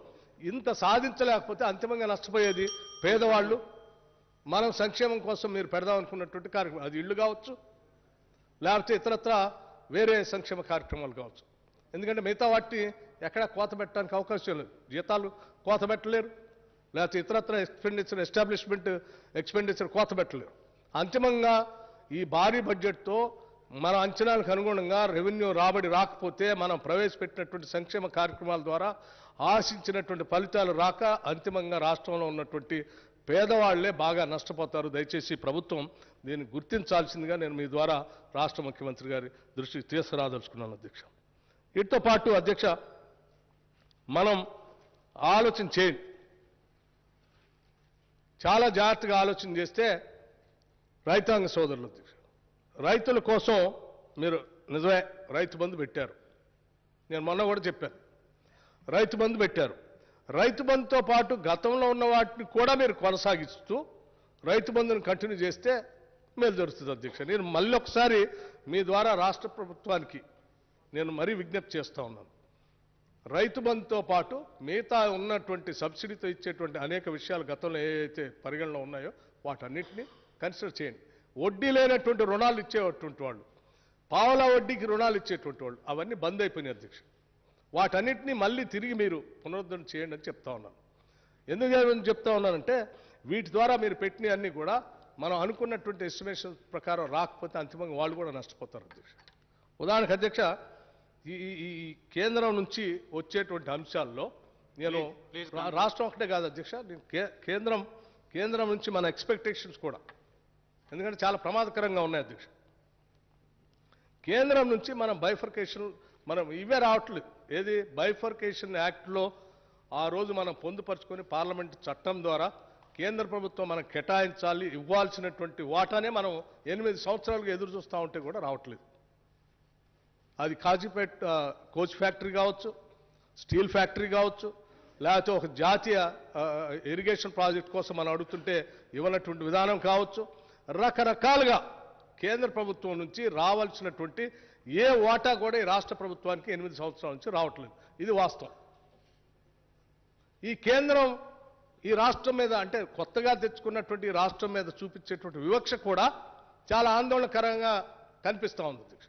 ఇంత సాధించలేకపోతే అంతిమంగా నష్టపోయేది పేదవాళ్ళు. మనం సంక్షేమం కోసం మీరు పెడదాం అనుకున్నటువంటి కార్యక్రమం, అది ఇళ్ళు కావచ్చు, లేకపోతే ఇతరత్ర వేరే సంక్షేమ కార్యక్రమాలు కావచ్చు. ఎందుకంటే మిగతా వాటిని ఎక్కడా కోత పెట్టడానికి అవకాశం లేదు. జీతాలు కోత పెట్టలేరు, లేకపోతే ఇతరత్ర ఎస్టాబ్లిష్మెంట్ ఎక్స్పెండిచర్ కోత పెట్టలేరు. అంతిమంగా ఈ భారీ బడ్జెట్తో మన అంచనాలకు అనుగుణంగా రెవెన్యూ రాబడి రాకపోతే మనం ప్రవేశపెట్టినటువంటి సంక్షేమ కార్యక్రమాల ద్వారా ఆశించినటువంటి ఫలితాలు రాక అంతిమంగా రాష్ట్రంలో ఉన్నటువంటి పేదవాళ్లే బాగా నష్టపోతారు. దయచేసి ప్రభుత్వం దీన్ని గుర్తించాల్సిందిగా నేను మీ ద్వారా రాష్ట్ర ముఖ్యమంత్రి గారి దృష్టికి తీసుకురాదలుచుకున్నాను అధ్యక్ష. వీటితో పాటు అధ్యక్ష, మనం ఆలోచన చేయండి, చాలా జాగ్రత్తగా ఆలోచన చేస్తే రైతాంగ సోదరులు అధ్యక్ష, రైతుల కోసం మీరు నిజమే రైతు బంధు పెట్టారు. నేను మొన్న కూడా చెప్పాను, రైతు బంధు పెట్టారు. రైతు బంధుతో పాటు గతంలో ఉన్న వాటిని కూడా మీరు కొనసాగిస్తూ రైతు బంధుని కంటిన్యూ చేస్తే మేలు జరుగుతుంది అధ్యక్ష. నేను మళ్ళీ ఒకసారి మీ ద్వారా రాష్ట్ర ప్రభుత్వానికి నేను మరీ విజ్ఞప్తి చేస్తూ ఉన్నాను. రైతు బంధుతో పాటు మిగతా ఉన్నటువంటి సబ్సిడీతో ఇచ్చేటువంటి అనేక విషయాలు గతంలో ఏవైతే పరిగణలో ఉన్నాయో వాటన్నిటినీ కన్సిడర్ చేయండి. వడ్డీ లేనటువంటి రుణాలు ఇచ్చేటువంటి వాళ్ళు, పావలా వడ్డీకి రుణాలు ఇచ్చేటువంటి వాళ్ళు, అవన్నీ బంద్ అయిపోయినాయి అధ్యక్ష. వాటన్నిటినీ మళ్ళీ తిరిగి మీరు పునరుద్ధరణ చేయండి అని చెప్తా ఉన్నాను. ఎందుకు చెప్తా ఉన్నానంటే వీటి ద్వారా మీరు పెట్టిన అన్నీ కూడా మనం అనుకున్నటువంటి ఎస్టిమేషన్ ప్రకారం రాకపోతే అంతిమంగా వాళ్ళు కూడా నష్టపోతారు అధ్యక్ష. ఉదాహరణకు అధ్యక్ష, ఈ కేంద్రం నుంచి వచ్చేటువంటి అంశాల్లో నేను రాష్ట్రం ఒకటే కాదు అధ్యక్ష, నేను కేంద్రం నుంచి మన ఎక్స్పెక్టేషన్స్ కూడా, ఎందుకంటే చాలా ప్రమాదకరంగా ఉన్నాయి అధ్యక్ష. కేంద్రం నుంచి మనం బైఫర్కేషన్ ఇవే రావట్లేదు. ఏది బైఫర్కేషన్ యాక్ట్లో ఆ రోజు మనం పొందుపరుచుకొని పార్లమెంట్ చట్టం ద్వారా కేంద్ర ప్రభుత్వం మనం కేటాయించాలి, ఇవ్వాల్సినటువంటి వాటానే మనం 8 సంవత్సరాలుగా ఎదురు చూస్తూ ఉంటే కూడా రావట్లేదు. అది కాజీపేట్ కోచ్ ఫ్యాక్టరీ కావచ్చు, స్టీల్ ఫ్యాక్టరీ కావచ్చు, లేకపోతే ఒక జాతీయ ఇరిగేషన్ ప్రాజెక్ట్ కోసం మనం అడుగుతుంటే ఇవ్వనటువంటి విధానం కావచ్చు, రకరకాలుగా కేంద్ర ప్రభుత్వం నుంచి రావాల్సినటువంటి ఏ వాటా కూడా ఈ రాష్ట్ర ప్రభుత్వానికి 8 సంవత్సరాల నుంచి రావట్లేదు. ఇది వాస్తవం. ఈ కేంద్రం ఈ రాష్ట్రం మీద, అంటే కొత్తగా తెచ్చుకున్నటువంటి రాష్ట్రం మీద చూపించేటువంటి వివక్ష కూడా చాలా ఆందోళనకరంగా కనిపిస్తూ ఉంది అధ్యక్ష.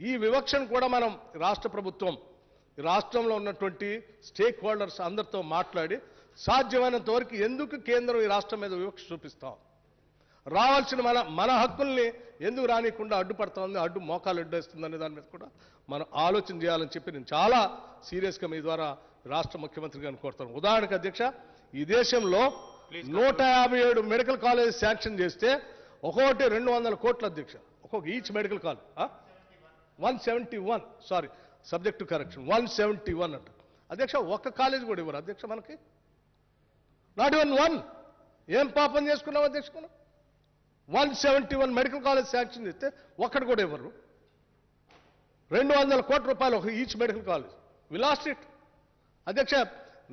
ఈ వివక్షను కూడా మనం రాష్ట్ర ప్రభుత్వం రాష్ట్రంలో ఉన్నటువంటి స్టేక్ హోల్డర్స్ అందరితో మాట్లాడి సాధ్యమైనంత వరకు ఎందుకు కేంద్రం ఈ రాష్ట్రం మీద వివక్ష చూపిస్తాం, రావాల్సిన మన హక్కుల్ని ఎందుకు రానికుండా అడ్డుపడతా ఉంది, మోకాలు అడ్డేస్తుంది అనే దాని మీద కూడా మనం ఆలోచన చేయాలని చెప్పి నేను చాలా సీరియస్గా మీ ద్వారా రాష్ట్ర ముఖ్యమంత్రి గారిని కోరుతాను. ఉదాహరణకు అధ్యక్ష, ఈ దేశంలో 157 మెడికల్ కాలేజ్ శాంక్షన్ చేస్తే ఒక్కొక్కటి 200 కోట్ల అధ్యక్ష, ఒక్కొక్క each medical college 171, sorry subject to correction, 171 అంట అధ్యక్ష. ఒక్క కాలేజ్ కూడా ఇవ్వరు అధ్యక్ష మనకి, నాట్ ఈవెన్ వన్. ఏం పాపం చేసుకున్నాం అధ్యక్ష మనం? 171 మెడికల్ కాలేజ్ శాంక్షన్ చేస్తే ఒక్కటి కూడా ఇవ్వరు. 200 కోట్ల రూపాయలు ఒక each medical college. We lost it అధ్యక్ష.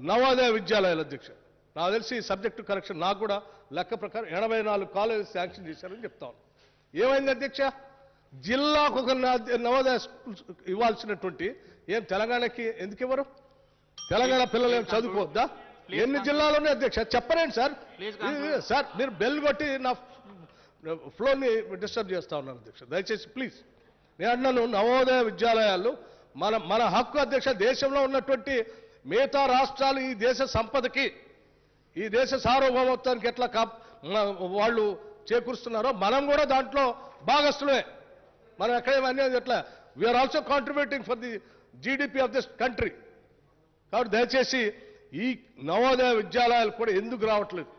నవోదయ విద్యాలయాలు అధ్యక్ష, నాకు తెలిసి సబ్జెక్టు కరెక్షన్ నాకు కూడా లెక్క ప్రకారం 84 కాలేజెస్ శాంక్షన్ చేశారని చెప్తా ఉన్నాను. ఏమైంది అధ్యక్ష? జిల్లాకు ఒక నవోదయ స్కూల్స్ ఇవ్వాల్సినటువంటి ఏం తెలంగాణకి ఎందుకు ఇవ్వరు? తెలంగాణ పిల్లలు ఏం చదువుకోవద్దా? ఎన్ని జిల్లాలు ఉన్నాయి అధ్యక్ష చెప్పరేంటి సార్? సార్ మీరు బెల్ కొట్టి నా ఫ్లోని డిస్టర్బ్ చేస్తా ఉన్నారు అధ్యక్ష, దయచేసి ప్లీజ్. నేను అన్నాను నవోదయ విద్యాలయాలు మన హక్కు అధ్యక్ష. దేశంలో ఉన్నటువంటి మిగతా రాష్ట్రాలు ఈ దేశ సంపదకి, ఈ దేశ సార్వభౌమత్వానికి ఎట్లా వాళ్ళు చేకూరుస్తున్నారో మనం కూడా దాంట్లో భాగస్తులే. మనం ఎక్కడేమన్నీ ఎట్లా we are also contributing for the GDP of this country. కాబట్టి దయచేసి ఈ నవోదయ విద్యాలయాలు కూడా ఎందుకు రావట్లేదు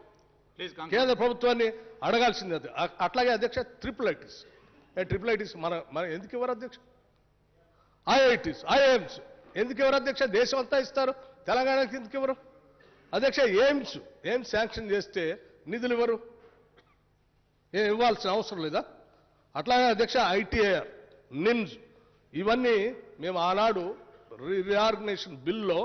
కేంద్ర ప్రభుత్వాన్ని అడగాల్సింది. అది అట్లాగే అధ్యక్ష ట్రిపుల్ ఐటీస్ మన ఎందుకు ఇవ్వరు అధ్యక్ష? ఐఐటీస్ ఐఐఎంస్ ఎందుకు ఇవ్వరు అధ్యక్ష? దేశం అంతా ఇస్తారు, తెలంగాణకి ఎందుకు ఇవ్వరు అధ్యక్ష? ఎయిమ్స్ శాంక్షన్ చేస్తే నిధులు ఇవ్వరు, ఏం ఇవ్వాల్సిన అవసరం లేదా? అట్లాగే అధ్యక్ష ఐటీఐఆర్ నిమ్స్ ఇవన్నీ మేము ఆనాడు రీఆర్గనైజేషన్ బిల్లో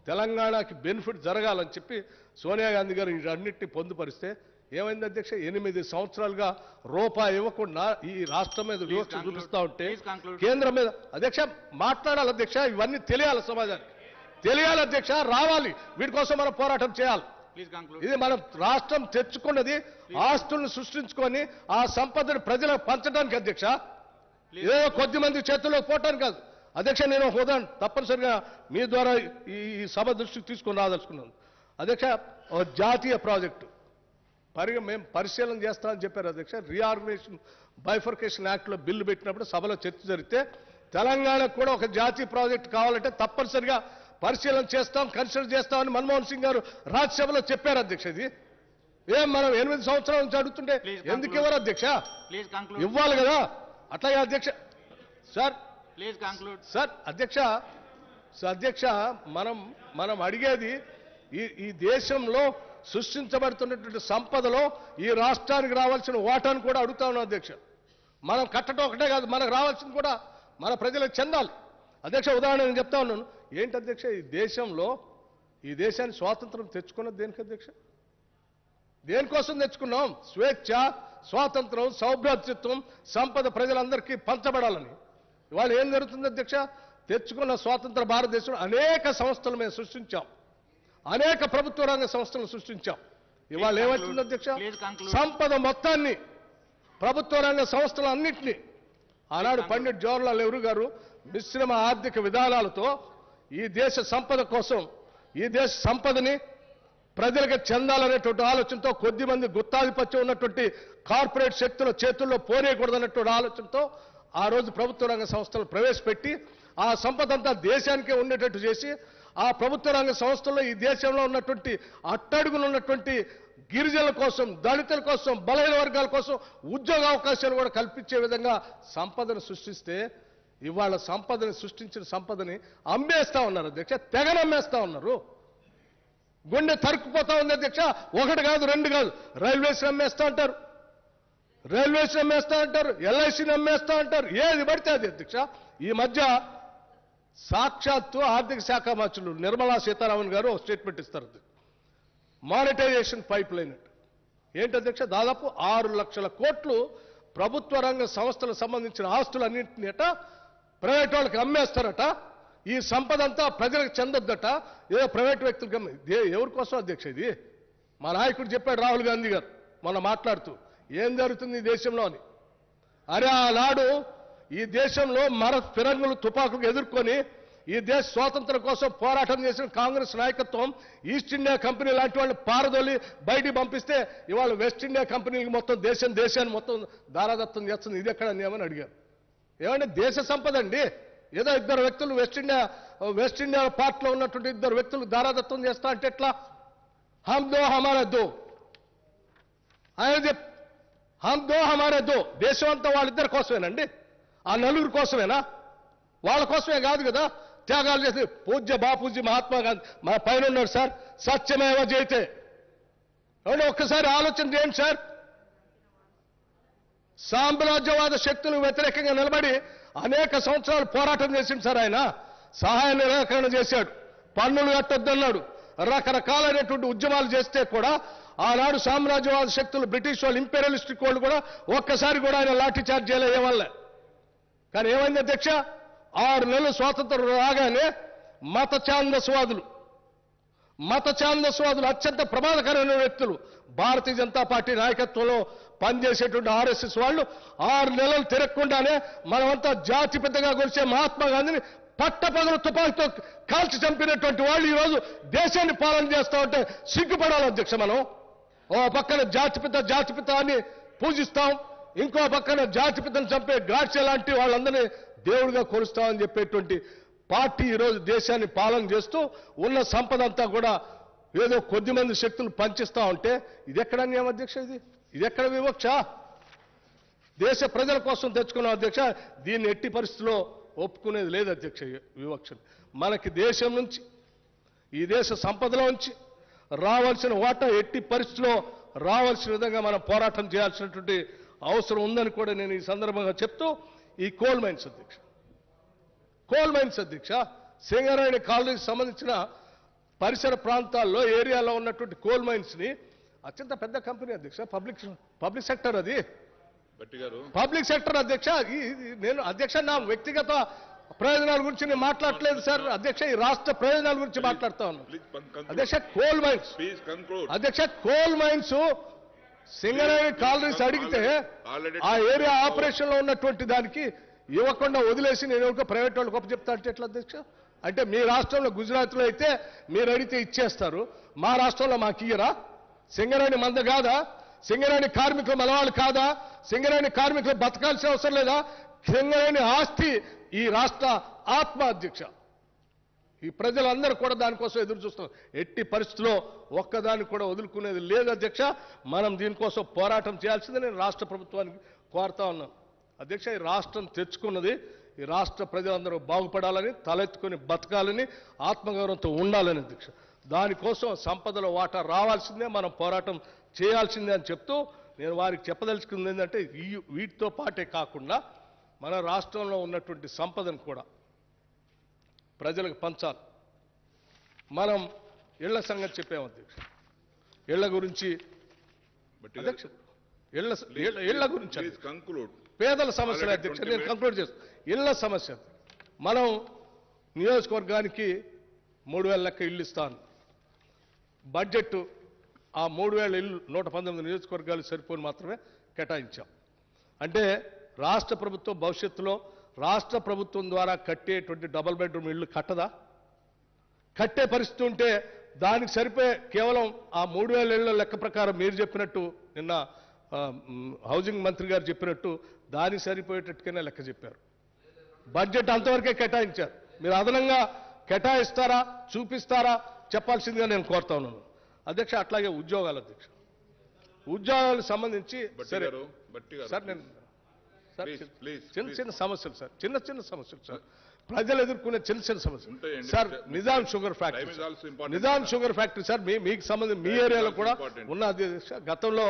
తెలంగాణకి బెనిఫిట్ జరగాలని చెప్పి సోనియా గాంధీ గారు వీటన్నిటిని పొందుపరిస్తే ఏమైంది అధ్యక్ష? 8 సంవత్సరాలుగా రూపాయి ఇవ్వకుండా ఈ రాష్ట్రం మీద వివక్ష చూపిస్తా ఉంటే కేంద్రం మీద అధ్యక్ష మాట్లాడాలి అధ్యక్ష. ఇవన్నీ తెలియాలి, సమాజానికి తెలియాలి అధ్యక్ష, రావాలి. వీటి కోసం మనం పోరాటం చేయాలి. ఇది మనం రాష్ట్రం తెచ్చుకున్నది ఆస్తులను సృష్టించుకొని ఆ సంపదను ప్రజలకు పంచడానికి అధ్యక్ష, ఏదో కొద్ది మంది చేతుల్లో పోవటానికి కాదు అధ్యక్ష. నేను ఒక ఉదాహరణ తప్పనిసరిగా మీ ద్వారా ఈ సభ దృష్టికి తీసుకొని రాదలుచుకున్నాను అధ్యక్ష. జాతీయ ప్రాజెక్టు మేము పరిశీలన చేస్తామని చెప్పారు అధ్యక్ష. రీఆర్గనైజేషన్ బైఫర్కేషన్ యాక్ట్లో బిల్లు పెట్టినప్పుడు సభలో చర్చ జరిగితే తెలంగాణకు కూడా ఒక జాతీయ ప్రాజెక్టు కావాలంటే తప్పనిసరిగా పరిశీలన చేస్తాం, కన్సిడర్ చేస్తామని మన్మోహన్ సింగ్ గారు రాజ్యసభలో చెప్పారు అధ్యక్ష. ఇది ఏం మనం 8 సంవత్సరాల నుంచి అడుగుతుంటే ఎందుకు ఇవ్వరు అధ్యక్ష? ఇవ్వాలి కదా. అట్లాగే అధ్యక్ష సార్ అధ్యక్ష మనం అడిగేది ఈ దేశంలో సృష్టించబడుతున్నటువంటి సంపదలో ఈ రాష్ట్రానికి రావాల్సిన వాటాను కూడా అడుగుతా ఉన్నాం అధ్యక్ష. మనం కట్టడం ఒకటే కాదు, మనకు రావాల్సింది కూడా మన ప్రజలకు చెందాలి అధ్యక్ష. ఉదాహరణ నేను చెప్తా ఉన్నాను ఏంటి అధ్యక్ష, ఈ దేశాన్ని స్వాతంత్రం తెచ్చుకున్నది దేనికి అధ్యక్ష? దేనికోసం తెచ్చుకున్నాం? స్వేచ్ఛ, స్వాతంత్రం, సౌభ్రాతృత్వం, సంపద ప్రజలందరికీ పంచబడాలని. ఇవాళ ఏం జరుగుతుంది అధ్యక్ష? తెచ్చుకున్న స్వాతంత్ర భారతదేశంలో అనేక సంస్థలు మేము సృష్టించాం, అనేక ప్రభుత్వ రంగ సంస్థలను సృష్టించాం. ఇవాళ ఏమవుతుంది అధ్యక్ష? సంపద మొత్తాన్ని, ప్రభుత్వ రంగ సంస్థలన్నింటినీ ఆనాడు పండిట్ జవహర్లాల్ నెహ్రూ గారు మిశ్రమ ఆర్థిక విధానాలతో ఈ దేశ సంపద కోసం, ఈ దేశ సంపదని ప్రజలకు చెందాలనేటువంటి ఆలోచనతో, కొద్దిమంది గుత్తాధిపత్యం ఉన్నటువంటి కార్పొరేట్ శక్తుల చేతుల్లో పోనీయకూడదన్నటువంటి ఆలోచనతో ఆ రోజు ప్రభుత్వ రంగ సంస్థలు ప్రవేశపెట్టి ఆ సంపద అంతా దేశానికే ఉండేటట్టు చేసి ఆ ప్రభుత్వ రంగ సంస్థల్లో ఈ దేశంలో ఉన్నటువంటి అట్టడుగులు ఉన్నటువంటి గిరిజనుల కోసం, దళితుల కోసం, బలహీన వర్గాల కోసం ఉద్యోగ అవకాశాలు కూడా కల్పించే విధంగా సంపదను సృష్టిస్తే ఇవాళ సృష్టించిన సంపదని అమ్మేస్తా ఉన్నారు అధ్యక్ష. తెగనమ్మేస్తా ఉన్నారు. గుండె తరుక్కుపోతా ఉంది అధ్యక్ష. 1 కాదు 2 కాదు, రైల్వేస్ని అమ్మేస్తా అంటారు, ఎల్ఐసిని అమ్మేస్తా అంటారు, ఏది పడితే అది అధ్యక్ష. ఈ మధ్య సాక్షాత్తు ఆర్థిక శాఖ మంత్రులు నిర్మలా సీతారామన్ గారు ఒక స్టేట్మెంట్ ఇస్తారు. మానిటైజేషన్ పైప్ లైన్ ఏంటి అధ్యక్ష? దాదాపు 6 లక్షల కోట్లు ప్రభుత్వ రంగ సంస్థలకు సంబంధించిన ఆస్తులన్నింటినీ ప్రైవేట్ వాళ్ళకి అమ్మేస్తారట. ఈ సంపద అంతా ప్రజలకు చెందొద్దట, ఏదో ప్రైవేట్ వ్యక్తులకు ఎవరి కోసం అధ్యక్ష ఇది? మా నాయకుడు చెప్పాడు రాహుల్ గాంధీ గారు మొన్న మాట్లాడుతూ, ఏం జరుగుతుంది ఈ దేశంలో అని. అరే ఆనాడు ఈ దేశంలో ఫిరంగులు తుపాకులు ఎదుర్కొని ఈ దేశ స్వాతంత్రం కోసం పోరాటం చేసిన కాంగ్రెస్ నాయకత్వం ఈస్ట్ ఇండియా కంపెనీ లాంటి వాళ్ళు పారదోలి బయటికి పంపిస్తే ఇవాళ వెస్ట్ ఇండియా కంపెనీకి మొత్తం దేశాన్ని మొత్తం దారాదత్తం చేస్తుంది. ఇది ఎక్కడ ఏమని అడిగారు. ఏమంటే దేశ సంపద అండి, ఏదో 2 వ్యక్తులు వెస్ట్ ఇండియా పార్టీలో ఉన్నటువంటి 2 వ్యక్తులు దారాదత్తం చేస్తా అంటే ఎట్లా? హమ్ దో హమారా దో ఆయన హమ్ దో హమారా దో. దేశం అంతా వాళ్ళిద్దరి కోసమేనండి, ఆ నలుగురు కోసమేనా? వాళ్ళ కోసమే కాదు కదా త్యాగాలు చేసి. పూజ్య బాపూజీ మహాత్మా గాంధీ మన పైన ఉన్నాడు సార్, సత్యమేవ జయతే. ఒక్కసారి ఆలోచన చేయండి సార్. సామ్రాజ్యవాద శక్తులకు వ్యతిరేకంగా నిలబడి అనేక సంవత్సరాలు పోరాటం చేసింది సార్. ఆయన సహాయ నిరాకరణ చేశాడు, పన్నులు కట్టొద్దన్నాడు, రకరకాలైనటువంటి ఉద్యమాలు చేస్తే కూడా ఆనాడు సామ్రాజ్యవాద శక్తులు, బ్రిటిష్ వాళ్ళు, ఇంపీరియలిస్టిక్ వాళ్ళు కూడా ఒక్కసారి కూడా ఆయన లాఠీ చార్జ్ చేయలే. కానీ ఏమైంది అధ్యక్ష, 6 నెలలు స్వాతంత్రం రాగానే మత ఛాందస్వాదులు అత్యంత ప్రమాదకరమైన వ్యక్తులు భారతీయ జనతా పార్టీ నాయకత్వంలో పనిచేసేటువంటి ఆర్ఎస్ఎస్ వాళ్ళు 6 నెలలు తిరగకుండానే మనమంతా జాతిపితగా కొలిచే మహాత్మా గాంధీని పట్టపగలు తుపాకీతో కాల్చి చంపినటువంటి వాళ్ళు ఈరోజు దేశాన్ని పాలన చేస్తా ఉంటే సిగ్గుపడాలి అధ్యక్ష. మనం ఓ పక్కన జాతిపిత అని పూజిస్తాం, ఇంకో పక్కన జాతిపితను చంపే గాడ్సే లాంటి వాళ్ళందరినీ దేవుడిగా కొలుస్తామని చెప్పేటువంటి పార్టీ ఈరోజు దేశాన్ని పాలన చేస్తూ ఉన్న సంపద అంతా కూడా ఏదో కొద్దిమంది శక్తులు పంచిస్తా ఉంటే ఇది ఎక్కడ అన్యాయం అధ్యక్ష? ఇది ఎక్కడ వివక్ష? దేశ ప్రజల కోసం తెచ్చుకున్నాం అధ్యక్ష. దీన్ని ఎట్టి పరిస్థితుల్లో ఒప్పుకునేది లేదు అధ్యక్ష. వివక్ష మనకి దేశం నుంచి, ఈ దేశ సంపదలో నుంచి రావాల్సిన వాటా ఎట్టి పరిస్థితుల్లో రావాల్సిన విధంగా మనం పోరాటం చేయాల్సినటువంటి అవసరం ఉందని కూడా నేను ఈ సందర్భంగా చెప్తూ, ఈ కోల్ మైన్స్ అధ్యక్ష సింగరేణి కాలనీకి సంబంధించిన పరిసర ప్రాంతాల్లో ఏరియాలో ఉన్నటువంటి కోల్ మైన్స్ ని అత్యంత పెద్ద కంపెనీ అధ్యక్ష, పబ్లిక్ సెక్టర్, అది పబ్లిక్ సెక్టర్ అధ్యక్ష. నేను అధ్యక్ష నా వ్యక్తిగత ప్రయోజనాల గురించి నేను మాట్లాడలేదు సార్ అధ్యక్ష, ఈ రాష్ట్ర ప్రయోజనాల గురించి మాట్లాడుతా ఉన్నాను అధ్యక్ష. కోల్ మైన్స్ అధ్యక్ష, కోల్ మైన్స్ సింగరేణి కాలనీస్ అడిగితే ఆ ఏరియా ఆపరేషన్ లో ఉన్నటువంటి దానికి ఇవ్వకుండా వదిలేసి నేను ఒక ప్రైవేట్ వాళ్ళు గొప్ప చెప్తా అంటే ఎట్లా అధ్యక్ష? అంటే మీ రాష్ట్రంలో గుజరాత్లో అయితే మీరు అడిగితే ఇచ్చేస్తారు, మా రాష్ట్రంలో మాకు ఇయ్యరా? సింగరేణి మంద కాదా? సింగరేణి కార్మికులు మనవాళ్ళు కాదా? సింగరేణి కార్మికులు బతకాల్సిన అవసరం లేదా? సింగరేణి ఆస్తి ఈ రాష్ట్ర ఆత్మ అధ్యక్ష. ఈ ప్రజలందరూ కూడా దానికోసం ఎదురు చూస్తున్నారు. ఎట్టి పరిస్థితుల్లో ఒక్కదాన్ని కూడా వదులుకునేది లేదు అధ్యక్ష. మనం దీనికోసం పోరాటం చేయాల్సిందే నేను రాష్ట్ర ప్రభుత్వానికి కోరుతా ఉన్నాను అధ్యక్ష. ఈ రాష్ట్రం తెచ్చుకున్నది ఈ రాష్ట్ర ప్రజలందరూ బాగుపడాలని, తలెత్తుకొని బతకాలని, ఆత్మగౌరవంతో ఉండాలని అధ్యక్ష. దానికోసం సంపదలో వాటా రావాల్సిందే, మనం పోరాటం చేయాల్సిందే అని చెప్తూ నేను వారికి చెప్పదలుచుకుంది ఏంటంటే వీటితో పాటే కాకుండా మన రాష్ట్రంలో ఉన్నటువంటి సంపదను కూడా ప్రజలకు పంచాలి. మనం ఇళ్ల సంగతి చెప్పాము అధ్యక్ష. ఇళ్ల గురించి అధ్యక్ష, ఇళ్ల గురించి పేదల సమస్యలు అధ్యక్ష. నేను కంక్లూడ్ చేస్తాను. ఇళ్ల సమస్య మనం నియోజకవర్గానికి 3,000 లెక్క ఇల్లు ఇస్తాను. బడ్జెట్ ఆ 3,000 ఇల్లు 119 నియోజకవర్గాలు సరిపోని మాత్రమే కేటాయించాం. అంటే రాష్ట్ర ప్రభుత్వం భవిష్యత్తులో రాష్ట్ర ప్రభుత్వం ద్వారా కట్టేటువంటి డబుల్ బెడ్రూమ్ ఇళ్ళు కట్టదా? కట్టే పరిస్థితి ఉంటే దానికి సరిపోయే కేవలం ఆ 3,000 ఇళ్ల లెక్క ప్రకారం మీరు చెప్పినట్టు నిన్న హౌసింగ్ మంత్రి గారు చెప్పినట్టు దానికి సరిపోయేటట్టుగానే లెక్క చెప్పారు. బడ్జెట్ అంతవరకే కేటాయించారు. మీరు అదనంగా కేటాయిస్తారా, చూపిస్తారా చెప్పాల్సిందిగా నేను కోరుతా ఉన్నాను అధ్యక్ష. అట్లాగే ఉద్యోగాలు అధ్యక్ష, ఉద్యోగాలకు సంబంధించి సరే సార్, నేను సార్ చిన్న సమస్యలు సార్, చిన్న సమస్యలు సార్, ప్రజలు ఎదుర్కొనే చిన్న సమస్యలు sir. Nizam sugar factory sir మీకు సంబంధించి మీ ఏరియాలో కూడా ఉన్న అధ్యక్ష. గతంలో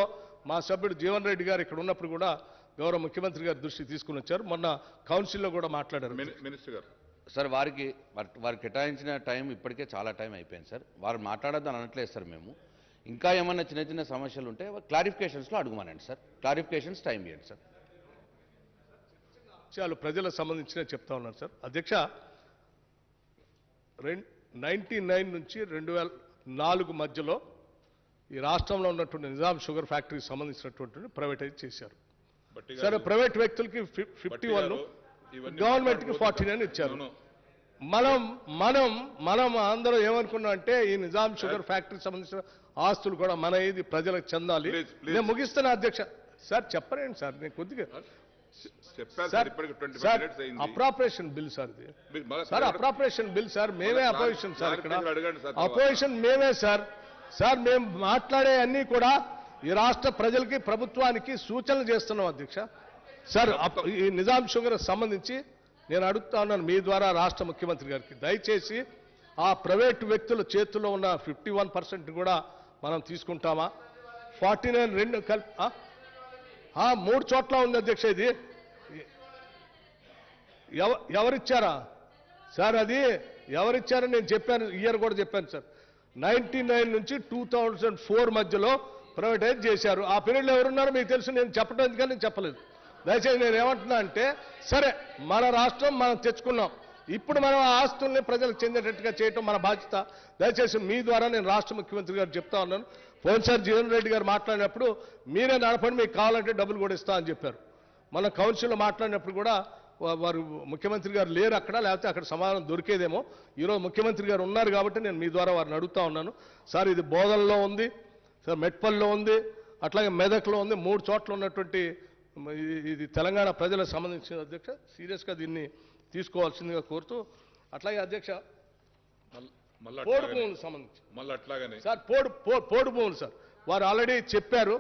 మా సభ్యుడు జీవన్ రెడ్డి గారు ఇక్కడ ఉన్నప్పుడు కూడా గౌరవ ముఖ్యమంత్రి గారి దృష్టికి తీసుకుని వచ్చారు. మొన్న కౌన్సిల్లో కూడా మాట్లాడారు మినిస్టర్ గారు. సార్ వారికి కేటాయించిన టైం ఇప్పటికే చాలా టైం అయిపోయింది సార్. వారు మాట్లాడొద్దని అనట్లేదు సార్. మేము ఇంకా ఏమన్నా చిన్న సమస్యలు ఉంటే క్లారిఫికేషన్స్లో అడుగుమానండి సార్. క్లారిఫికేషన్స్ టైం ఇవ్వండి సార్. చాలా ప్రజలకు సంబంధించిన చెప్తా ఉన్నాను సార్ అధ్యక్ష. 99 నుంచి 2004 మధ్యలో ఈ రాష్ట్రంలో ఉన్నటువంటి నిజాం షుగర్ ఫ్యాక్టరీకి సంబంధించినటువంటి ప్రైవేటైజ్ చేశారు. సరే, ప్రైవేట్ వ్యక్తులకి 51, గవర్నమెంట్కి 49 ఇచ్చారు. మనం అందరూ ఏమనుకున్నాం అంటే ఈ నిజాం షుగర్ ఫ్యాక్టరీకి సంబంధించిన ఆస్తులు కూడా మన ఇది ప్రజలకు చెందాలి. నేను ముగిస్తున్నా అధ్యక్ష. సార్ చెప్పలేండి సార్, నేను కొద్దిగా అప్రాపరేషన్ బిల్ సార్, ఇది సార్ అప్రాపరేషన్ బిల్ సార్. మేమే అపోజిషన్ సార్, ఇక్కడ అపోజిషన్ మేమే సార్. సార్ మేము మాట్లాడే అన్ని కూడా ఈ రాష్ట్ర ప్రజలకి ప్రభుత్వానికి సూచనలు చేస్తున్నాం అధ్యక్ష. సార్ ఈ నిజాం షుగర్ సంబంధించి నేను అడుగుతా ఉన్నాను మీ ద్వారా రాష్ట్ర ముఖ్యమంత్రి గారికి, దయచేసి ఆ ప్రైవేట్ వ్యక్తుల చేతుల్లో ఉన్న 51% కూడా మనం తీసుకుంటామా? 49 రెండు కలిపి 3 చోట్ల ఉంది అధ్యక్ష. ఇది ఎవరిచ్చారా సార్? అది ఎవరిచ్చారని నేను చెప్పాను, ఇయర్ కూడా చెప్పాను సార్. 99 నుంచి 2004 మధ్యలో ప్రైవేటైజ్ చేశారు. ఆ పీరియడ్లో ఎవరున్నారో మీకు తెలుసు, నేను చెప్పడం ఎందుకని నేను చెప్పలేదు. దయచేసి నేను ఏమంటున్నా అంటే సరే మన రాష్ట్రం మనం తెచ్చుకున్నాం, ఇప్పుడు మనం ఆ ఆస్తుల్ని ప్రజలకు చెందేటట్టుగా చేయటం మన బాధ్యత. దయచేసి మీ ద్వారా నేను రాష్ట్ర ముఖ్యమంత్రి గారు చెప్తా ఉన్నాను. పోయినసారి జీవన్ రెడ్డి గారు మాట్లాడినప్పుడు మీరే నడపండి, మీకు కావాలంటే డబ్బులు కూడా ఇస్తా అని చెప్పారు. మన కౌన్సిల్లో మాట్లాడినప్పుడు కూడా వారు ముఖ్యమంత్రి గారు లేరు అక్కడ, లేకపోతే అక్కడ సమాధానం దొరికేదేమో. ఈరోజు ముఖ్యమంత్రి గారు ఉన్నారు కాబట్టి నేను మీ ద్వారా వారిని అడుగుతా ఉన్నాను. సార్ ఇది బోధనలో ఉంది, సార్ మెట్పల్లో ఉంది, అట్లాగే మెదక్లో ఉంది, 3 చోట్ల ఉన్నటువంటి ఇది తెలంగాణ ప్రజలకు సంబంధించిన అధ్యక్ష సీరియస్గా దీన్ని తీసుకోవాల్సిందిగా కోరుతూ, అట్లాగే అధ్యక్ష పోడు భూములకు సంబంధించి మళ్ళీ అట్లాగనే సార్ పోడు భూములు సార్ వారు ఆల్రెడీ చెప్పారు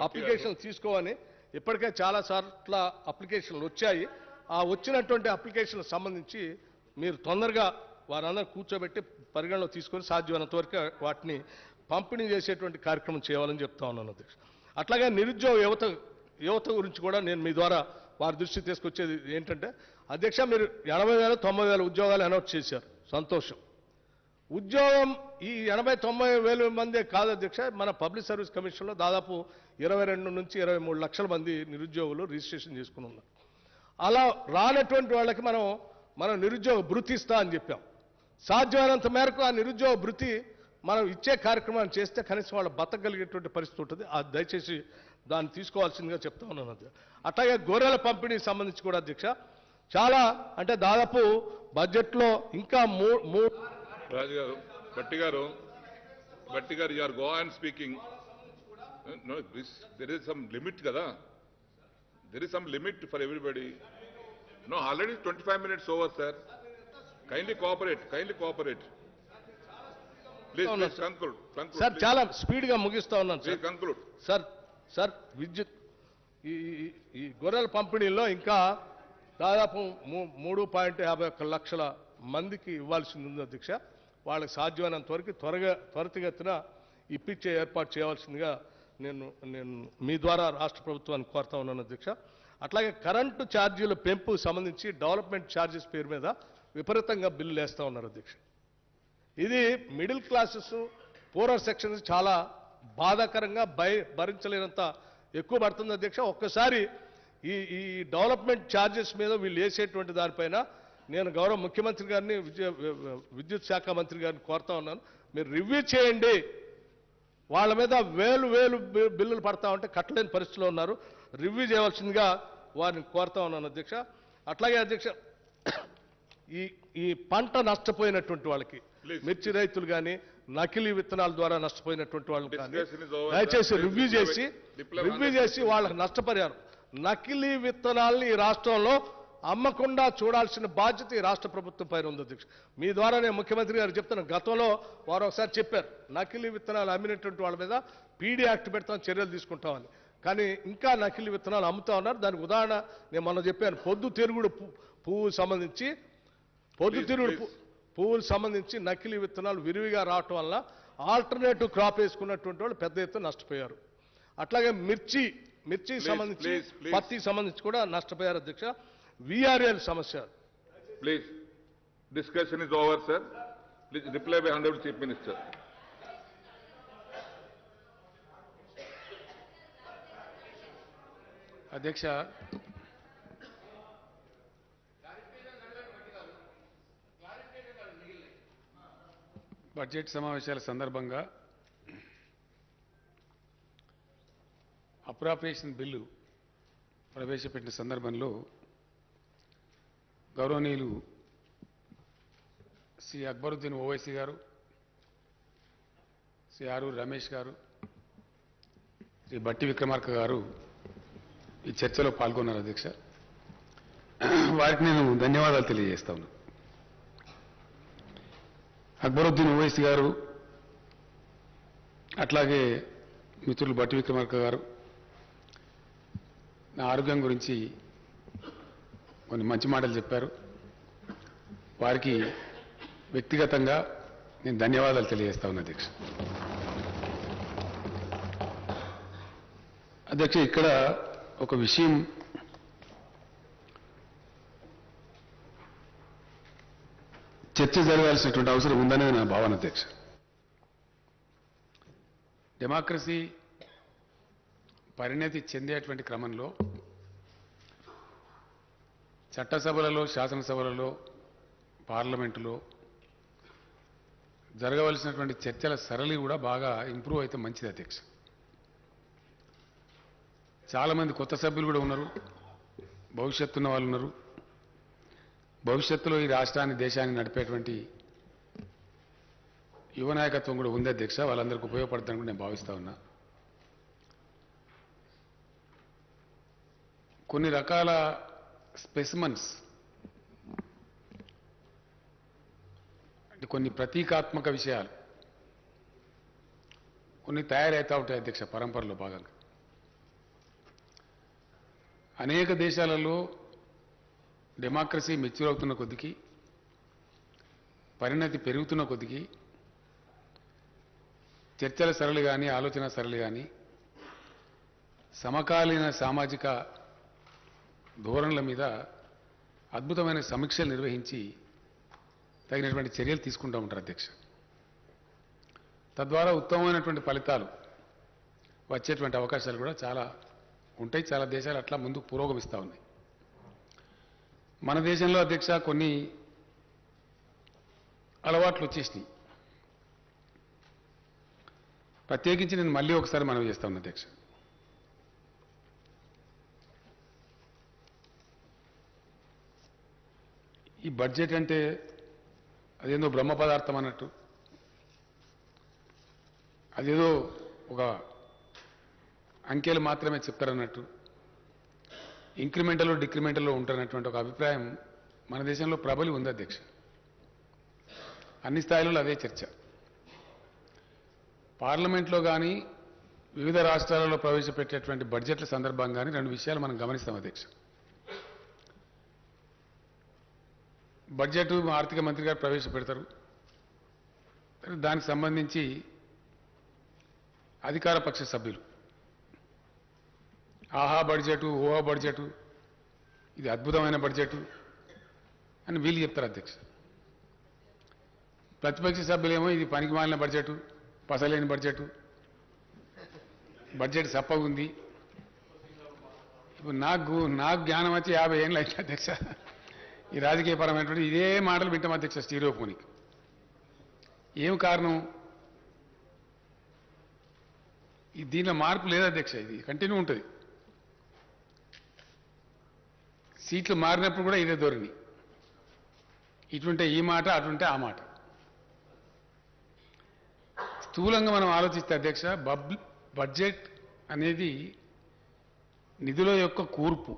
అప్లికేషన్ తీసుకోవని. ఇప్పటికే చాలా సార్ల అప్లికేషన్లు వచ్చాయి. ఆ వచ్చినటువంటి అప్లికేషన్లకు సంబంధించి మీరు తొందరగా వారందరూ కూర్చోబెట్టి పరిగణలో తీసుకొని సాధ్యమైనంత వరకు వాటిని పంపిణీ చేసేటువంటి కార్యక్రమం చేయాలని చెప్తా ఉన్నాను అధ్యక్ష. అట్లాగే నిరుద్యోగ యువత గురించి కూడా నేను మీ ద్వారా వారి దృష్టికి తీసుకొచ్చేది ఏంటంటే అధ్యక్ష, మీరు 80,000 90,000 ఉద్యోగాలు అనౌన్స్ చేశారు, సంతోషం. ఉద్యోగం ఈ 80-90,000 మందే కాదు అధ్యక్ష, మన పబ్లిక్ సర్వీస్ కమిషన్లో దాదాపు 22 నుంచి 23 లక్షల మంది నిరుద్యోగులు రిజిస్ట్రేషన్ చేసుకుని ఉన్నారు. అలా రానటువంటి వాళ్ళకి మనం నిరుద్యోగ భృతి ఇస్తా అని చెప్పాం. సాధ్యమైనంత మేరకు ఆ నిరుద్యోగ భృతి మనం ఇచ్చే కార్యక్రమాన్ని చేస్తే కనీసం వాళ్ళు బతకగలిగేటువంటి పరిస్థితి ఉంటుంది. దయచేసి దాన్ని తీసుకోవాల్సిందిగా చెప్తా ఉన్నాను అధ్యక్ష. అట్లాగే గొర్రెల పంపిణీకి సంబంధించి కూడా అధ్యక్ష చాలా అంటే దాదాపు బడ్జెట్లో ఇంకా రాజు గారు బట్టి గారు you are go and speaking. No there is some limit కదా, there is some limit for everybody. No already 25 minutes over sir. Kindly cooperate please conclude. Sir చాలా స్పీడ్గా ముగిస్తా ఉన్నాను సార్. కంక్లూడ్ సార్ విద్యుత్ ఈ గొర్రెల పంపిణీలో ఇంకా దాదాపు 3.51 లక్షల మందికి ఇవ్వాల్సింది ఉంది అధ్యక్ష. వాళ్ళకి సాధ్యమైనంత వరకు త్వరితగతిన ఇప్పించే ఏర్పాటు చేయవలసిందిగా నేను మీ ద్వారా రాష్ట్ర ప్రభుత్వాన్ని కోరుతా ఉన్నాను అధ్యక్ష. అట్లాగే కరెంటు ఛార్జీల పెంపు సంబంధించి డెవలప్మెంట్ ఛార్జెస్ పేరు మీద విపరీతంగా బిల్లులు వేస్తూ ఉన్నారు అధ్యక్ష. ఇది మిడిల్ క్లాసెస్ పూరర్ సెక్షన్స్ చాలా బాధాకరంగా భరించలేనంత ఎక్కువ పడుతుంది అధ్యక్ష. ఒక్కసారి ఈ డెవలప్మెంట్ ఛార్జెస్ మీద వీళ్ళు వేసేటువంటి దానిపైన నేను గౌరవ ముఖ్యమంత్రి గారిని విద్యుత్ శాఖ మంత్రి గారిని కోరుతా ఉన్నాను, మీరు రివ్యూ చేయండి. వాళ్ళ మీద వేలు బిల్లులు పడతా ఉంటే కట్టలేని పరిస్థితిలో ఉన్నారు, రివ్యూ చేయవలసిందిగా వారిని కోరుతా ఉన్నాను అధ్యక్ష. అట్లాగే అధ్యక్ష ఈ పంట నష్టపోయినటువంటి వాళ్ళకి మిర్చి రైతులు కానీ నకిలీ విత్తనాల ద్వారా నష్టపోయినటువంటి వాళ్ళకి కానీ దయచేసి రివ్యూ చేసి వాళ్ళకి నష్టపరిహారం, నకిలీ విత్తనాలని ఈ రాష్ట్రంలో అమ్మకుండా చూడాల్సిన బాధ్యత ఈ రాష్ట్ర ప్రభుత్వం పైన ఉంది అధ్యక్ష. మీ ద్వారా నేను ముఖ్యమంత్రి గారు చెప్తాను, గతంలో వారు ఒకసారి చెప్పారు నకిలీ విత్తనాలు అమ్మినటువంటి వాళ్ళ మీద పీడీ యాక్ట్ పెడతాం, చర్యలు తీసుకుంటామని. కానీ ఇంకా నకిలీ విత్తనాలు అమ్ముతా ఉన్నారు. దానికి ఉదాహరణ నేను మొన్న చెప్పాను, పొద్దుతిరుగుడు పువ్వులు సంబంధించి నకిలీ విత్తనాలు విరివిగా రావటం వల్ల ఆల్టర్నేటివ్ క్రాప్ వేసుకున్నటువంటి వాళ్ళు పెద్ద ఎత్తున నష్టపోయారు. అట్లాగే మిర్చి సంబంధించి పత్తికి సంబంధించి కూడా నష్టపోయారు అధ్యక్ష. విఆర్ఎల్ సమస్య. Please discussion is over sir. Please reply by honourable chief minister. అధ్యక్ష, బడ్జెట్ సమావేశాల సందర్భంగా అప్రాప్రియేషన్ బిల్లు ప్రవేశపెట్టిన సందర్భంలో గౌరవనీయులు శ్రీ అక్బరుద్దీన్ ఓవైసీ గారు, శ్రీ ఆరూరు రమేష్ గారు, శ్రీ బట్టి విక్రమార్క గారు ఈ చర్చలో పాల్గొన్నారు అధ్యక్ష. వారికి నేను ధన్యవాదాలు తెలియజేస్తా ఉన్నాను. అక్బరుద్దీన్ ఓవైసీ గారు అట్లాగే మిత్రులు బట్టి విక్రమార్క గారు నా ఆరోగ్యం గురించి కొన్ని మంచి మాటలు చెప్పారు. వారికి వ్యక్తిగతంగా నేను ధన్యవాదాలు తెలియజేస్తా ఉన్నా అధ్యక్ష. అధ్యక్ష, ఇక్కడ ఒక విషయం చర్చ జరగాల్సినటువంటి అవసరం ఉందనేది నా భావన అధ్యక్ష. డెమోక్రసీ పరిణతి చెందేటువంటి క్రమంలో చట్టసభలలో, శాసనసభలలో, పార్లమెంటులో జరగవలసినటువంటి చర్చల సరళి కూడా బాగా ఇంప్రూవ్ అయితే మంచిది అధ్యక్ష. చాలామంది కొత్త సభ్యులు కూడా ఉన్నారు, భవిష్యత్తున్న వాళ్ళు ఉన్నారు. భవిష్యత్తులో ఈ రాష్ట్రాన్ని, దేశాన్ని నడిపేటువంటి యువ నాయకత్వం కూడా ఉంది అధ్యక్ష. వాళ్ళందరికీ ఉపయోగపడుతుందని కూడా నేను భావిస్తా ఉన్నా. కొన్ని రకాల స్పెసిమన్స్ అంటే కొన్ని ప్రతీకాత్మక విషయాలు కొన్ని తయారవుతూ ఉంటాయి అధ్యక్ష పరంపరలో భాగంగా. అనేక దేశాలలో డెమోక్రసీ మెచ్యూర్ అవుతున్న కొద్దికి, పరిణతి పెరుగుతున్న కొద్దికి చర్చల సరళి కానీ, ఆలోచన సరళి కానీ, సమకాలీన సామాజిక ధోరణుల మీద అద్భుతమైన సమీక్షలు నిర్వహించి తగినటువంటి చర్యలు తీసుకుంటూ ఉంటారు అధ్యక్ష. తద్వారా ఉత్తమమైనటువంటి ఫలితాలు వచ్చేటువంటి అవకాశాలు కూడా చాలా ఉంటాయి. చాలా దేశాలు అట్లా ముందుకు పురోగమిస్తూ ఉన్నాయి. మన దేశంలో అధ్యక్ష కొన్ని అలవాట్లు వచ్చేసినాయి. ప్రత్యేకించి నేను మళ్ళీ ఒకసారి మనవి చేస్తా ఉన్నా అధ్యక్ష. ఈ బడ్జెట్ అంటే అదేదో బ్రహ్మ పదార్థం అన్నట్టు, అదేదో ఒక అంకెలు మాత్రమే చెప్తారన్నట్టు, ఇంక్రిమెంటల్లో డిక్రిమెంటల్లో ఉంటారన్నటువంటి ఒక అభిప్రాయం మన దేశంలో ప్రబలి ఉంది అధ్యక్ష. అన్ని స్థాయిలలో అదే చర్చ. పార్లమెంట్లో కానీ, వివిధ రాష్ట్రాలలో ప్రవేశపెట్టేటువంటి బడ్జెట్ల సందర్భంగానే రెండు విషయాలు మనం గమనిస్తాం అధ్యక్ష. బడ్జెట్ ఆర్థిక మంత్రి గారు ప్రవేశపెడతారు. దానికి సంబంధించి అధికార పక్ష సభ్యులు ఆహా బడ్జెటు, ఓహా బడ్జెటు, ఇది అద్భుతమైన బడ్జెటు అని వీళ్ళు చెప్తారు అధ్యక్ష. ప్రతిపక్ష సభ్యులేమో ఇది పనికి మాలిన బడ్జెటు, పసలేని బడ్జెటు, బడ్జెట్ సప్పగా ఉంది. ఇప్పుడు నాకు జ్ఞానం వచ్చి 50 ఏళ్ళు అయితే అధ్యక్ష ఈ రాజకీయపరమైనటువంటి ఇదే మాటలు వింటాం అధ్యక్ష స్టీరియోఫోనిక్. ఏం కారణం? దీనిలో మార్పు లేదు అధ్యక్ష, ఇది కంటిన్యూ ఉంటుంది. సీట్లు మారినప్పుడు కూడా ఇదే ధోరణి. ఇటుంటే ఈ మాట, అటుంటే ఆ మాట. స్థూలంగా మనం ఆలోచిస్తే అధ్యక్ష, బడ్జెట్ అనేది నిధుల యొక్క కూర్పు.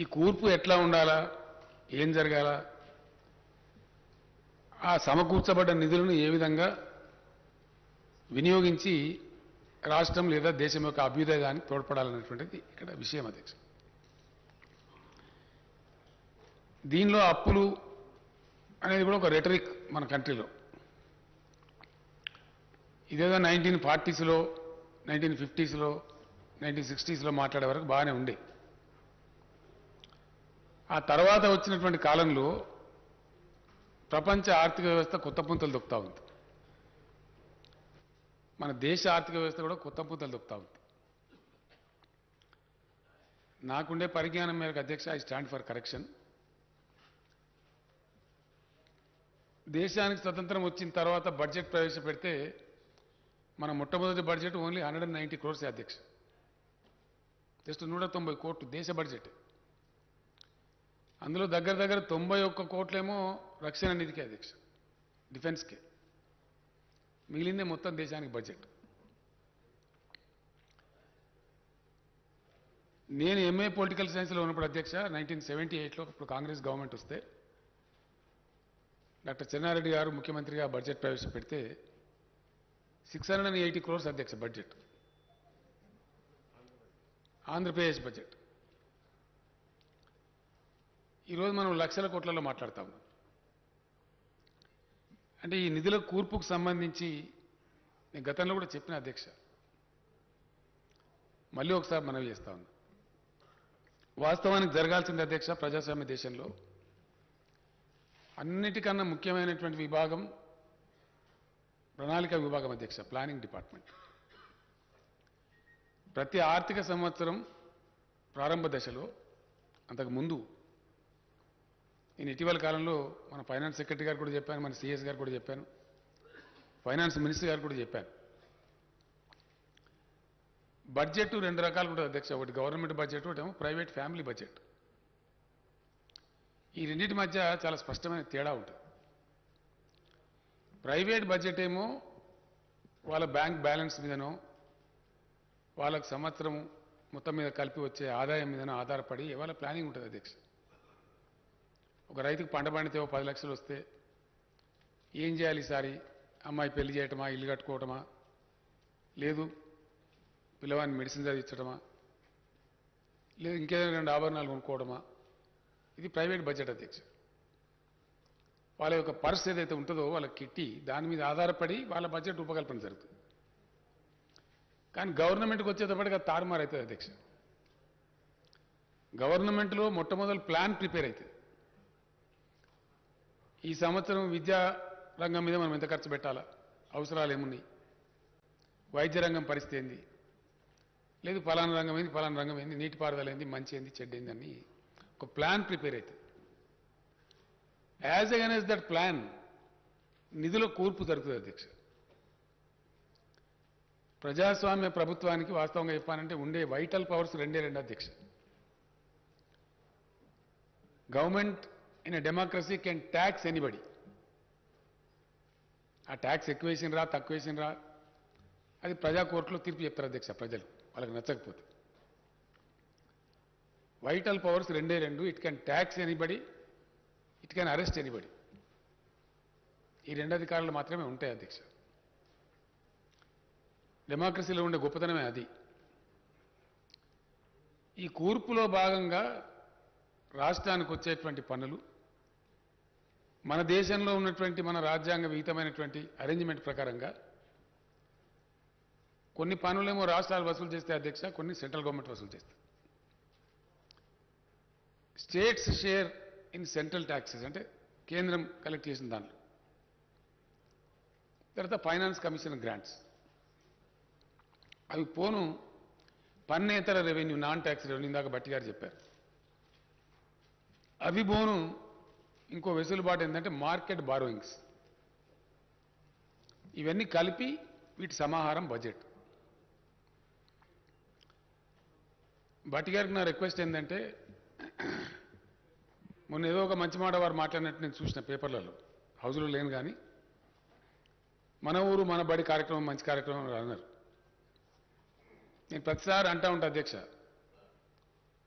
ఈ కూర్పు ఎట్లా ఉండాలా, ఏం జరగాల, ఆ సమకూర్చబడ్డ నిధులను ఏ విధంగా వినియోగించి రాష్ట్రం లేదా దేశం యొక్క అభ్యుదయానికి తోడ్పడాలనేటువంటిది ఇక్కడ విషయం అధ్యక్ష. దీనిలో అప్పులు అనేది కూడా ఒక రెటరిక్ మన కంట్రీలో. ఇదేదో 1940స్లో, 1950స్లో, 1960స్లో మాట్లాడే వరకు బాగానే ఉండే. ఆ తర్వాత వచ్చినటువంటి కాలంలో ప్రపంచ ఆర్థిక వ్యవస్థ కొత్త పుంతలు దొక్కుతా ఉంది. మన దేశ ఆర్థిక వ్యవస్థ కూడా కొత్త పుంతలు దొక్కుతా ఉంది. నాకుండే పరిజ్ఞానం మేరకు అధ్యక్ష, ఐ స్టాండ్ ఫర్ కరెక్షన్. దేశానికి స్వతంత్రం వచ్చిన తర్వాత బడ్జెట్ ప్రవేశపెడితే మన మొట్టమొదటి బడ్జెట్ ఓన్లీ 190 crores అధ్యక్ష. జస్ట్ 190 కోట్లు దేశ బడ్జెట్. అందులో దగ్గర 91 కోట్లేమో రక్షణ నిధికి అధ్యక్ష, డిఫెన్స్కి. మిగిలిందే మొత్తం దేశానికి బడ్జెట్. నేను ఎంఏ పొలిటికల్ సైన్స్లో ఉన్నప్పుడు అధ్యక్ష 1978లో ఇప్పుడు కాంగ్రెస్ గవర్నమెంట్ వస్తే డాక్టర్ చెన్నారెడ్డి గారు ముఖ్యమంత్రిగా బడ్జెట్ ప్రవేశపెడితే 680 crores అధ్యక్ష బడ్జెట్, ఆంధ్రప్రదేశ్ బడ్జెట్. ఈరోజు మనం లక్షల కోట్లలో మాట్లాడుతా ఉన్నాం. అంటే ఈ నిధుల కూర్పుకు సంబంధించి నేను గతంలో కూడా చెప్పిన అధ్యక్ష, మళ్ళీ ఒకసారి మనవి చేస్తా ఉన్నా. వాస్తవానికి జరగాల్సింది అధ్యక్ష, ప్రజాస్వామ్య దేశంలో అన్నిటికన్నా ముఖ్యమైనటువంటి విభాగం ప్రణాళిక విభాగం అధ్యక్ష, ప్లానింగ్ డిపార్ట్మెంట్. ప్రతి ఆర్థిక సంవత్సరం ప్రారంభ దశలో అంతకుముందు నేను ఇటీవల కాలంలో మన ఫైనాన్స్ సెక్రటరీ గారు కూడా చెప్పాను, మన సిఎస్ గారు కూడా చెప్పాను, ఫైనాన్స్ మినిస్టర్ గారు కూడా చెప్పాను. బడ్జెట్ రెండు రకాలు ఉంటుంది అధ్యక్ష. ఒకటి గవర్నమెంట్ బడ్జెట్, ఒకటేమో ప్రైవేట్ ఫ్యామిలీ బడ్జెట్. ఈ రెండింటి మధ్య చాలా స్పష్టమైన తేడా ఉంటుంది. ప్రైవేట్ బడ్జెట్ ఏమో వాళ్ళ బ్యాంక్ బ్యాలెన్స్ మీదనో వాళ్ళకు సంవత్సరం మొత్తం మీద కలిపి వచ్చే ఆదాయం మీదనో ఆధారపడి వాళ్ళ ప్లానింగ్ ఉంటుంది అధ్యక్ష. ఒక రైతుకు పంట పండితే 10 లక్షలు వస్తే ఏం చేయాలి ఈసారి? అమ్మాయి పెళ్లి చేయటమా, ఇల్లు కట్టుకోవటమా, లేదు పిల్లవాడిని మెడిసిన్ చదివించడమా, లేదు ఇంకేదైనా 2 ఆభరణాలు కొనుక్కోవడమా? ఇది ప్రైవేట్ బడ్జెట్ అధ్యక్ష. వాళ్ళ యొక్క పర్స్ ఏదైతే ఉంటుందో వాళ్ళ కిట్టి దాని మీద ఆధారపడి వాళ్ళ బడ్జెట్ రూపకల్పన జరుగుతుంది. కానీ గవర్నమెంట్కి వచ్చేటప్పటికి అది తారుమారు అవుతుంది అధ్యక్ష. గవర్నమెంట్లో మొట్టమొదటి ప్లాన్ ప్రిపేర్ అవుతుంది. ఈ సంవత్సరం విద్యా రంగం మీద మనం ఎంత ఖర్చు పెట్టాలా, అవసరాలు ఏమున్నాయి, వైద్య రంగం పరిస్థితి ఏంది, లేదు ఫలానా రంగం ఏంది, ఫలానా రంగం ఏంది, నీటిపారుదల ఏంది, మంచి ఏంది, చెడ్డ ఏంది అని ఒక ప్లాన్ ప్రిపేర్ అవుతుంది. యాజ్ అగైన్స్ దట్ ప్లాన్ నిధుల కూర్పు జరుగుతుంది అధ్యక్ష. ప్రజాస్వామ్య ప్రభుత్వానికి వాస్తవంగా చెప్పానంటే ఉండే వైటల్ పవర్స్ రెండు అధ్యక్ష. Government in a democracy can tax anybody. ఆ ట్యాక్స్ ఎక్కువ వేసినరా తక్కువ వేసినరా అది ప్రజా కోర్టులో తీర్పు చెప్తారు అధ్యక్ష. ప్రజలు వాళ్ళకి నచ్చకపోతే వైటల్ పవర్స్ రెండు. It can tax anybody, it can arrest anybody. ఈ 2 అధికారాలు మాత్రమే ఉంటాయి అధ్యక్ష. డెమోక్రసీలో ఉండే గొప్పతనమే అది. ఈ కూర్పులో భాగంగా రాష్ట్రానికి వచ్చేటువంటి పన్నులు మన దేశంలో ఉన్నటువంటి మన రాజ్యాంగ విహితమైనటువంటి అరేంజ్మెంట్ ప్రకారంగా కొన్ని పన్నులేమో రాష్ట్రాలు వసూలు చేస్తే అధ్యక్ష, కొన్ని సెంట్రల్ గవర్నమెంట్ వసూలు చేస్తుంది. States share in central taxes అంటే కేంద్రం కలెక్ట్ చేసిన దాంట్లో. తర్వాత ఫైనాన్స్ కమిషన్ గ్రాంట్స్ అవి పోను పన్నేతర రెవెన్యూ, నాన్ ట్యాక్స్ రెవెన్యూ, ఇందాక భట్టి గారు చెప్పారు. అవి పోను ఇంకో వెసులుబాటు ఏంటంటే మార్కెట్ బారోయింగ్స్. ఇవన్నీ కలిపి వీటి సమాహారం బడ్జెట్. భట్టి గారికి నా రిక్వెస్ట్ ఏంటంటే, మొన్న ఏదో ఒక మంచి మాట వారు మాట్లాడినట్టు నేను చూసిన పేపర్లలో, హౌస్లో లేను కానీ, మన ఊరు మన బడి కార్యక్రమం మంచి కార్యక్రమం అన్నారు. నేను ప్రతిసారి అంటా ఉంటా అధ్యక్ష,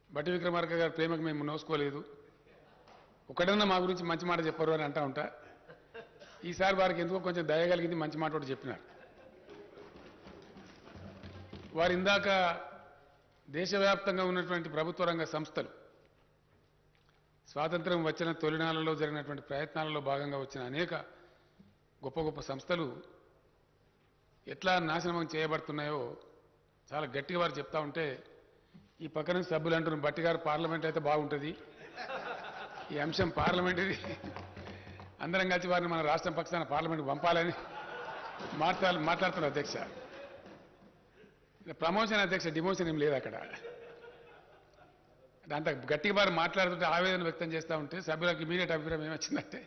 భట్టి విక్రమార్క గారి ప్రేమకు మేము నోసుకోలేదు, ఒకటన్నా మా గురించి మంచి మాట చెప్పరు అని అంటా ఉంటా. ఈసారి వారికి ఎందుకో కొంచెం దయ కలిగింది, మంచి మాట ఒకటి చెప్పినారు. వారు ఇందాక దేశవ్యాప్తంగా ఉన్నటువంటి ప్రభుత్వ రంగ సంస్థలు స్వాతంత్రం వచ్చిన తొలినాళ్లలో జరిగినటువంటి ప్రయత్నాలలో భాగంగా వచ్చిన అనేక గొప్ప గొప్ప సంస్థలు ఎట్లా నాశనం చేయబడుతున్నాయో చాలా గట్టిగా వారు చెప్తా ఉంటే, ఈ పక్కన సభ్యులు అంటున్న భట్టి గారు పార్లమెంట్ అయితే బాగుంటుంది, ఈ అంశం పార్లమెంట్ ఇది, అందరం కలిసి వారిని మన రాష్ట్రం పక్షాన పార్లమెంట్కి పంపాలని మాట్లాడుతున్నారు అధ్యక్ష. ప్రమోషన్ అధ్యక్ష, డిమోషన్ ఏం లేదు అక్కడ. అంత గట్టిగా వారు మాట్లాడుతుంటే ఆవేదన వ్యక్తం చేస్తూ ఉంటే సభ్యులకు ఇమీడియట్ అభిప్రాయం ఏమొచ్చిందంటే,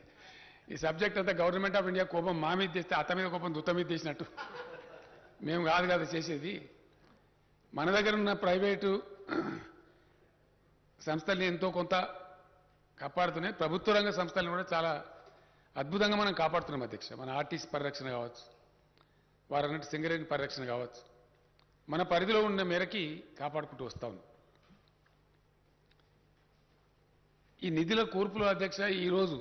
ఈ సబ్జెక్ట్ అంతా గవర్నమెంట్ ఆఫ్ ఇండియా కోపం మా మీద చేస్తే అత్త మీద కోపం దుత్త మీద చేసినట్టు, మేము కాదు కదా చేసేది. మన దగ్గర ఉన్న ప్రైవేటు సంస్థల్ని ఎంతో కొంత కాపాడుతున్నాయి, ప్రభుత్వ రంగ సంస్థలను కూడా చాలా అద్భుతంగా మనం కాపాడుతున్నాం అధ్యక్ష. మన ఆర్టీసీ పరిరక్షణ కావచ్చు, వారు అన్నట్టు సింగరేణి పరిరక్షణ కావచ్చు, మన పరిధిలో ఉన్న మేరకి కాపాడుకుంటూ వస్తా ఉన్నాం. ఈ నిధుల కూర్పులో అధ్యక్ష ఈరోజు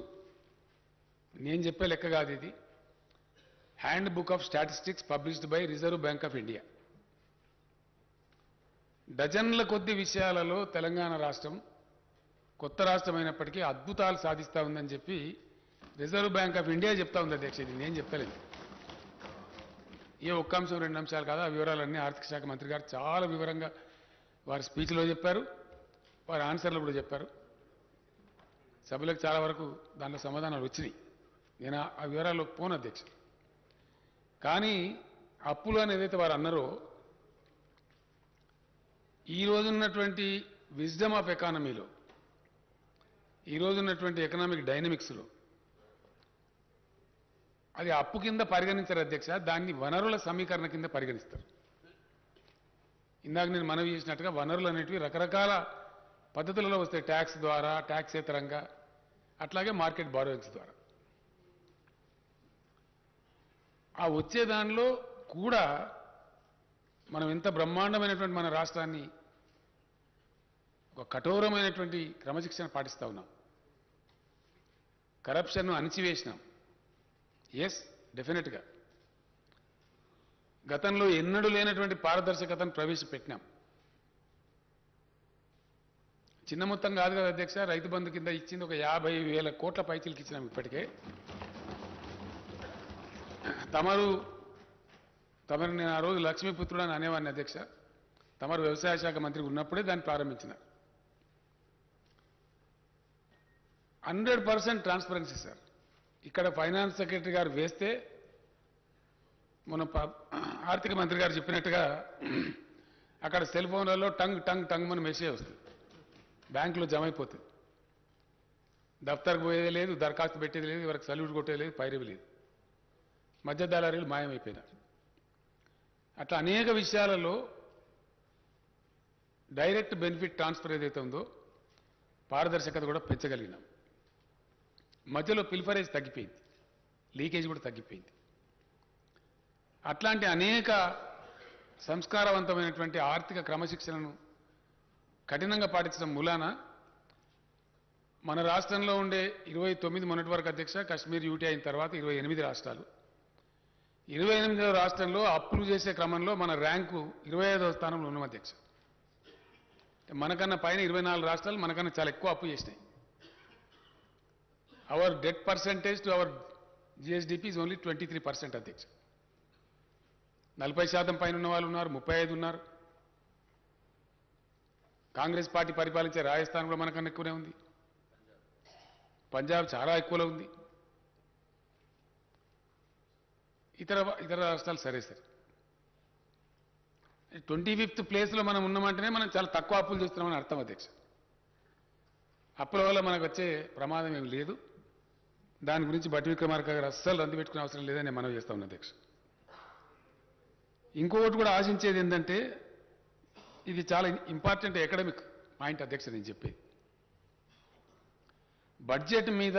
నేను చెప్పే లెక్క కాదు ఇది, handbook of statistics published by reserve bank of India. డజన్ల కొద్ది విషయాలలో తెలంగాణ రాష్ట్రం కొత్త రాష్ట్రం అయినప్పటికీ అద్భుతాలు సాధిస్తూ ఉందని చెప్పి రిజర్వ్ బ్యాంక్ ఆఫ్ ఇండియా చెప్తా ఉంది అధ్యక్ష. ఇది నేను చెప్తలేదు. ఏ ఒక్క అంశం 2 అంశాలు కాదు, ఆ వివరాలన్నీ ఆర్థిక శాఖ మంత్రి గారు చాలా వివరంగా వారి స్పీచ్లో చెప్పారు, వారి ఆన్సర్లు కూడా చెప్పారు. సభ్యులకు చాలా వరకు దాంట్లో సమాధానాలు వచ్చినాయి. నేను ఆ వివరాల్లో పోను అధ్యక్ష. కానీ అప్పులు అని ఏదైతే వారు అన్నారో, ఈ రోజున్నటువంటి విజ్డమ్ ఆఫ్ ఎకానమీలో ఈరోజు ఉన్నటువంటి ఎకనామిక్ డైనమిక్స్లో అది అప్పు కింద పరిగణించారు అధ్యక్ష, దాన్ని వనరుల సమీకరణ కింద పరిగణిస్తారు. ఇందాక నేను మనవి చేసినట్టుగా వనరులు అనేటివి రకరకాల పద్ధతులలో వస్తాయి. ట్యాక్స్ ద్వారా, ట్యాక్సేతరంగా, అట్లాగే మార్కెట్ బారోయింగ్స్ ద్వారా. ఆ వచ్చే దానిలో కూడా మనం ఎంత బ్రహ్మాండమైనటువంటి మన రాష్ట్రాన్ని ఒక కఠోరమైనటువంటి క్రమశిక్షణ పాటిస్తూ ఉన్నాం. కరప్షన్ను అణిచివేసినాం. ఎస్, డెఫినెట్గా గతంలో ఎన్నడూ లేనటువంటి పారదర్శకతను ప్రవేశపెట్టినాం. చిన్న మొత్తం కాదు కదా అధ్యక్ష, రైతు బంధు కింద ఇచ్చింది ఒక 50,000 కోట్ల పైచీలకి ఇచ్చినాం ఇప్పటికే. తమరు నేను ఆ రోజు లక్ష్మీపుత్రుడు అని అనేవాడిని అధ్యక్ష. తమరు వ్యవసాయ శాఖ మంత్రి ఉన్నప్పుడే దాన్ని ప్రారంభించినారు. 100% ట్రాన్స్పరెన్సీ సార్. ఇక్కడ ఫైనాన్స్ సెక్రటరీ గారు వేస్తే మన ఆర్థిక మంత్రి గారు చెప్పినట్టుగా అక్కడ సెల్ ఫోన్లలో టంగ్ టంగ్ టంగ్ మన మెసేజ్ వస్తుంది, బ్యాంకులో జమ అయిపోతుంది. దఫ్తర్కి పోయేది లేదు, దరఖాస్తు పెట్టేది లేదు, ఎవరికి సల్యూట్ కొట్టేది లేదు, పైరవి లేదు. మధ్య దళారీలు మాయమైపోయినారు. అట్లా అనేక విషయాలలో డైరెక్ట్ బెనిఫిట్ ట్రాన్స్ఫర్ ఏదైతే ఉందో పారదర్శకత కూడా పెంచగలిగినాం. మధ్యలో పిల్ఫరేజ్ తగ్గిపోయింది, లీకేజ్ కూడా తగ్గిపోయింది. అట్లాంటి అనేక సంస్కారవంతమైనటువంటి ఆర్థిక క్రమశిక్షణను కఠినంగా పాటించడం మూలాన మన రాష్ట్రంలో ఉండే 29 మొన్నటి వరకు అధ్యక్ష, కశ్మీర్ యూటీ అయిన తర్వాత 28 రాష్ట్రాలు. 28వ రాష్ట్రంలో అప్పులు చేసే క్రమంలో మన ర్యాంకు 25వ స్థానంలో ఉన్నాం అధ్యక్ష. మనకన్నా పైన 24 రాష్ట్రాలు మనకన్నా చాలా ఎక్కువ అప్పు చేసినాయి. Our debt percentage to our GSDP is only 23% అధ్యక్ష. 40% పైన ఉన్న వాళ్ళు ఉన్నారు, 35 ఉన్నారు. కాంగ్రెస్ పార్టీ పరిపాలించే రాజస్థాన్ కూడా మనకన్నా ఎక్కువనే ఉంది. పంజాబ్ చాలా ఎక్కువలో ఉంది. ఇతర రాష్ట్రాలు సరే సార్. 25th ప్లేస్లో మనం ఉన్నామంటేనే మనం చాలా తక్కువ అప్పులు చేస్తున్నామని అర్థం అధ్యక్ష. అప్పుల వల్ల మనకు వచ్చే ప్రమాదం ఏమి లేదు. దాని గురించి బట్టి విక్రమార్క గారు అస్సలు రంది పెట్టుకునే అవసరం లేదని మనం చేస్తా ఉన్నాం అధ్యక్ష. ఇంకొకటి కూడా ఆశించేది ఏంటంటే, ఇది చాలా ఇంపార్టెంట్ ఎకడమిక్ పాయింట్ అధ్యక్ష. నేను చెప్పేది బడ్జెట్ మీద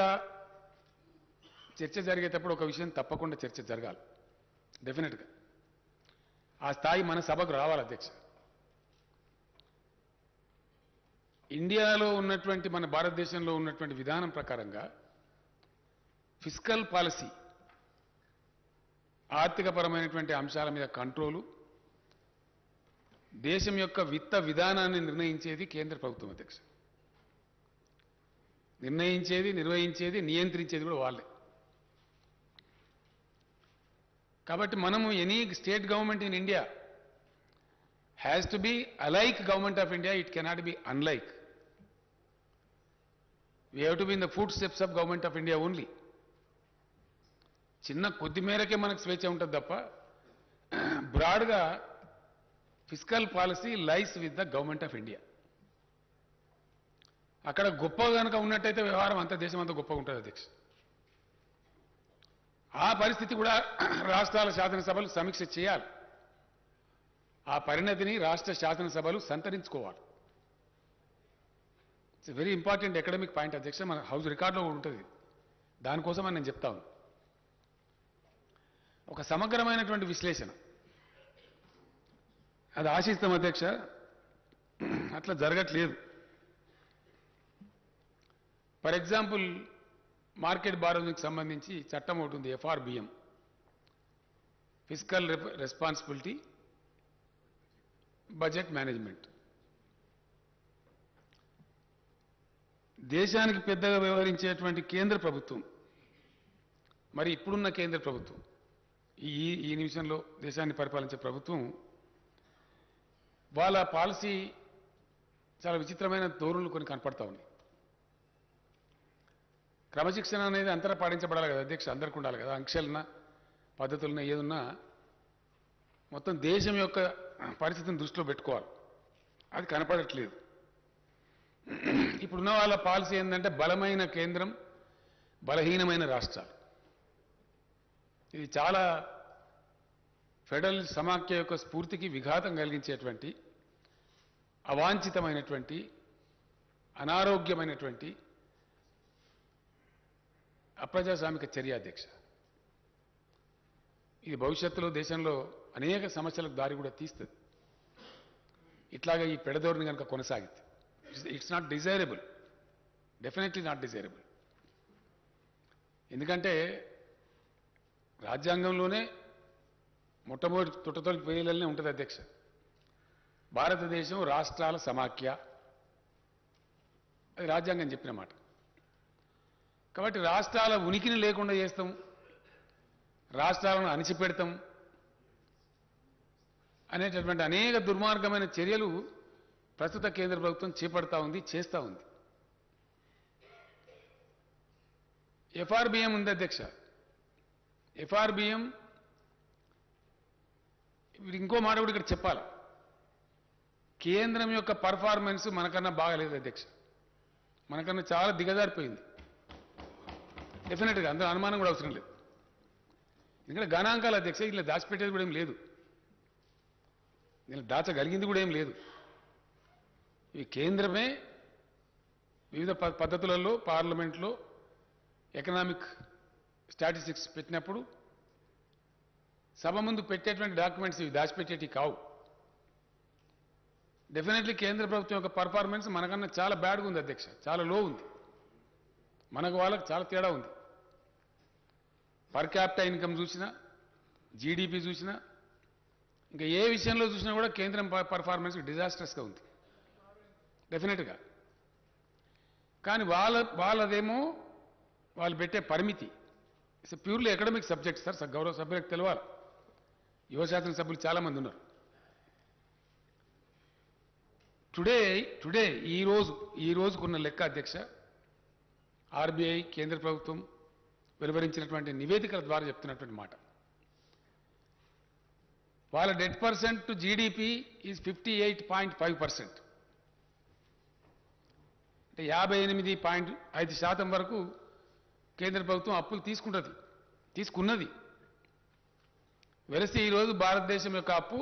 చర్చ జరిగేటప్పుడు ఒక విషయం తప్పకుండా చర్చ జరగాలి డెఫినెట్గా. ఆ స్థాయి మన సభకు రావాలి అధ్యక్ష. ఇండియాలో ఉన్నటువంటి, మన భారతదేశంలో ఉన్నటువంటి విధానం ప్రకారంగా ఫిస్కల్ పాలసీ, ఆర్థికపరమైనటువంటి అంశాల మీద కంట్రోలు, దేశం యొక్క విత్త విధానాన్ని నిర్ణయించేది కేంద్ర ప్రభుత్వం అధ్యక్ష. నిర్ణయించేది, నిర్వహించేది, నియంత్రించేది కూడా వాళ్ళే. కాబట్టి మనము any state government in India has to be alike government of India, it cannot be unlike. We have to be in the food steps of government of India only. చిన్న కొద్ది మేరకే మనకు స్వేచ్ఛ ఉంటుంది తప్ప బ్రాడ్గా fiscal policy lies with the government of India. అక్కడ గొప్ప కనుక ఉన్నట్టయితే వ్యవహారం అంతా, దేశం అంతా గొప్పగా ఉంటుంది అధ్యక్ష. ఆ పరిస్థితి కూడా రాష్ట్రాల శాసనసభలు సమీక్ష చేయాలి. ఆ పరిణతిని రాష్ట్ర శాసనసభలు సంతరించుకోవాలి. It's very important academic point అధ్యక్ష. మన హౌస్ రికార్డులో ఉంటుంది. దానికోసం అని నేను చెప్తా ఉన్నాను. ఒక సమగ్రమైనటువంటి విశ్లేషణ అది ఆశిస్తాం అధ్యక్ష. అట్లా జరగట్లేదు. ఫర్ ఎగ్జాంపుల్, మార్కెట్ బారోయింగ్కి సంబంధించి చట్టం ఒకటి ఉంది, FRBM, fiscal responsibility budget management. దేశానికి పెద్దగా వ్యవహరించేటువంటి కేంద్ర ప్రభుత్వం, మరి ఇప్పుడున్న కేంద్ర ప్రభుత్వం, ఈ నిమిషంలో దేశాన్ని పరిపాలించే ప్రభుత్వం, వాళ్ళ పాలసీ చాలా విచిత్రమైన ధోరణులు కొన్ని కనపడతా ఉన్నాయి. క్రమశిక్షణ అనేది అంతటా పాటించబడాలి కదా అధ్యక్ష, అందరికీ ఉండాలి కదా. ఆంక్షలున్నా, పద్ధతులున్నా, ఏదున్నా మొత్తం దేశం యొక్క పరిస్థితిని దృష్టిలో పెట్టుకోవాలి. అది కనపడట్లేదు. ఇప్పుడున్న వాళ్ళ పాలసీ ఏంటంటే బలమైన కేంద్రం, బలహీనమైన రాష్ట్రాలు. ఇది చాలా ఫెడరల్ సమాఖ్య యొక్క స్ఫూర్తికి విఘాతం కలిగించేటువంటి, అవాంఛితమైనటువంటి, అనారోగ్యమైనటువంటి అప్రజాస్వామిక చర్య అధ్యక్ష. ఇది భవిష్యత్తులో దేశంలో అనేక సమస్యలకు దారి కూడా తీస్తుంది. ఇట్లాగా ఈ పెడధోరణి కనుక కొనసాగితే it's not desirable, definitely not desirable. ఎందుకంటే రాజ్యాంగంలోనే మొట్టమొదటి తొట్టతొలి పేర్లనే ఉంటుంది అధ్యక్ష. భారతదేశం రాష్ట్రాల సమాఖ్య, అది రాజ్యాంగం చెప్పిన మాట. కాబట్టి రాష్ట్రాల ఉనికిని లేకుండా చేస్తాం, రాష్ట్రాలను అణిచిపెడతాం అనేటటువంటి అనేక దుర్మార్గమైన చర్యలు ప్రస్తుత కేంద్ర ప్రభుత్వం చేపడతా ఉంది, చేస్తూ ఉంది. ఎఫ్ఆర్బిఎం ఉంది అధ్యక్ష. ఎఫ్ఆర్బిఎం ఇంకో మాట కూడా ఇక్కడ చెప్పాలి. కేంద్రం యొక్క పర్ఫార్మెన్స్ మనకన్నా బాగాలేదు అధ్యక్ష, మనకన్నా చాలా దిగజారిపోయింది. డెఫినెట్గా అందులో అనుమానం కూడా అవసరం లేదు. ఎందుకంటే గణాంకాలు అధ్యక్ష, ఇట్లా దాచిపెట్టేది కూడా ఏం లేదు, ఇలా దాచగలిగింది కూడా ఏం లేదు. ఈ కేంద్రమే వివిధ పద్ధతులలో పార్లమెంట్లో ఎకనామిక్ స్టాటిస్టిక్స్ పెట్టినప్పుడు సభ ముందు పెట్టేటువంటి డాక్యుమెంట్స్ ఇవి దాచిపెట్టేటివి కావు. డెఫినెట్లీ కేంద్ర ప్రభుత్వం యొక్క పర్ఫార్మెన్స్ మనకన్నా చాలా బ్యాడ్గా ఉంది అధ్యక్ష, చాలా లో ఉంది. మనకు వాళ్ళకి చాలా తేడా ఉంది. పర్ క్యాపిటా ఇన్కమ్ చూసినా, జీడిపి చూసినా, ఇంకా ఏ విషయంలో చూసినా కూడా కేంద్రం పర్ఫార్మెన్స్ డిజాస్టర్స్గా ఉంది డెఫినెట్గా. కానీ వాళ్ళదేమో వాళ్ళు పెట్టే పరిమితి it's purely academic subject sir. గౌరవ సభ్యులకు తెలవాలి, యువ శాసన సభ్యులు చాలామంది ఉన్నారు. టుడే ఈ రోజుకున్న లెక్క అధ్యక్ష, ఆర్బీఐ కేంద్ర ప్రభుత్వం వెలువరించినటువంటి నివేదికల ద్వారా చెప్తున్నటువంటి మాట, వాళ్ళ debt percent to GDP is 58.5%. అంటే 58.5% వరకు కేంద్ర ప్రభుత్వం అప్పులు తీసుకున్నది. వెరసి ఈరోజు భారతదేశం యొక్క అప్పు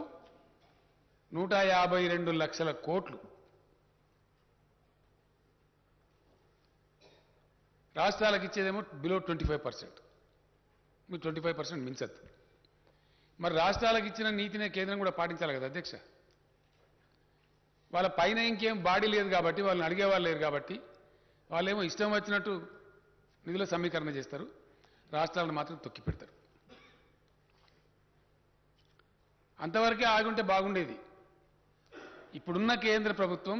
152 లక్షల కోట్లు. రాష్ట్రాలకు ఇచ్చేదేమో బిలో 25%. మీరు 25% మించద్దు. మరి రాష్ట్రాలకు ఇచ్చిన నీతినే కేంద్రం కూడా పాటించాలి కదా అధ్యక్ష. వాళ్ళ పైన ఇంకేం బాడీ లేదు కాబట్టి, వాళ్ళని అడిగేవాళ్ళు లేరు కాబట్టి, వాళ్ళేమో ఇష్టం వచ్చినట్టు నిధుల సమీకరణ చేస్తారు, రాష్ట్రాలను మాత్రం తొక్కి పెడతారు. అంతవరకే ఆగుంటే బాగుండేది. ఇప్పుడున్న కేంద్ర ప్రభుత్వం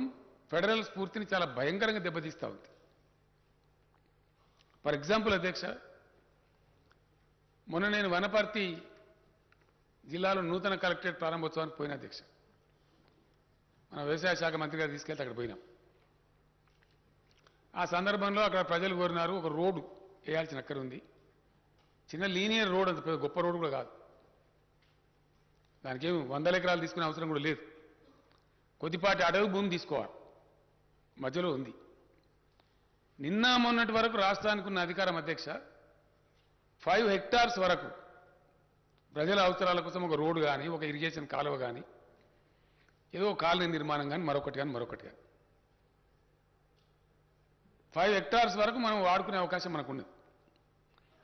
ఫెడరల్ స్ఫూర్తిని చాలా భయంకరంగా దెబ్బతీస్తూ ఉంది. ఫర్ ఎగ్జాంపుల్ అధ్యక్ష, మొన్న నేను వనపర్తి జిల్లాలో నూతన కలెక్టరేట్ ప్రారంభోత్సవానికి పోయిన అధ్యక్ష. మన వ్యవసాయ శాఖ మంత్రి గారు తీసుకెళ్తే అక్కడ పోయినాం. ఆ సందర్భంలో అక్కడ ప్రజలు కోరినారు, ఒక రోడ్డు వేయాల్సిన అక్కడ ఉంది. చిన్న లీనియర్ రోడ్, అంత పెద్ద గొప్ప రోడ్డు కూడా కాదు, దానికి ఏమి 100 ఎకరాలు తీసుకునే అవసరం కూడా లేదు. కొద్దిపాటి అడవి భూమి తీసుకోవాలి, మధ్యలో ఉంది. నిన్న మొన్నటి వరకు రాష్ట్రానికి ఉన్న అధికారం అధ్యక్ష 5 హెక్టార్స్ వరకు ప్రజల అవసరాల కోసం ఒక రోడ్డు కానీ, ఒక ఇరిగేషన్ కాలువ కానీ, ఏదో కాలనీ నిర్మాణం కానీ, మరొకటి కానీ 5 హెక్టార్స్ వరకు మనం వాడుకునే అవకాశం మనకున్నది.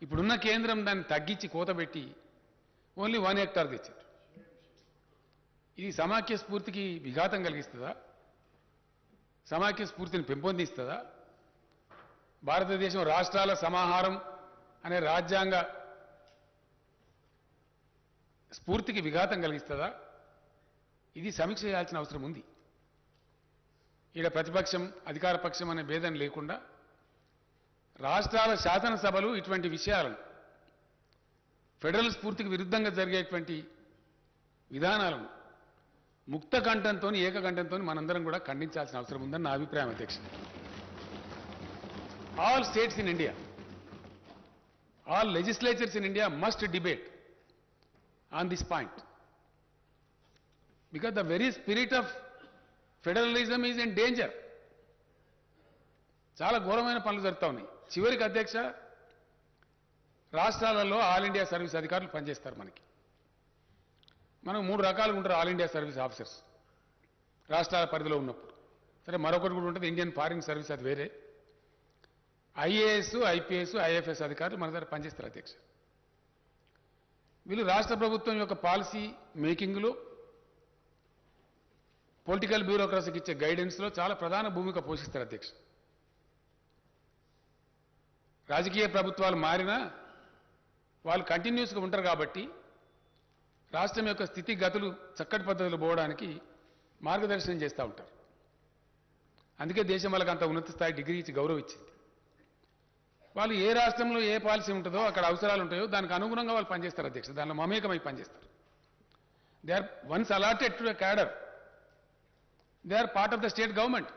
ఇప్పుడున్న కేంద్రం దాన్ని తగ్గించి కోతబెట్టి ఓన్లీ 1 హెక్టార్ తెచ్చారు. ఇది సమాఖ్య స్ఫూర్తికి విఘాతం కలిగిస్తుందా? సమాఖ్య స్ఫూర్తిని పెంపొందిస్తుందా? భారతదేశం రాష్ట్రాల సమాహారం అనే రాజ్యాంగ స్ఫూర్తికి విఘాతం కలిగిస్తుందా? ఇది సమీక్ష చేయాల్సిన అవసరం ఉంది. ఈడ ప్రతిపక్షం అధికార పక్షం అనే భేదం లేకుండా రాష్ట్రాల శాసనసభలు ఇటువంటి విషయాలను, ఫెడరల్ స్ఫూర్తికి విరుద్ధంగా జరిగేటువంటి విధానాలను ముక్త కంఠంతో, ఏకకంఠంతో మనందరం కూడా ఖండించాల్సిన అవసరం ఉందని నా అభిప్రాయం అధ్యక్ష. All states in India, all legislatures in India must debate on this point, because the very spirit of federalism is in danger. చాలా ఘోరమైన పనులు జరుగుతూ ఉన్నాయి. చివరికి అధ్యక్ష రాష్ట్రాలలో ఆల్ ఇండియా సర్వీస్ అధికారులు పనిచేస్తారు. మనం 3 రకాలుగా ఉంటారు ఆల్ ఇండియా సర్వీస్ ఆఫీసర్స్ రాష్ట్రాల పరిధిలో ఉన్నప్పుడు. సరే, మరొకటి కూడా ఉంటుంది ఇండియన్ ఫారిన్ సర్వీస్, అది వేరే. ఐఏఎస్, ఐపీఎస్, ఐఎఫ్ఎస్ అధికారులు మన దగ్గర పనిచేస్తారు అధ్యక్ష. వీళ్ళు రాష్ట్ర ప్రభుత్వం యొక్క పాలసీ మేకింగ్లో, పొలిటికల్ బ్యూరోక్రసీకి ఇచ్చే గైడెన్స్లో చాలా ప్రధాన భూమిక పోషిస్తారు అధ్యక్ష. రాజకీయ ప్రభుత్వాలు మారినా వాళ్ళు కంటిన్యూస్గా ఉంటారు కాబట్టి రాష్ట్రం యొక్క స్థితిగతులు చక్కటి పద్ధతిలో పోవడానికి మార్గదర్శనం చేస్తూ ఉంటారు. అందుకే దేశం వాళ్ళకి అంత ఉన్నత స్థాయి డిగ్రీ ఇచ్చి గౌరవం ఇచ్చింది. వాళ్ళు ఏ రాష్ట్రంలో ఏ పాలసీ ఉంటుందో, అక్కడ అవసరాలు ఉంటాయో దానికి అనుగుణంగా వాళ్ళు పనిచేస్తారు అధ్యక్ష. దానిలో మమేకమై పనిచేస్తారు. They are once allotted to a cadre, they are part of the state government.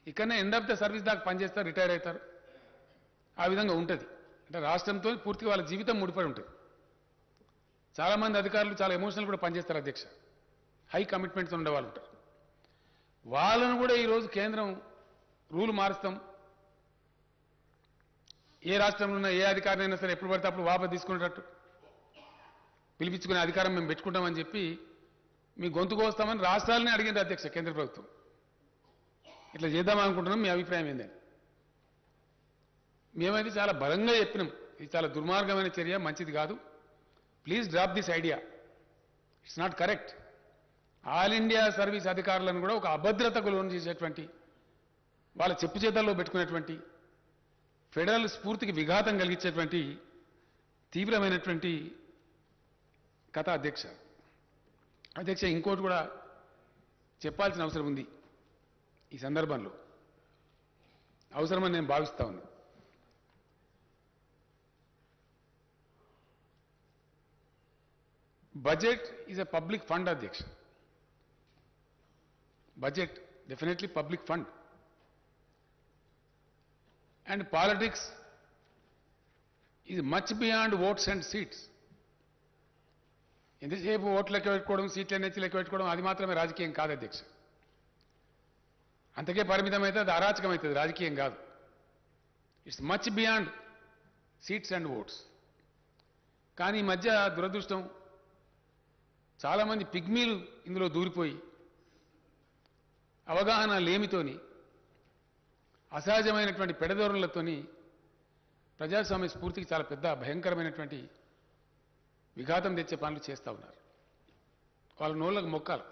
ఇక్కడనే ఎండ్ ఆఫ్ ద సర్వీస్ దాకా పనిచేస్తారు, రిటైర్ అవుతారు. ఆ విధంగా ఉంటుంది. అంటే రాష్ట్రంతో పూర్తిగా వాళ్ళ జీవితం ముడిపడి ఉంటుంది. చాలామంది అధికారులు చాలా ఎమోషనల్ కూడా పనిచేస్తారు అధ్యక్ష. హై కమిట్మెంట్స్ ఉండే వాళ్ళు ఉంటారు. వాళ్ళను కూడా ఈరోజు కేంద్రం రూల్ మారుస్తాం, ఏ రాష్ట్రంలో ఉన్న ఏ అధికారినైనా సరే ఎప్పుడు పడితే అప్పుడు వాపసు తీసుకునేటట్టు పిలిపించుకునే అధికారం మేము పెట్టుకుంటామని చెప్పి మీ గొంతు కోస్తామని రాష్ట్రాలని అడిగింది అధ్యక్ష కేంద్ర ప్రభుత్వం. ఇట్లా చేద్దామనుకుంటున్నాం, మీ అభిప్రాయం ఏందని. మేమైతే చాలా బలంగా చెప్పినాం, ఇది చాలా దుర్మార్గమైన చర్య, మంచిది కాదు, please drop this idea, it's not correct. All India service అధికారులను కూడా ఒక అభద్రతకు లోను చేసేటువంటి, వాళ్ళ చెప్పు చేతల్లో పెట్టుకునేటువంటి, ఫెడరల్ స్ఫూర్తికి విఘాతం కలిగించేటువంటి తీవ్రమైనటువంటి కథ అధ్యక్ష. అధ్యక్ష, ఇంకోటి కూడా చెప్పాల్సిన అవసరం ఉంది ఈ సందర్భంలో, అవసరమని నేను భావిస్తా ఉన్నాను. Budget is a public fund అధ్యక్ష. Budget definitely public fund. And politics is much beyond votes and seats. ఎంతసేపు ఓట్లు లెక్క పెట్టుకోవడం, సీట్లు ఎన్నెచ్చి లెక్క పెట్టుకోవడం, అది మాత్రమే రాజకీయం కాదు అధ్యక్ష. అంతకే పరిమితమైతే అది అరాచకం అవుతుంది, రాజకీయం కాదు. It's much beyond seats and votes. కానీ ఈ మధ్య దురదృష్టం, చాలామంది పిగ్మీలు ఇందులో దూరిపోయి అవగాహన లేమితోని, అసహజమైనటువంటి పెడధోరణులతోని ప్రజాస్వామ్య స్ఫూర్తికి చాలా పెద్ద భయంకరమైనటువంటి విఘాతం తెచ్చే పనులు చేస్తూ ఉన్నారు. వాళ్ళ నోళ్ళకు మొక్కాలి.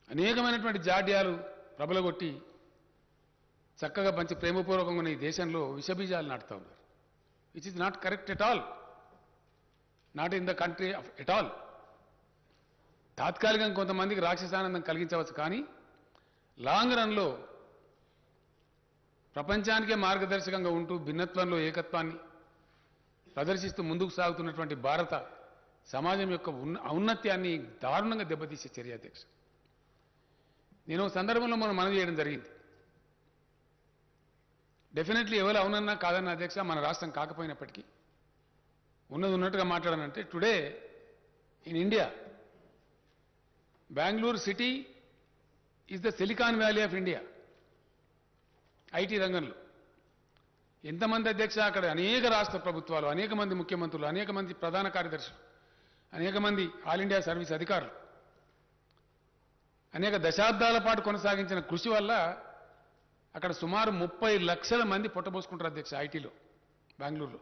అనేకమైనటువంటి జాడ్యాలు ప్రబలగొట్టి చక్కగా పంచి ప్రేమపూర్వకంగా ఉన్న ఈ దేశంలో విషబీజాలు నాటుతూ ఉన్నారు. Which is not correct at all, not in the country at all. తాత్కాలికంగా కొంతమందికి రాక్షసానందం కలిగించవచ్చు, కానీ లాంగ్ రన్లో ప్రపంచానికే మార్గదర్శకంగా ఉంటూ భిన్నత్వంలో ఏకత్వాన్ని ప్రదర్శిస్తూ ముందుకు సాగుతున్నటువంటి భారత సమాజం యొక్క ఔన్నత్యాన్ని దారుణంగా దెబ్బతీసే చర్య అధ్యక్ష. నేను సందర్భంలో మనం మనవి చేయడం జరిగింది. డెఫినెట్లీ ఎవరు అవునన్నా కాదన్నా అధ్యక్ష, మన రాష్ట్రం కాకపోయినప్పటికీ ఉన్నది ఉన్నట్టుగా మాట్లాడానంటే, today in India Bengaluru city is the Silicon Valley of India. IT రంగంలో ఎంతమంది అధ్యక్ష, అక్కడ అనేక రాష్ట్ర ప్రభుత్వాలు, అనేక మంది ముఖ్యమంత్రులు, అనేక మంది ప్రధాన కార్యదర్శులు, అనేక మంది ఆల్ ఇండియా సర్వీస్ అధికారులు అనేక దశాబ్దాల పాటు కొనసాగించిన కృషి వల్ల అక్కడ సుమారు 30 లక్షల మంది పొట్టబోసుకుంటారు అధ్యక్ష ఐటీలో, బెంగళూరులో.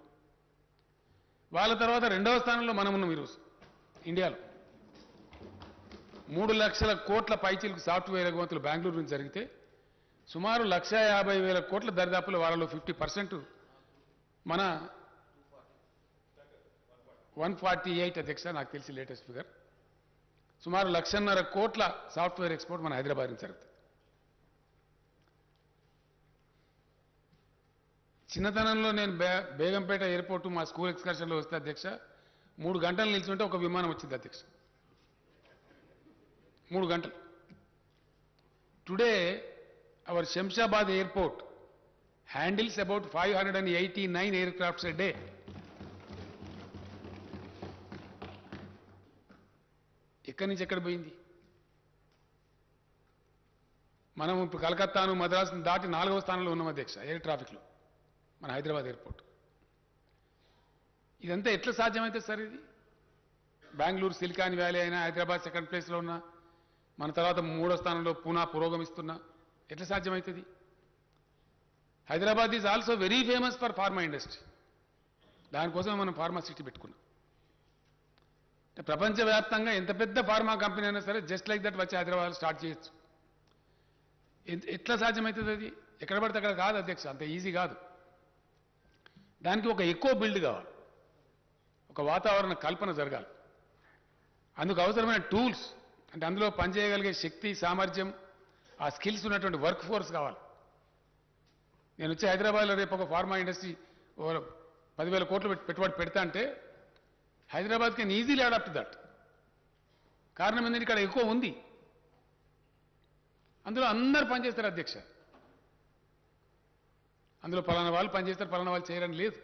వాళ్ళ తర్వాత రెండవ స్థానంలో మనం ఉన్నాం ఈరోజు ఇండియాలో. 3 లక్షల కోట్ల పైచీలకు సాఫ్ట్వేర్ ఎగుమతులు బెంగళూరు నుంచి జరిగితే సుమారు 1,50,000 కోట్ల దరిదాపుల వాళ్ళలో 50% మన 148 అధ్యక్ష, నాకు తెలిసి లేటెస్ట్ ఫిగర్. సుమారు 1,50,000 కోట్ల సాఫ్ట్వేర్ ఎక్స్పోర్ట్ మన హైదరాబాద్ నుంచి జరుగుతుంది. చిన్నతనంలో నేను బేగంపేట ఎయిర్పోర్టు మా స్కూల్ ఎక్స్కర్షన్లో వస్తే అధ్యక్ష 3 గంటలు నిల్చుంటే ఒక విమానం వచ్చింది అధ్యక్ష. 3 గంటలు. Today our Shamshabad airport handles about 589 aircrafts a day. ఎక్కడి నుంచి ఎక్కడ పోయింది? మనం ఇప్పుడు కలకత్తాను మద్రాసును దాటి 4వ స్థానంలో ఉన్నాం అధ్యక్ష ఎయిర్ ట్రాఫిక్లో మన హైదరాబాద్ ఎయిర్పోర్ట్. ఇదంతా ఎట్లా సాధ్యమైతే సార్ ఇది? బెంగళూరు సిలికాన్ వ్యాలీ అయినా హైదరాబాద్ సెకండ్ ప్లేస్లో ఉన్నా మన తర్వాత 3వ స్థానంలో పూనా పురోగమిస్తున్నా ఎట్లా సాధ్యమవుతుంది? Hyderabad is also very famous for pharma industry. దానికోసమే మనం ఫార్మా సిటీ పెట్టుకున్నాం. ప్రపంచవ్యాప్తంగా ఎంత పెద్ద ఫార్మా కంపెనీ అయినా సరే జస్ట్ లైక్ దట్ వచ్చి హైదరాబాద్ స్టార్ట్ చేయొచ్చు. ఎట్లా సాధ్యమవుతుంది అది? ఎక్కడ పడితే అక్కడ కాదు అధ్యక్ష, అంత ఈజీ కాదు. దానికి ఒక ఎక్కువ బిల్డ్ కావాలి, ఒక వాతావరణ కల్పన జరగాలి. అందుకు అవసరమైన టూల్స్ అంటే అందులో పనిచేయగలిగే శక్తి సామర్థ్యం ఆ స్కిల్స్ ఉన్నటువంటి వర్క్ ఫోర్స్ కావాలి. నేను వచ్చి హైదరాబాద్లో రేపు ఒక ఫార్మా ఇండస్ట్రీ 10,000 కోట్లు పెట్టుబడి పెడతా అంటే Hyderabad can easily adopt that. కారణం ఏంటంటే ఇక్కడ ఎక్కువ ఉంది, అందులో అందరు పనిచేస్తారు అధ్యక్ష. అందులో పలానా వాళ్ళు పనిచేస్తారు పలానా వాళ్ళు చేయరని లేదు.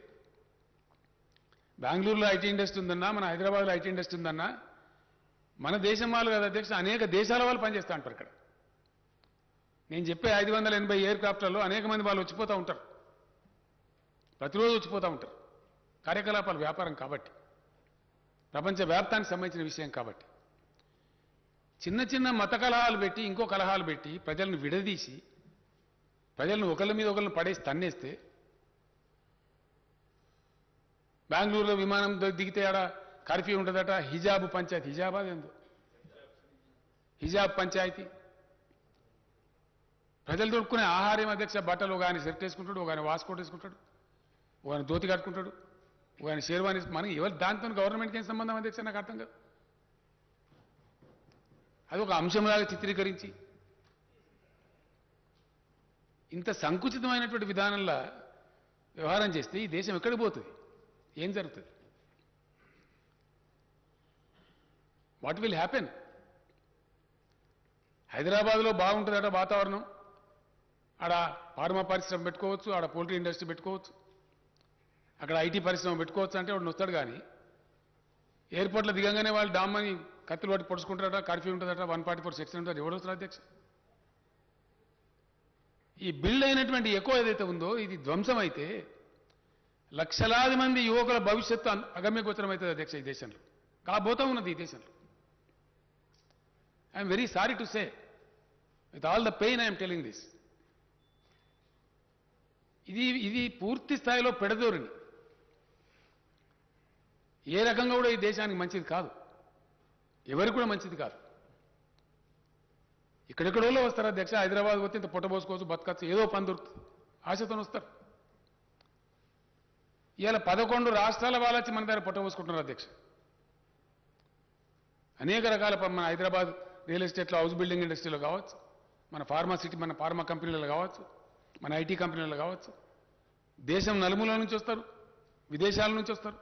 బెంగళూరులో ఐటీ ఇండస్ట్రీ ఉందన్నా మన హైదరాబాద్లో ఐటీ ఇండస్ట్రీ ఉందన్నా మన దేశం వాళ్ళు కదా అధ్యక్ష, అనేక దేశాల వాళ్ళు పనిచేస్తూ ఉంటారు ఇక్కడ. నేను చెప్పే 580 ఎయిర్ క్రాఫ్ట్లలో అనేక మంది వాళ్ళు వచ్చిపోతూ ఉంటారు, ప్రతిరోజు వచ్చిపోతూ ఉంటారు. కార్యకలాపాలు వ్యాపారం కాబట్టి, ప్రపంచ వ్యాప్తానికి సంబంధించిన విషయం కాబట్టి చిన్న చిన్న మత కలహాలు పెట్టి ఇంకో కలహాలు పెట్టి ప్రజలను విడదీసి ప్రజలను ఒకళ్ళ మీద ఒకళ్ళని పడేసి తన్నేస్తే బెంగళూరులో విమానం దిగితే ఆడ కర్ఫ్యూ ఉంటుందట. హిజాబ్ పంచాయతీ, హిజాబ్ అదేందో హిజాబ్ పంచాయతీ. ప్రజలు దొరుకునే ఆహారం అధ్యక్ష, బట్టలు ఒక ఆయన షర్ట్ వేసుకుంటాడు, ఒక ఆయన వాస్కోట్ వేసుకుంటాడు, ఒక ఆయన ధోతి కట్టుకుంటాడు, ఒక ఆయన షేర్వాణి. మనకి ఎవరు దాంతో గవర్నమెంట్కి ఏం సంబంధం అధ్యక్ష? నాకు అర్థం కాదు. అది ఒక అంశంలాగా చిత్రీకరించి ఇంత సంకుచితమైనటువంటి విధానంలో వ్యవహారం చేస్తే ఈ దేశం ఎక్కడికి పోతుంది? ఏం జరుగుతుంది? What will happen? హైదరాబాద్లో బాగుంటుందట వాతావరణం, ఆడ ఫార్మా పరిశ్రమ పెట్టుకోవచ్చు, ఆడ పోల్ట్రీ ఇండస్ట్రీ పెట్టుకోవచ్చు, అక్కడ ఐటీ పరిశ్రమ పెట్టుకోవచ్చు అంటే వాడు వస్తాడు. కానీ ఎయిర్పోర్ట్లో దిగంగానే వాళ్ళు డామ్మని కత్తులు పట్టి పొడుచుకుంటారట, కర్ఫ్యూ ఉంటుందట, 144 సెక్షన్ ఉంటుంది. ఎవడు వస్తారు అధ్యక్ష? ఈ బిల్డ్ అయినటువంటి ఎక్కువ ఏదైతే ఉందో ఇది ధ్వంసం అయితే లక్షలాది మంది యువకుల భవిష్యత్తు అగమ్యగోచరం అవుతుంది అధ్యక్ష ఈ దేశంలో. కాబోతా ఉన్నది ఈ దేశంలో. I'm very sorry to say, with all the pain I'm telling this. ఇది పూర్తి స్థాయిలో పెడదోరిని. ఏ రకంగా కూడా ఈ దేశానికి మంచిది కాదు, ఎవరికి కూడా మంచిది కాదు. ఇక్కడెక్కడోళ్ళు వస్తారు అధ్యక్ష, హైదరాబాద్ వచ్చి ఇంత పొట్టబోసుకోవచ్చు, బతకచ్చు, ఏదో పని దొరుకుతుంది ఆశతో వస్తారు. ఇవాళ 11 రాష్ట్రాల వాళ్ళు వచ్చి మన దగ్గర పొట్టబోసుకుంటున్నారు అధ్యక్ష. అనేక రకాల మన హైదరాబాద్ రియల్ ఎస్టేట్లో, హౌస్ బిల్డింగ్ ఇండస్ట్రీలో కావచ్చు, మన ఫార్మా సిటీ, మన ఫార్మా కంపెనీలలో కావచ్చు, మన ఐటీ కంపెనీలలో కావచ్చు, దేశం నలుమూల నుంచి వస్తారు, విదేశాల నుంచి వస్తారు.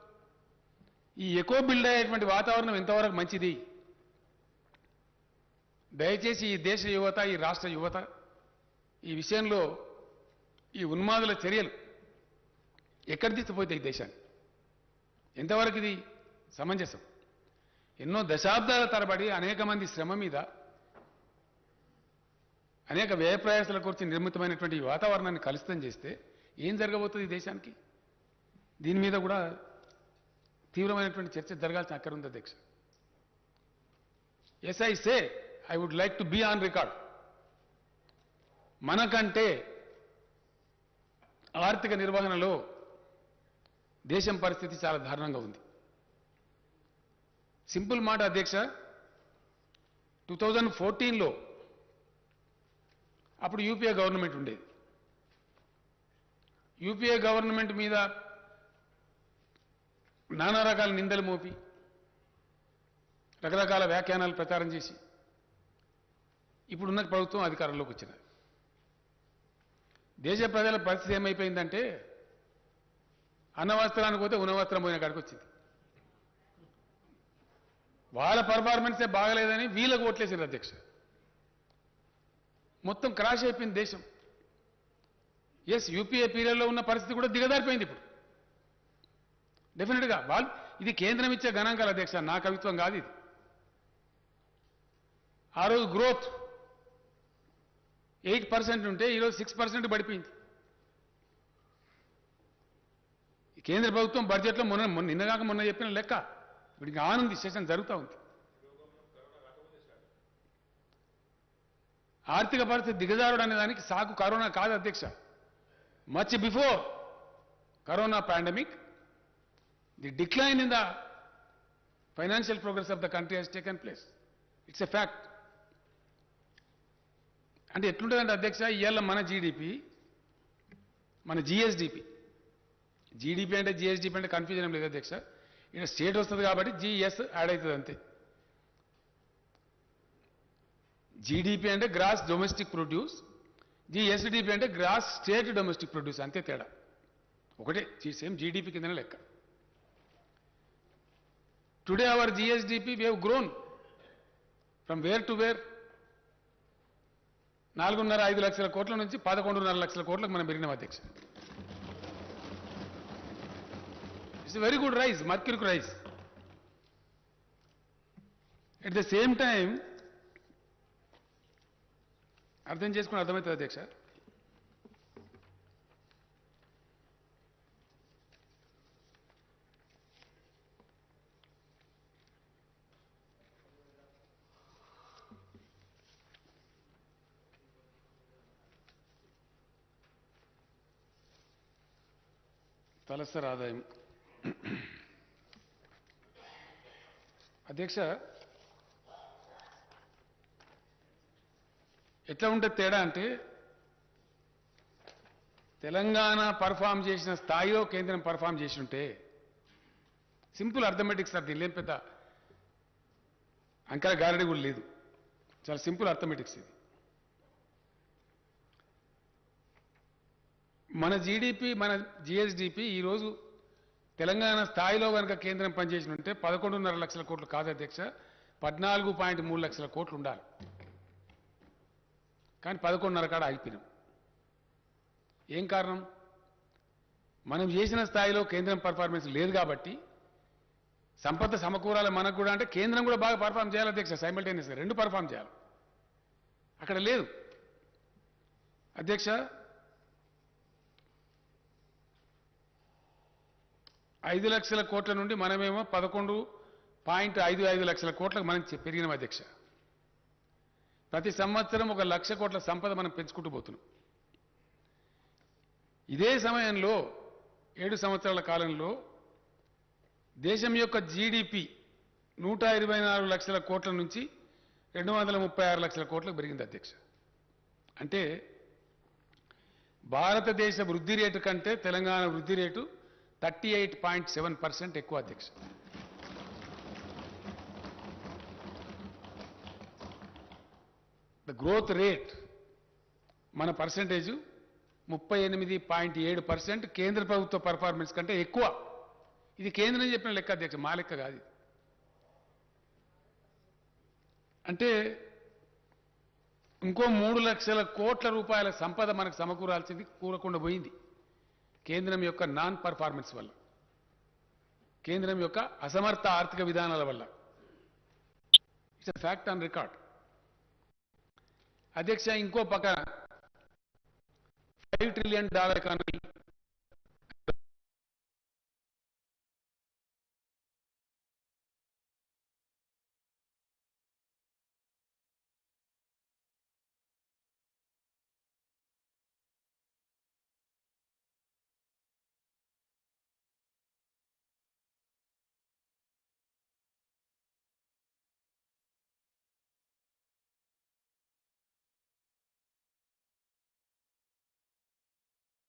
ఈ ఎక్కువ బిల్డ్ అయ్యేటువంటి వాతావరణం ఎంతవరకు మంచిది? దయచేసి ఈ దేశ యువత, ఈ రాష్ట్ర యువత ఈ విషయంలో ఈ ఉన్మాదుల చర్యలు ఎక్కడి తీసుకుపోతాయి ఈ దేశాన్ని? ఎంతవరకు ఇది సమంజసం? ఎన్నో దశాబ్దాల తరబడి అనేక మంది శ్రమ మీద, అనేక వ్యయ ప్రయాసాల గురించి నిర్మితమైనటువంటి ఈ వాతావరణాన్ని కలుషితం చేస్తే ఏం జరగబోతుంది ఈ దేశానికి? దీని మీద కూడా తీవ్రమైనటువంటి చర్చ జరగాల్సిన అక్కర ఉంది అధ్యక్ష. Yes I say, I would like to be on record. మనకంటే ఆర్థిక నిర్వహణలో దేశం పరిస్థితి చాలా దారుణంగా ఉంది. సింపుల్ మాట అధ్యక్ష, 2014లో అప్పుడు యూపీఏ గవర్నమెంట్ ఉండేది. యూపీఏ గవర్నమెంట్ మీద నానా రకాల నిందలు మోపి రకరకాల వ్యాఖ్యానాలు ప్రచారం చేసి ఇప్పుడున్న ప్రభుత్వం అధికారంలోకి వచ్చినది. దేశ ప్రజల పరిస్థితి ఏమైపోయిందంటే అన్నవస్త్రానికి పోతే ఉన్నవస్త్రం పోయిన కాడికి వచ్చింది. వాళ్ళ పర్ఫార్మెన్సే బాగలేదని వీళ్ళకు ఓట్లేసారు అధ్యక్ష. మొత్తం క్రాష్ అయిపోయింది దేశం. ఎస్, యూపీఏ పీరియడ్లో ఉన్న పరిస్థితి కూడా దిగదారిపోయింది ఇప్పుడు. డెఫినెట్గా వాళ్ళు ఇది కేంద్రం ఇచ్చే గణాంకాలు అధ్యక్ష, నా కవిత్వం కాదు ఇది. ఆ రోజు గ్రోత్ 8% ఉంటే ఈరోజు 6% పడిపోయింది. కేంద్ర ప్రభుత్వం బడ్జెట్లో నిన్నగాక మొన్న చెప్పిన లెక్క ఇప్పుడు ఇంకా ఆనుంది, సెషన్ జరుగుతూ ఉంది. ఆర్థిక పరిస్థితి దిగజారుడు అనే దానికి సాకు కరోనా కాదు అధ్యక్ష. Much before corona pandemic, the decline in the financial progress of the country has taken place. It's a fact. అంటే ఎట్లుంటుందంటే అధ్యక్ష, ఇవాళ మన జీడిపి, మన జిఎస్డిపి, జీడిపి అంటే జిఎస్డిపి అంటే కన్ఫ్యూజన్ ఏం లేదు అధ్యక్ష. ఇక్కడ స్టేట్ వస్తుంది కాబట్టి జిఎస్ యాడ్ అవుతుంది అంతే. జీడిపి అంటే గ్రాస్ డొమెస్టిక్ ప్రొడ్యూస్, జిఎస్డిపి అంటే గ్రాస్ స్టేట్ డొమెస్టిక్ ప్రొడ్యూస్, అంతే తేడా. ఒకటే, సేమ్ జీడిపి కిందనే లెక్క. Today our GSDP we have grown from where to where. 4.5 లక్షల కోట్ల నుంచి 11.5 లక్షల కోట్లకు మనం పెరిగినాం అధ్యక్ష. It's very good rise, mercuric rise. At the same time అర్థం చేసుకుని అర్థమవుతుంది అధ్యక్ష, తలసరి ఆదాయం అధ్యక్ష ఎట్లా ఉంటుంది తేడా అంటే, తెలంగాణ పర్ఫామ్ చేసిన స్థాయిలో కేంద్రం పర్ఫామ్ చేసి ఉంటే, సింపుల్ అర్థమెటిక్స్ సార్, దీనిలో పెద్ద అంకెల గారడి కూడా లేదు, చాలా సింపుల్ అర్థమెటిక్స్ ఇది. మన జీడిపి, మన జిఎస్డిపి ఈరోజు తెలంగాణ స్థాయిలో కనుక కేంద్రం పనిచేసి ఉంటే 11.5 లక్షల కోట్లు కాదు అధ్యక్ష, 14.3 లక్షల కోట్లు ఉండాలి. కానీ 11.5 కాడ ఆగిపోయినాం. ఏం కారణం? మనం చేసిన స్థాయిలో కేంద్రం పర్ఫార్మెన్స్ లేదు కాబట్టి, సంపద సమకూరాలి మనకు కూడా అంటే కేంద్రం కూడా బాగా పర్ఫామ్ చేయాలి అధ్యక్ష, సైమల్టేనియస్గా రెండు పర్ఫామ్ చేయాలి. అక్కడ లేదు అధ్యక్ష. 5 లక్షల కోట్ల నుండి మనమేమో 11.55 లక్షల కోట్లకు మనం పెరిగినాం అధ్యక్ష. ప్రతి సంవత్సరం 1 లక్ష కోట్ల సంపద మనం పెంచుకుంటూ పోతున్నాం. ఇదే సమయంలో 7 సంవత్సరాల కాలంలో దేశం యొక్క జీడిపి 124 లక్షల కోట్ల నుంచి 236 లక్షల కోట్లకు పెరిగింది అధ్యక్ష. అంటే భారతదేశ వృద్ధి రేటు కంటే తెలంగాణ వృద్ధి రేటు 38.7% ఎక్కువ అధ్యక్ష. ద గ్రోత్ రేట్ మన పర్సెంటేజ్ 38.7% కేంద్ర ప్రభుత్వ పర్ఫార్మెన్స్ కంటే ఎక్కువ. ఇది కేంద్రం చెప్పిన లెక్క అధ్యక్ష, మా లెక్క కాదు. అంటే ఇంకో 3 లక్షల కోట్ల రూపాయల సంపద మనకు సమకూరాల్సింది కూరకుండా పోయింది కేంద్రం యొక్క నాన్ పర్ఫార్మెన్స్ వల్ల, కేంద్రం యొక్క అసమర్థ ఆర్థిక విధానాల వల్ల. It's a fact on record అధ్యక్ష. ఇంకో పక్క $5 ట్రిలియన్ ఎకానమీ